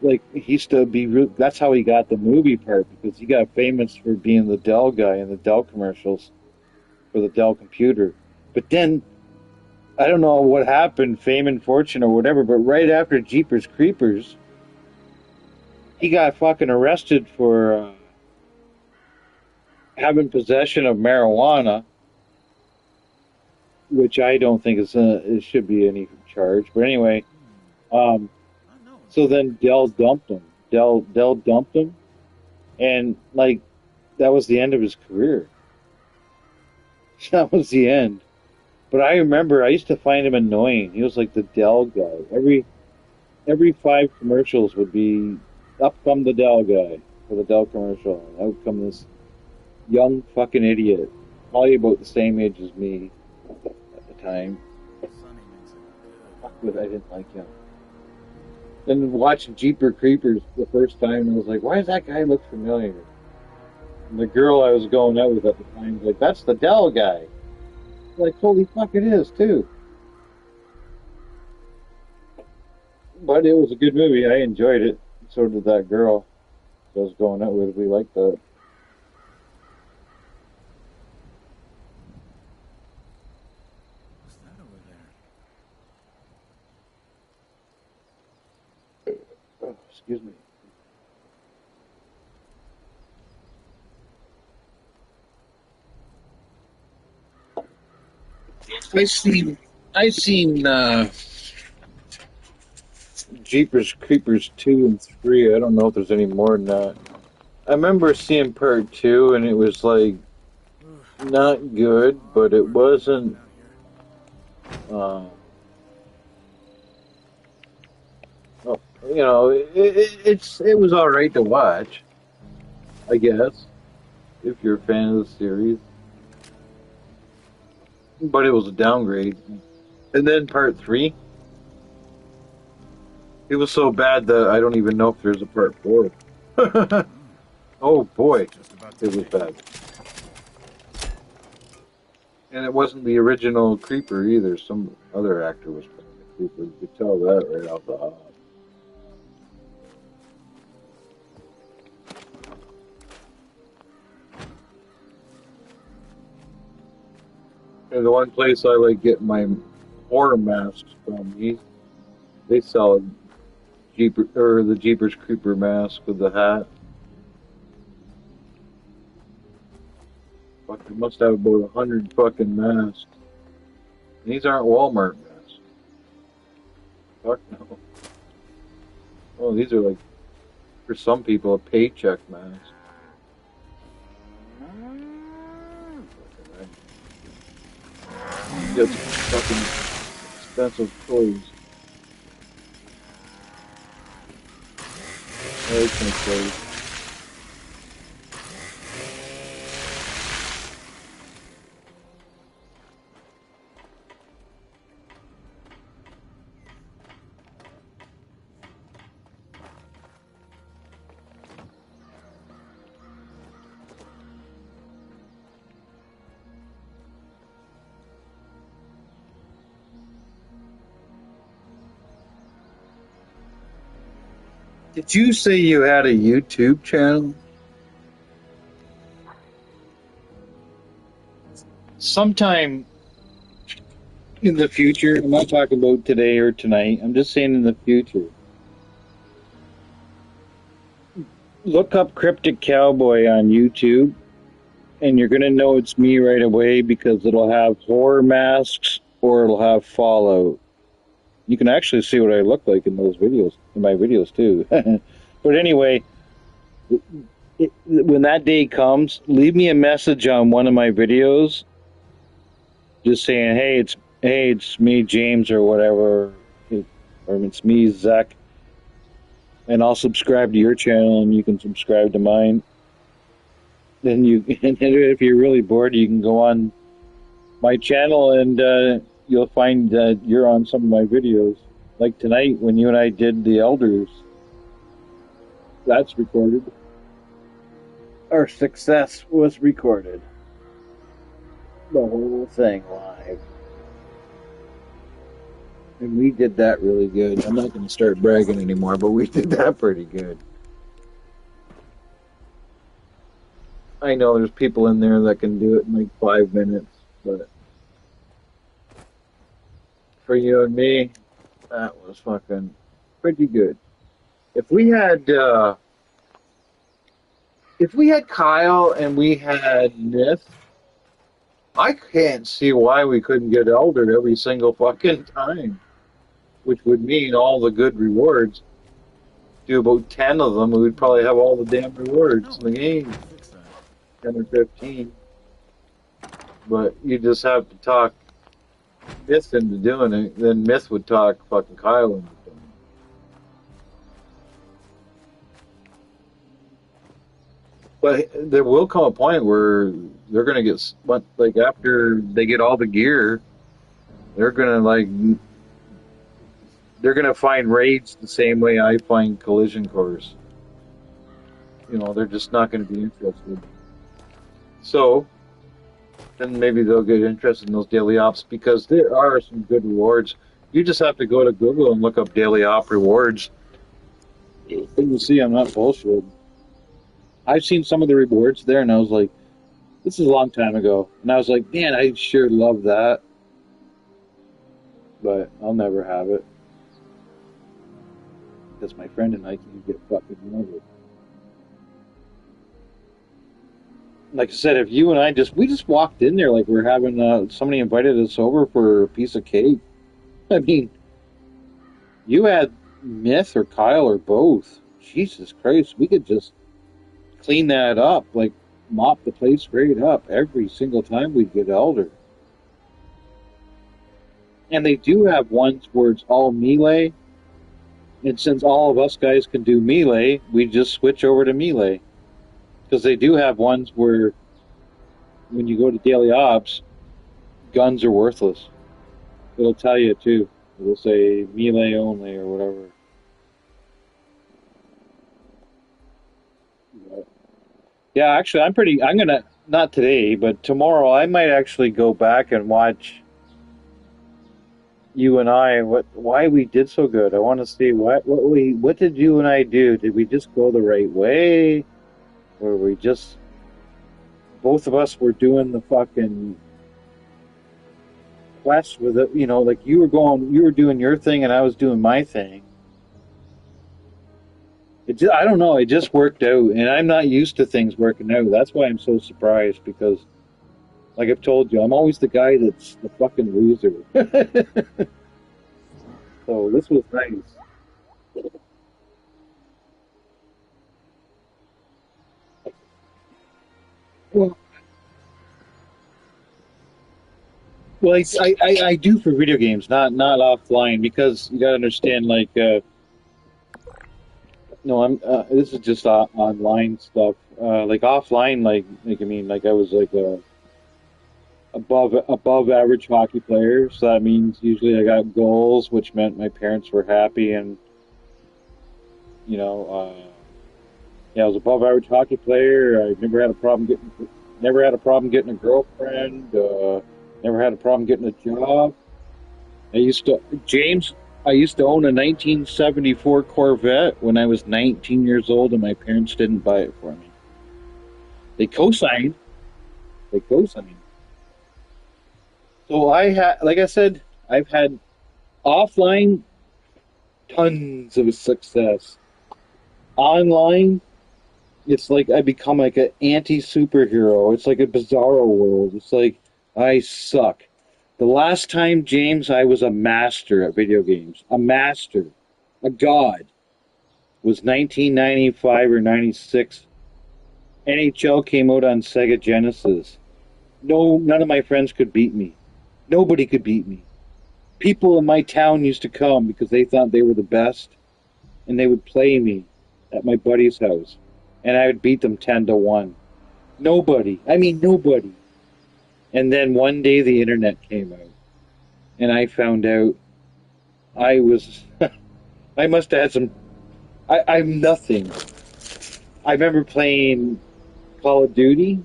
like he used to be. That's how he got the movie part because he got famous for being the Dell guy in the Dell commercials for the Dell computer. But then I don't know what happened, fame and fortune or whatever. But right after Jeepers Creepers, he got fucking arrested for having possession of marijuana, which I don't think it should be any charge. But anyway, um, Unknown. so then Dell dumped him. Dell dumped him, and like that was the end of his career. That was the end. But I remember I used to find him annoying. He was like the Dell guy. Every 5 commercials would be up come the Dell guy for the Dell commercial. And out come this young fucking idiot, probably about the same age as me at the time. Sunny makes it Fuck with, I didn't like him. Then watching Jeeper Creepers the first time, I was like, why does that guy look familiar? And the girl I was going out with at the time was like, that's the Dell guy. Like, holy fuck, it is, too. But it was a good movie. I enjoyed it. So did that girl I was going out with. We liked that. What's that over there? Oh, excuse me. I seen Jeepers Creepers 2 and 3. I don't know if there's any more than that. I remember seeing part 2 and it was like not good, but it wasn't uh, oh, you know, it was all right to watch, I guess, if you're a fan of the series. But it was a downgrade. And then part 3, it was so bad that I don't even know if there's a part 4. Oh boy, Just about it to was be. bad. And it wasn't the original Creeper either. Some other actor was playing the Creeper. You could tell that right off the hop. And the one place I like getting my horror masks from, they sell the Jeepers Creeper mask with the hat. Fuck, they must have about 100 fucking masks. These aren't Walmart masks. Fuck no. Oh, these are like, for some people, a paycheck mask. Get some fucking expensive toys. There's my toys. Did you say you had a YouTube channel? Sometime in the future, I'm not talking about today or tonight, I'm just saying in the future. Look up Cryptic Cowboy on YouTube, and you're going to know it's me right away because it'll have horror masks or it'll have Fallout. You can actually see what I look like in those videos, in my videos too. But anyway, when that day comes, leave me a message on one of my videos, just saying, "Hey, it's me, James, or whatever, or it's me, Zach," and I'll subscribe to your channel, and you can subscribe to mine. Then and if you're really bored, you can go on my channel, and you'll find that you're on some of my videos. Like tonight, when you and I did the Elders, that's recorded. Our success was recorded. The whole thing live. And we did that really good. I'm not going to start bragging anymore, but we did that pretty good. I know there's people in there that can do it in like 5 minutes, but for you and me, that was fucking pretty good. If we had Kyle and we had Myth, I can't see why we couldn't get Elder every single fucking time, which would mean all the good rewards. Do about 10 of them, we would probably have all the damn rewards in the game, Fix that. 10 or 15. But you just have to talk Myth into doing it, then Myth would talk fucking Kyle into doing it. But there will come a point where they're gonna get, like, after they get all the gear, they're gonna like they're gonna find raids the same way I find collision course. You know, they're just not gonna be interested. So then maybe they'll get interested in those daily ops because there are some good rewards. You just have to go to Google and look up daily op rewards. And you see I'm not bullshit. I've seen some of the rewards there and I was like, this is a long time ago. And I was like, man, I sure love that. But I'll never have it. Because my friend and I can get fucking love it. Like I said, if you and I we just walked in there like we're having, somebody invited us over for a piece of cake. I mean, you had Myth or Kyle or both. Jesus Christ, we could just clean that up, like mop the place straight up every single time we get Elder. And they do have ones where it's all melee. And since all of us guys can do melee, we just switch over to melee. Because they do have ones where when you go to daily ops, guns are worthless. It'll tell you too. It'll say melee only or whatever. Yeah, actually, I'm gonna, not today, but tomorrow I might actually go back and watch you and I, why we did so good. I want to see what did you and I do? Did we just go the right way? Or we just, both of us were doing the fucking quest with it, you know, like you were doing your thing and I was doing my thing. I don't know, it just worked out, and I'm not used to things working out. That's why I'm so surprised, because, like I've told you, I'm always the guy that's the fucking loser. So this was nice. Well, well, I do for video games, not offline, because you gotta understand, like, no, this is just online stuff. Like offline, like I mean, like I was like a above average hockey player, so that means usually I got goals, which meant my parents were happy, and you know, yeah, I was above average hockey player. I never had a problem getting a girlfriend. Never had a problem getting a job. I used to own a 1974 Corvette when I was 19 years old, and my parents didn't buy it for me. They co-signed. They co-signed. So like I said, I've had offline tons of success. Online, it's like I become like an anti-superhero. It's like a bizarro world. It's like I suck. The last time, James, I was a master at video games. A master. A god. Was 1995 or 96. NHL came out on Sega Genesis. No, none of my friends could beat me. Nobody could beat me. People in my town used to come because they thought they were the best, and they would play me at my buddy's house, and I would beat them 10-1. Nobody. I mean, nobody. And then one day the internet came out, and I found out I was, I must have had some, I'm nothing. I remember playing Call of Duty,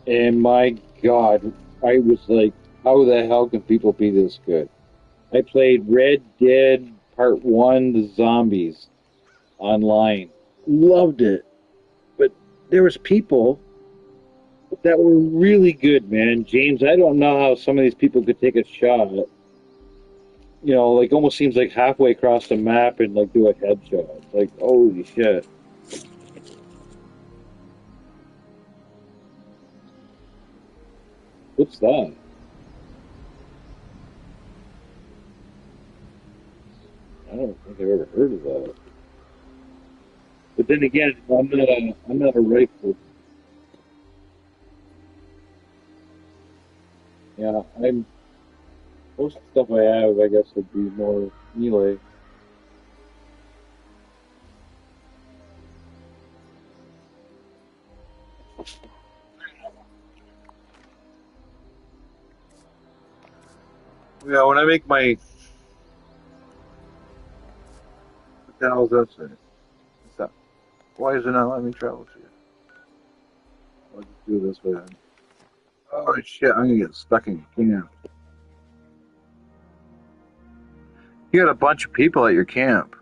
and my God, I was like How the hell can people be this good? I played Red Dead Part 1, The Zombies, online. Loved it. But there was people that were really good, man. James, I don't know how some of these people could take a shot. You know, like almost seems like halfway across the map and like do a headshot. It's like, holy shit. What's that? I don't think I've ever heard of that. But then again, I'm not a rifle. Yeah, I'm most of the stuff I have, I guess, would be more melee. Yeah, when I make my what the hell is that say? What's that? Why is it not letting me travel to you? I'll just do it this way then. Oh shit, I'm gonna get stuck in camp. You got a bunch of people at your camp.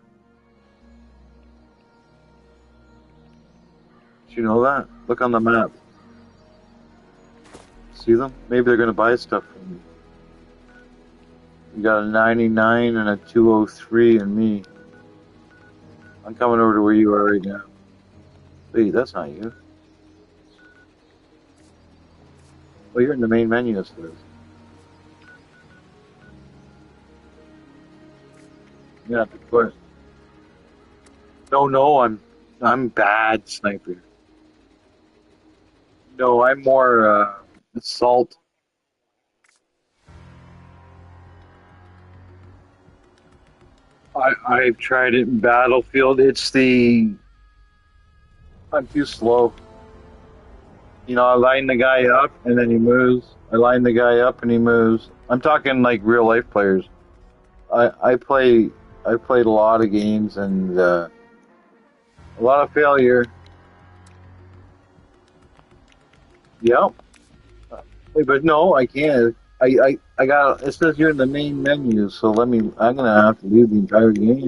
Did you know that? Look on the map. See them? Maybe they're gonna buy stuff from me. You got a 99 and a 203 and me. I'm coming over to where you are right now. Wait, that's not you. Well, you're in the main menu, it says. You have to put. No, I'm bad sniper. No, I'm more assault. I've tried it in Battlefield. I'm too slow. You know, I line the guy up and then he moves. I line the guy up and he moves. I'm talking like real life players. I played a lot of games and a lot of failure. Yep. Wait, but no, I can't. I got. It says you're in the main menu, so I'm gonna have to leave the entire game.